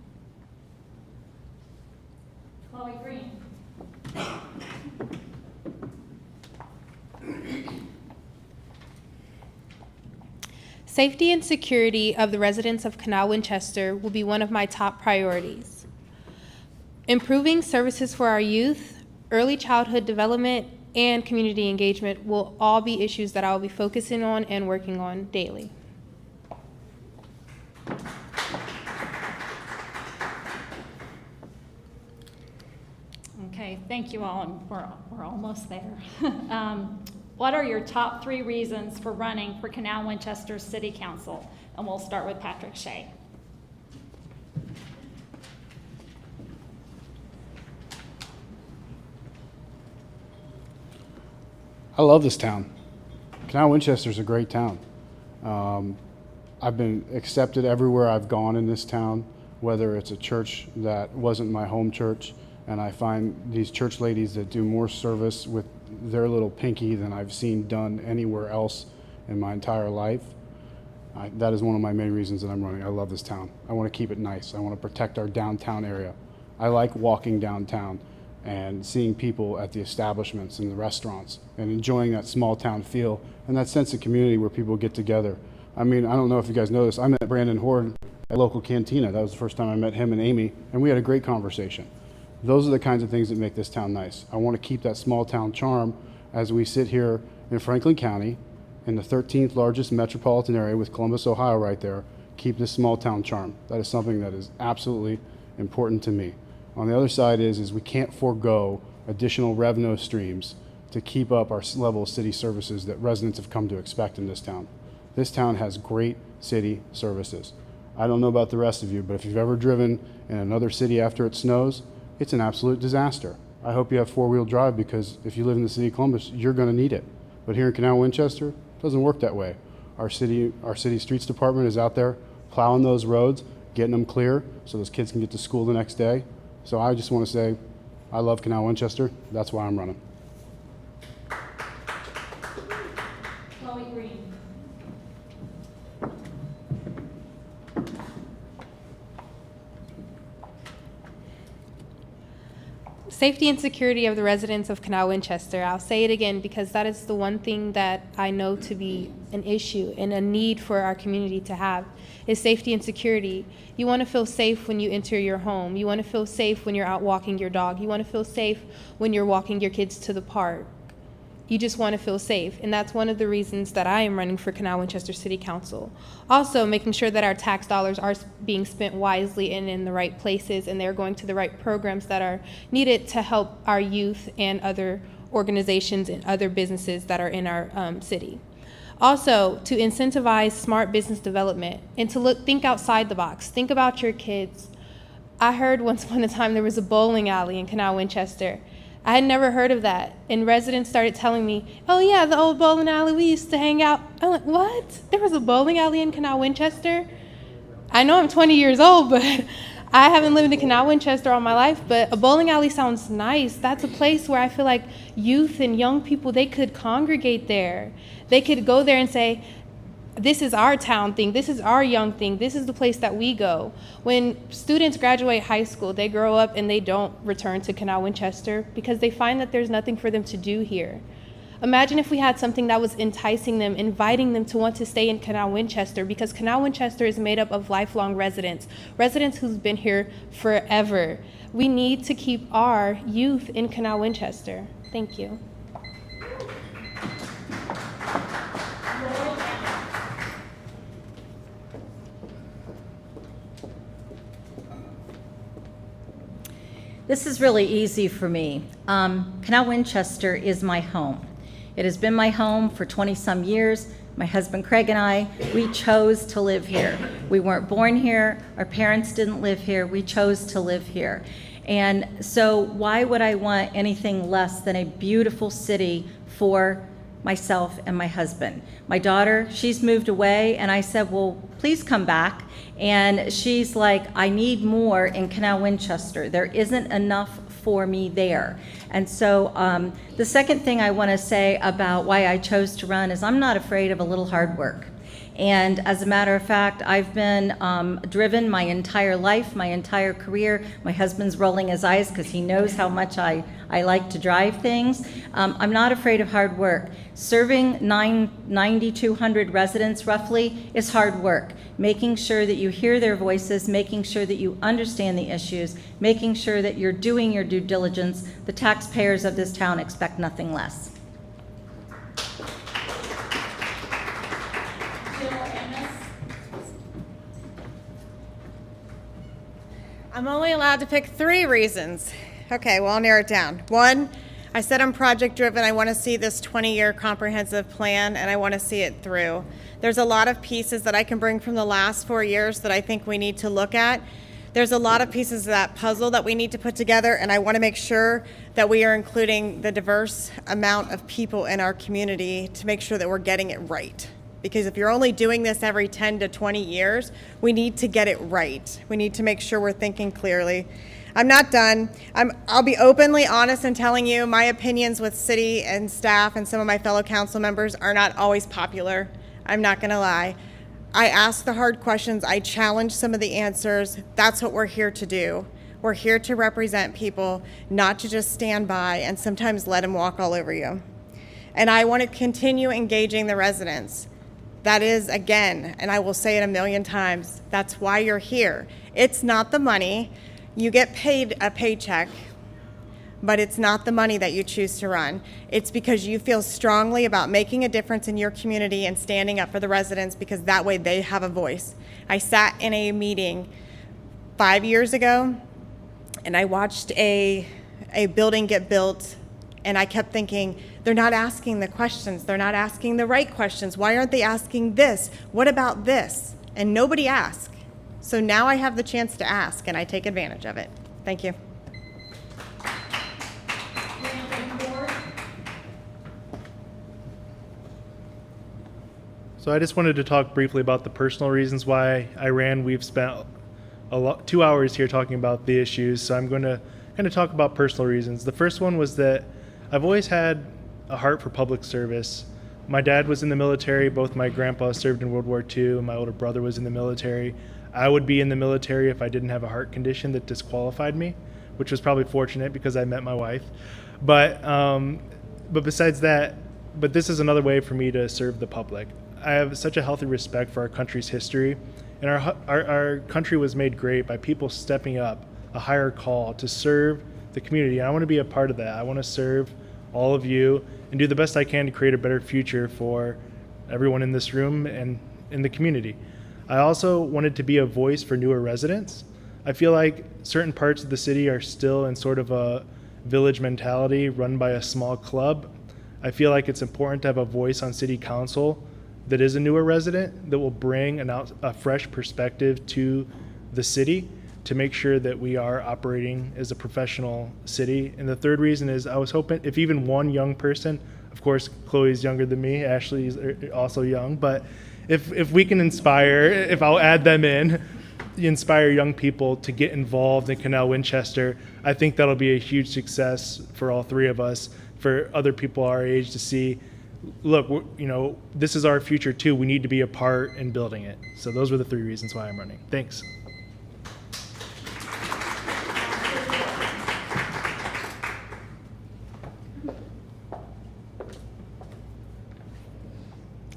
Safety and security of the residents of Canal Winchester will be one of my top priorities. Improving services for our youth, early childhood development, and community engagement will all be issues that I will be focusing on and working on daily. Okay, thank you all, and we're almost there. What are your top 3 reasons for running for Canal Winchester City Council? And we'll start with Patrick Shea. I love this town. Canal Winchester is a great town. I've been accepted everywhere I've gone in this town, whether it's a church that wasn't my home church, and I find these church ladies that do more service with their little pinky than I've seen done anywhere else in my entire life. That is one of my main reasons that I'm running. I love this town. I want to keep it nice. I want to protect our downtown area. I like walking downtown and seeing people at the establishments and the restaurants and enjoying that small town feel and that sense of community where people get together. I mean, I don't know if you guys know this, I met Brandon Horde at local cantina. That was the first time I met him and Amy, and we had a great conversation. Those are the kinds of things that make this town nice. I want to keep that small town charm as we sit here in Franklin County, in the 13th largest metropolitan area with Columbus, Ohio right there, keep this small town charm. That is something that is absolutely important to me. On the other side is we can't forego additional revenue streams to keep up our level of city services that residents have come to expect in this town. This town has great city services. I don't know about the rest of you, but if you've ever driven in another city after it snows, it's an absolute disaster. I hope you have four-wheel drive, because if you live in the city of Columbus, you're going to need it. But here in Canal Winchester, it doesn't work that way. Our city streets department is out there plowing those roads, getting them clear so those kids can get to school the next day. So I just want to say, I love Canal Winchester. That's why I'm running. Chloe Green. Safety and security of the residents of Canal Winchester. I'll say it again because that is the one thing that I know to be an issue and a need for our community to have is safety and security. You want to feel safe when you enter your home. You want to feel safe when you're out walking your dog. You want to feel safe when you're walking your kids to the park. You just want to feel safe, and that's one of the reasons that I am running for Canal Winchester City Council. Also, making sure that our tax dollars are being spent wisely and in the right places, and they're going to the right programs that are needed to help our youth and other organizations and other businesses that are in our city. Also, to incentivize smart business development and to think outside the box. Think about your kids. I heard once upon a time there was a bowling alley in Canal Winchester. I had never heard of that, and residents started telling me, oh yeah, the old bowling alley we used to hang out. I'm like, what? There was a bowling alley in Canal Winchester? I know I'm 20 years old, but I haven't lived in Canal Winchester all my life, but a bowling alley sounds nice. That's a place where I feel like youth and young people, they could congregate there. They could go there and say, this is our town thing, this is our young thing, this is the place that we go. When students graduate high school, they grow up and they don't return to Canal Winchester because they find that there's nothing for them to do here. Imagine if we had something that was enticing them, inviting them to want to stay in Canal Winchester, because Canal Winchester is made up of lifelong residents who've been here forever. We need to keep our youth in Canal Winchester. Thank you. This is really easy for me. Canal Winchester is my home. It has been my home for 20-some years. My husband Craig and I, we chose to live here. We weren't born here. Our parents didn't live here. We chose to live here. And so why would I want anything less than a beautiful city for myself and my husband? My daughter, she's moved away, and I said, well, please come back. And she's like, I need more in Canal Winchester. There isn't enough for me there. And so the second thing I want to say about why I chose to run is I'm not afraid of a little hard work. And as a matter of fact, I've been driven my entire life, my entire career. My husband's rolling his eyes because he knows how much I like to drive things. I'm not afraid of hard work. Serving 9,200 residents roughly is hard work. Making sure that you hear their voices, making sure that you understand the issues, making sure that you're doing your due diligence. The taxpayers of this town expect nothing less. I'm only allowed to pick 3 reasons. Okay, well, I'll narrow it down. 1, I said I'm project driven. I want to see this 20-year comprehensive plan, and I want to see it through. There's a lot of pieces that I can bring from the last 4 years that I think we need to look at. There's a lot of pieces of that puzzle that we need to put together, and I want to make sure that we are including the diverse amount of people in our community to make sure that we're getting it right. Because if you're only doing this every 10 to 20 years, we need to get it right. We need to make sure we're thinking clearly. I'm not done. I'll be openly honest in telling you my opinions with city and staff and some of my fellow council members are not always popular. I'm not gonna lie. I ask the hard questions. I challenge some of the answers. That's what we're here to do. We're here to represent people, not to just stand by and sometimes let them walk all over you. And I want to continue engaging the residents. That is, again, and I will say it a million times, that's why you're here. It's not the money. You get paid a paycheck, but it's not the money that you choose to run. It's because you feel strongly about making a difference in your community and standing up for the residents, because that way they have a voice. I sat in a meeting 5 years ago, and I watched a building get built, and I kept thinking, they're not asking the questions. They're not asking the right questions. Why aren't they asking this? What about this? And nobody asked. So now I have the chance to ask, and I take advantage of it. Thank you. So I just wanted to talk briefly about the personal reasons why I ran. We've spent 2 hours here talking about the issues, so I'm going to kind of talk about personal reasons. The first one was that I've always had a heart for public service. My dad was in the military. Both my grandpa served in World War II. My older brother was in the military. I would be in the military if I didn't have a heart condition that disqualified me, which was probably fortunate because I met my wife. But besides that, but this is another way for me to serve the public. I have such a healthy respect for our country's history, and our country was made great by people stepping up a higher call to serve the community. And I want to be a part of that. I want to serve all of you and do the best I can to create a better future for everyone in this room and in the community. I also wanted to be a voice for newer residents. I feel like certain parts of the city are still in sort of a village mentality run by a small club. I feel like it's important to have a voice on city council that is a newer resident that will bring a fresh perspective to the city to make sure that we are operating as a professional city. And the third reason is I was hoping if even one young person, of course, Chloe's younger than me, Ashley's also young, but if we can inspire, if I'll add them in, inspire young people to get involved in Canal Winchester, I think that'll be a huge success for all three of us, for other people our age to see, look, this is our future too. We need to be a part in building it. So those were the three reasons why I'm running. Thanks.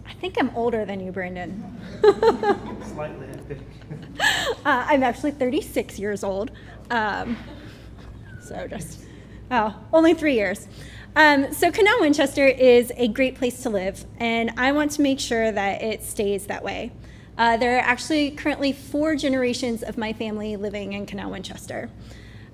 I think I'm older than you, Brandon. Slightly, I think. I'm actually 36 years old. Only 3 years. So Canal Winchester is a great place to live, and I want to make sure that it stays that way. There are actually currently 4 generations of my family living in Canal Winchester.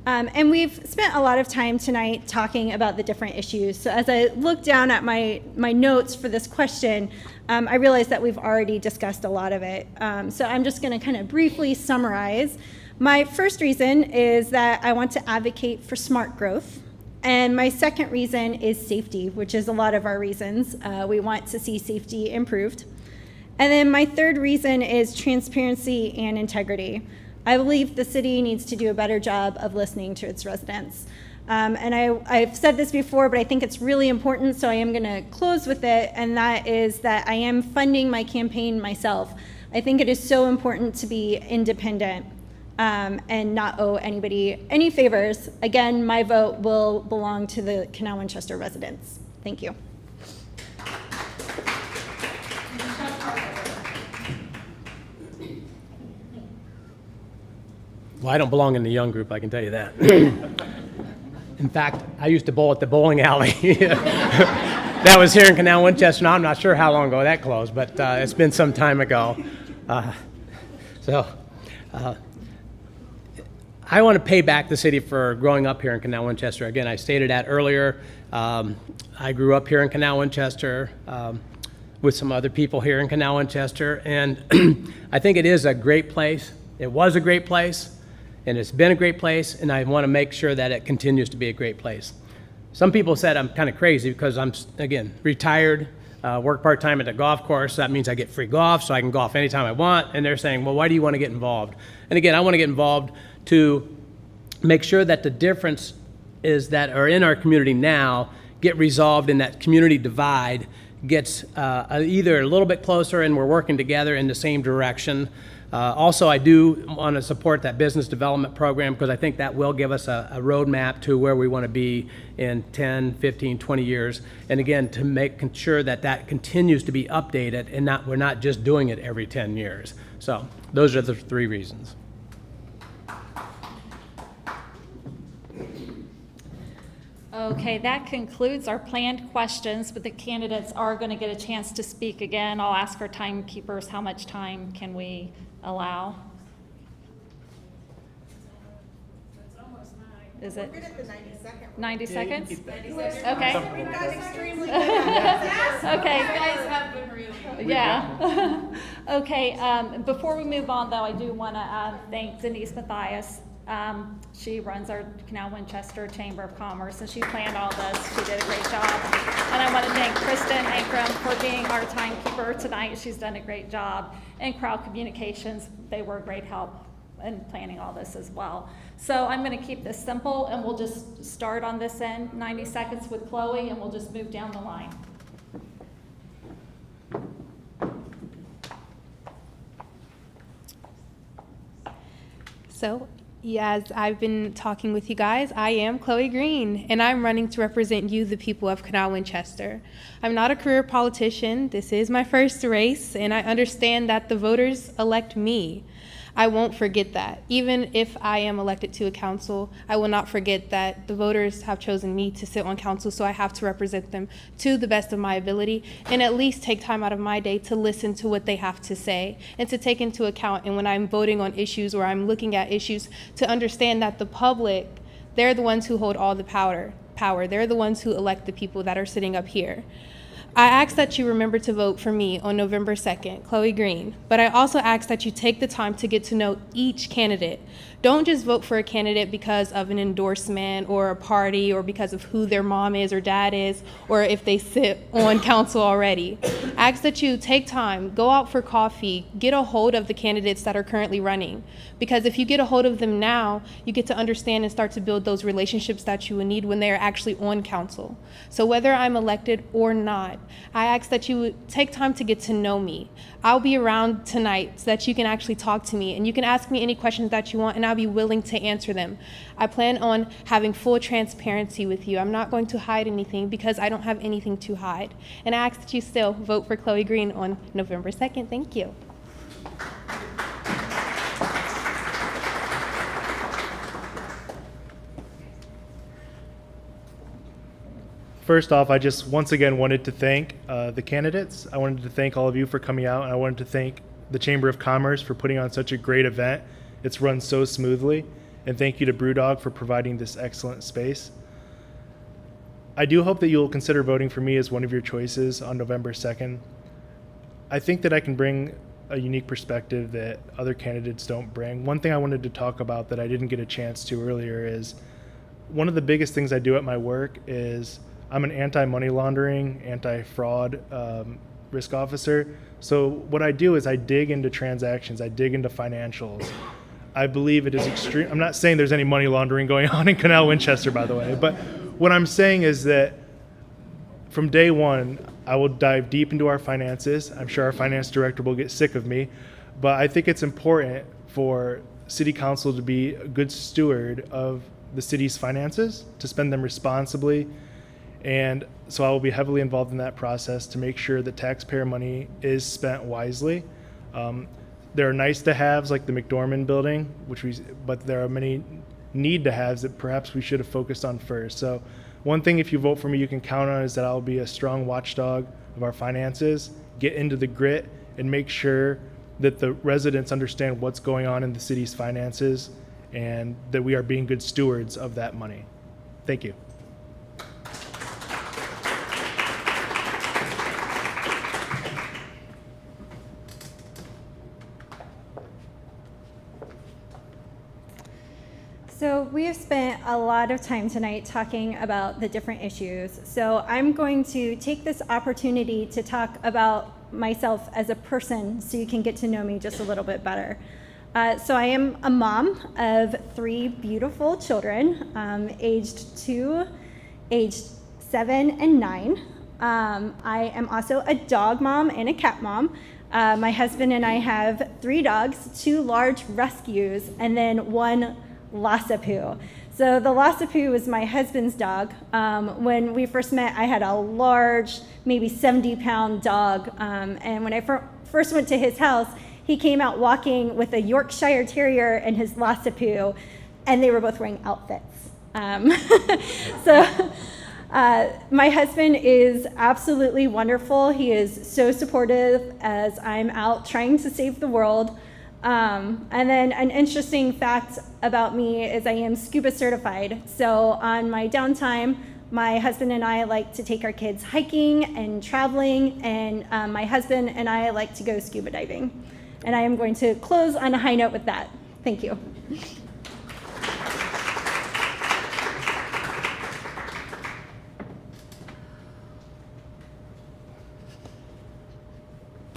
And we've spent a lot of time tonight talking about the different issues. So as I look down at my notes for this question, I realize that we've already discussed a lot of it. So I'm just going to kind of briefly summarize. My first reason is that I want to advocate for smart growth. And my second reason is safety, which is a lot of our reasons. We want to see safety improved. And then my third reason is transparency and integrity. I believe the city needs to do a better job of listening to its residents. And I've said this before, but I think it's really important, so I am going to close with it, and that is that I am funding my campaign myself. I think it is so important to be independent and not owe anybody any favors. Again, my vote will belong to the Canal Winchester residents. Thank you. Well, I don't belong in the young group, I can tell you that. In fact, I used to bowl at the bowling alley. That was here in Canal Winchester. Now, I'm not sure how long ago that closed, but it's been some time ago. I want to pay back the city for growing up here in Canal Winchester. Again, I stated that earlier. I grew up here in Canal Winchester with some other people here in Canal Winchester, and I think it is a great place. It was a great place, and it's been a great place, and I want to make sure that it continues to be a great place. Some people said I'm kind of crazy because I'm, again, retired, work part-time at the golf course. That means I get free golf, so I can golf anytime I want, and they're saying, well, why do you want to get involved? And again, I want to get involved to make sure that the difference is that are in our community now get resolved, and that community divide gets either a little bit closer and we're working together in the same direction. Also, I do want to support that business development program because I think that will give us a roadmap to where we want to be in 10, 15, 20 years. And again, to make sure that that continues to be updated and we're not just doing it every 10 years. So those are the 3 reasons. Okay, that concludes our planned questions, but the candidates are going to get a chance to speak again. I'll ask our timekeepers how much time can we allow. It's almost 9. Is it? We're good at the 90-second. 90 seconds? 90 Okay. seconds. We've got extremely good at Okay. You guys have been really good. Yeah. Okay, before we move on, though, I do want to thank Denise Mathias. She runs our Canal Winchester Chamber of Commerce, and she planned all this. She did a great job. And I want to thank Kristen Ankrum for being our timekeeper tonight. She's done a great job. And Crowd Communications, they were a great help in planning all this as well. So I'm going to keep this simple, and we'll just start on this end, 90 seconds with Chloe, and we'll just move down the line. So, as I've been talking with you guys, I am Chloe Green, and I'm running to represent you, the people of Canal Winchester. I'm not a career politician. This is my first race, and I understand that the voters elect me. I won't forget that. Even if I am elected to a council, I will not forget that the voters have chosen me to sit on council, so I have to represent them to the best of my ability and at least take time out of my day to listen to what they have to say and to take into account, and when I'm voting on issues or I'm looking at issues, to understand that the public, they're the ones who hold all the power. They're the ones who elect the people that are sitting up here. I ask that you remember to vote for me on November 2nd, Chloe Green, but I also ask that you take the time to get to know each candidate. Don't just vote for a candidate because of an endorsement or a party or because of who their mom is or dad is or if they sit on council already. Ask that you take time, go out for coffee, get a hold of the candidates that are currently running. Because if you get a hold of them now, you get to understand and start to build those relationships that you will need when they are actually on council. So whether I'm elected or not, I ask that you would take time to get to know me. I'll be around tonight so that you can actually talk to me and you can ask me any questions that you want and I'll be willing to answer them. I plan on having full transparency with you. I'm not going to hide anything because I don't have anything to hide. And I ask that you still vote for Chloe Green on November 2nd. Thank you. First off, I just once again wanted to thank the candidates. I wanted to thank all of you for coming out, and I wanted to thank the Chamber of Commerce for putting on such a great event. It's run so smoothly, and thank you to Brewdog for providing this excellent space. I do hope that you'll consider voting for me as one of your choices on November 2nd. I think that I can bring a unique perspective that other candidates don't bring. One thing I wanted to talk about that I didn't get a chance to earlier is one of the biggest things I do at my work is I'm an anti-money laundering, anti-fraud risk officer. So what I do is I dig into transactions, I dig into financials. I believe it is extreme. I'm not saying there's any money laundering going on in Canal, Winchester, by the way, but what I'm saying is that from day one, I will dive deep into our finances. I'm sure our finance director will get sick of me, but I think it's important for City Council to be a good steward of the city's finances, to spend them responsibly. And so I will be heavily involved in that process to make sure that taxpayer money is spent wisely. There are nice to haves like the McDormand building, but there are many need to haves that perhaps we should have focused on first. So one thing, if you vote for me, you can count on is that I'll be a strong watchdog of our finances, get into the grit and make sure that the residents understand what's going on in the city's finances and that we are being good stewards of that money. Thank you. So we have spent a lot of time tonight talking about the different issues. So I'm going to take this opportunity to talk about myself as a person so you can get to know me just a little bit better. So I am a mom of 3 beautiful children, aged 2, aged 7, and 9. I am also a dog mom and a cat mom. My husband and I have 3 dogs, 2 large rescues, and then 1 Lhasa-Poo. So the Lhasa-Poo was my husband's dog. When we first met, I had a large, maybe 70-pound dog. And when I first went to his house, he came out walking with a Yorkshire Terrier and his Lhasa-Poo, and they were both wearing outfits. My husband is absolutely wonderful. He is so supportive as I'm out trying to save the world. And then an interesting fact about me is I am scuba certified. So on my downtime, my husband and I like to take our kids hiking and traveling, and my husband and I like to go scuba diving. And I am going to close on a high note with that. Thank you.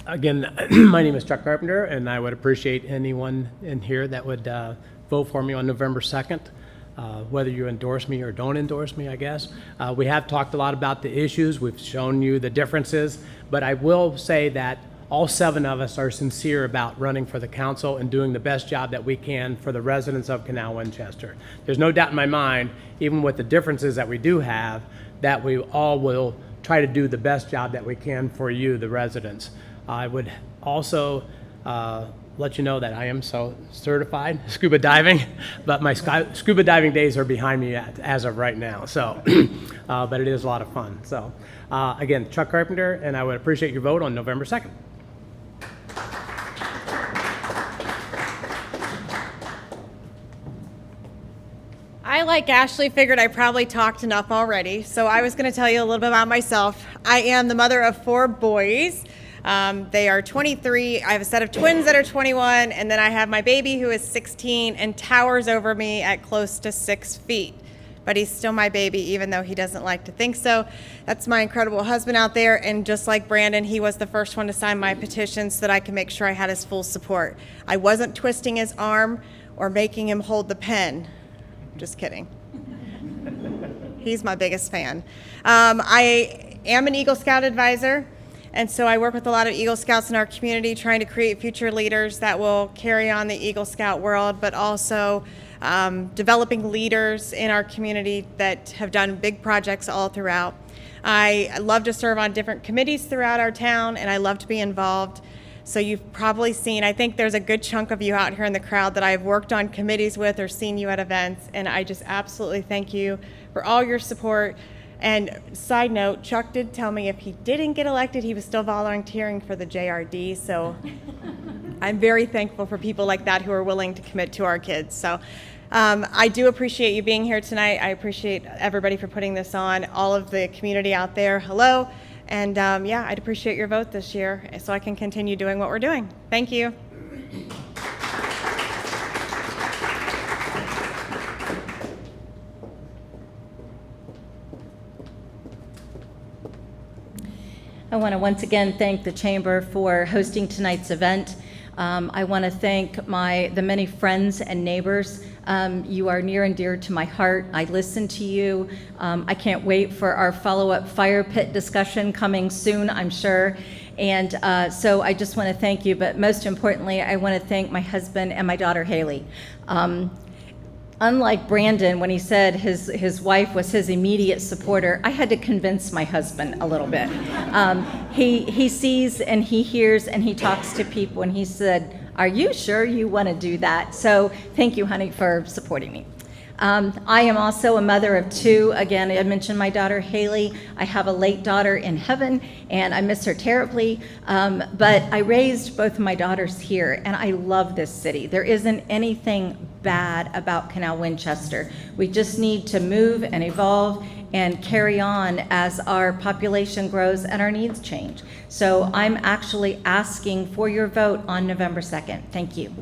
Again, my name is Chuck Carpenter, and I would appreciate anyone in here that would vote for me on November 2nd, whether you endorse me or don't endorse me, I guess. We have talked a lot about the issues. We've shown you the differences, but I will say that all 7 of us are sincere about running for the council and doing the best job that we can for the residents of Canal Winchester. There's no doubt in my mind, even with the differences that we do have, that we all will try to do the best job that we can for you, the residents. I would also let you know that I am so certified scuba diving, but my scuba diving days are behind me as of right now. So, but it is a lot of fun. So, again, Chuck Carpenter, and I would appreciate your vote on November 2nd. I, like Ashley, figured I probably talked enough already, so I was going to tell you a little bit about myself. I am the mother of 4 boys. They are 23. I have a set of twins that are 21, and then I have my baby who is 16 and towers over me at close to 6 feet. But he's still my baby, even though he doesn't like to think so. That's my incredible husband out there, and just like Brandon, he was the first one to sign my petition so that I can make sure I had his full support. I wasn't twisting his arm or making him hold the pen. Just kidding. He's my biggest fan. I am an Eagle Scout advisor, and so I work with a lot of Eagle Scouts in our community trying to create future leaders that will carry on the Eagle Scout world, but also developing leaders in our community that have done big projects all throughout. I love to serve on different committees throughout our town, and I love to be involved. So you've probably seen, I think there's a good chunk of you out here in the crowd that I've worked on committees with or seen you at events, and I just absolutely thank you for all your support. And side note, Chuck did tell me if he didn't get elected, he was still volunteering for the JRD, so I'm very thankful for people like that who are willing to commit to our kids. So I do appreciate you being here tonight. I appreciate everybody for putting this on, all of the community out there, hello. And yeah, I'd appreciate your vote this year so I can continue doing what we're doing. Thank you. I want to once again thank the Chamber for hosting tonight's event. I want to thank the many friends and neighbors. You are near and dear to my heart. I listen to you. I can't wait for our follow-up fire pit discussion coming soon, I'm sure. And so I just want to thank you, but most importantly, I want to thank my husband and my daughter, Haley. Unlike Brandon, when he said his wife was his immediate supporter, I had to convince my husband a little bit. He sees and he hears and he talks to people, and he said, "Are you sure you want to do that?" So thank you, honey, for supporting me. I am also a mother of 2. Again, I mentioned my daughter, Haley. I have a late daughter in heaven, and I miss her terribly. But I raised both of my daughters here, and I love this city. There isn't anything bad about Canal Winchester. We just need to move and evolve and carry on as our population grows and our needs change. So I'm actually asking for your vote on November 2nd. Thank you.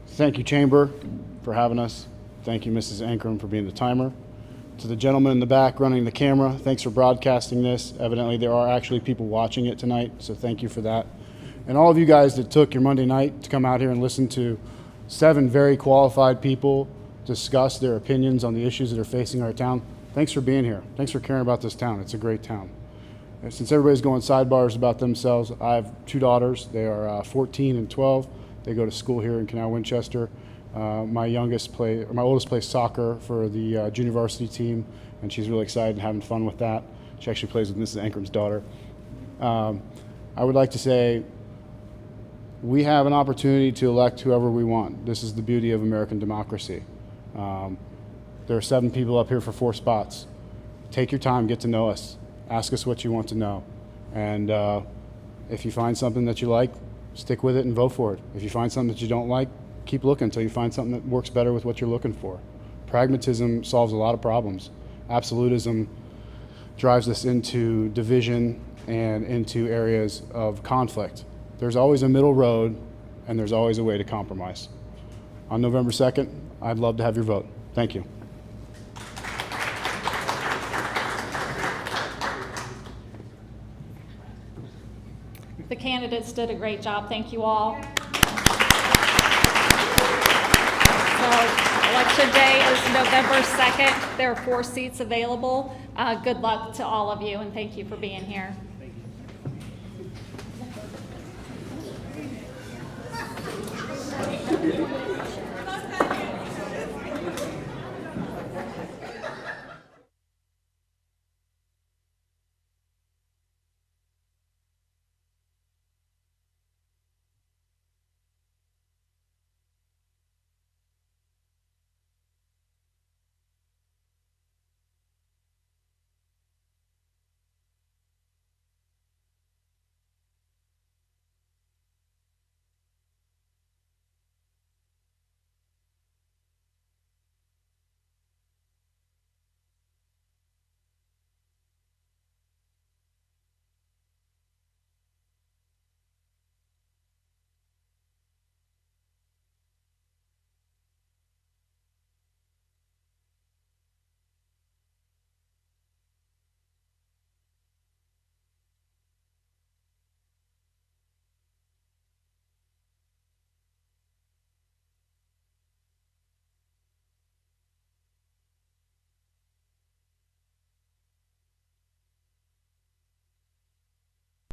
Thank you, Chamber, for having us. Thank you, Mrs. Ankrum, for being the timer. To the gentleman in the back running the camera, thanks for broadcasting this. Evidently, there are actually people watching it tonight, so thank you for that. And all of you guys that took your Monday night to come out here and listen to 7 very qualified people discuss their opinions on the issues that are facing our town, thanks for being here. Thanks for caring about this town. It's a great town. And since everybody's going sidebars about themselves, I have 2 daughters. They are 14 and 12. They go to school here in Canal Winchester. My oldest plays soccer for the junior varsity team, and she's really excited and having fun with that. She actually plays with Mrs. Ankrum's daughter. I would like to say we have an opportunity to elect whoever we want. This is the beauty of American democracy. There are 7 people up here for 4 spots. Take your time, get to know us. Ask us what you want to know. And if you find something that you like, stick with it and vote for it. If you find something that you don't like, keep looking until you find something that works better with what you're looking for. Pragmatism solves a lot of problems. Absolutism drives us into division and into areas of conflict. There's always a middle road, and there's always a way to compromise. On November 2nd, I'd love to have your vote. Thank you. The candidates did a great job. Thank you all. So election day is November 2nd. There are 4 seats available. Good luck to all of you, and thank you for being here.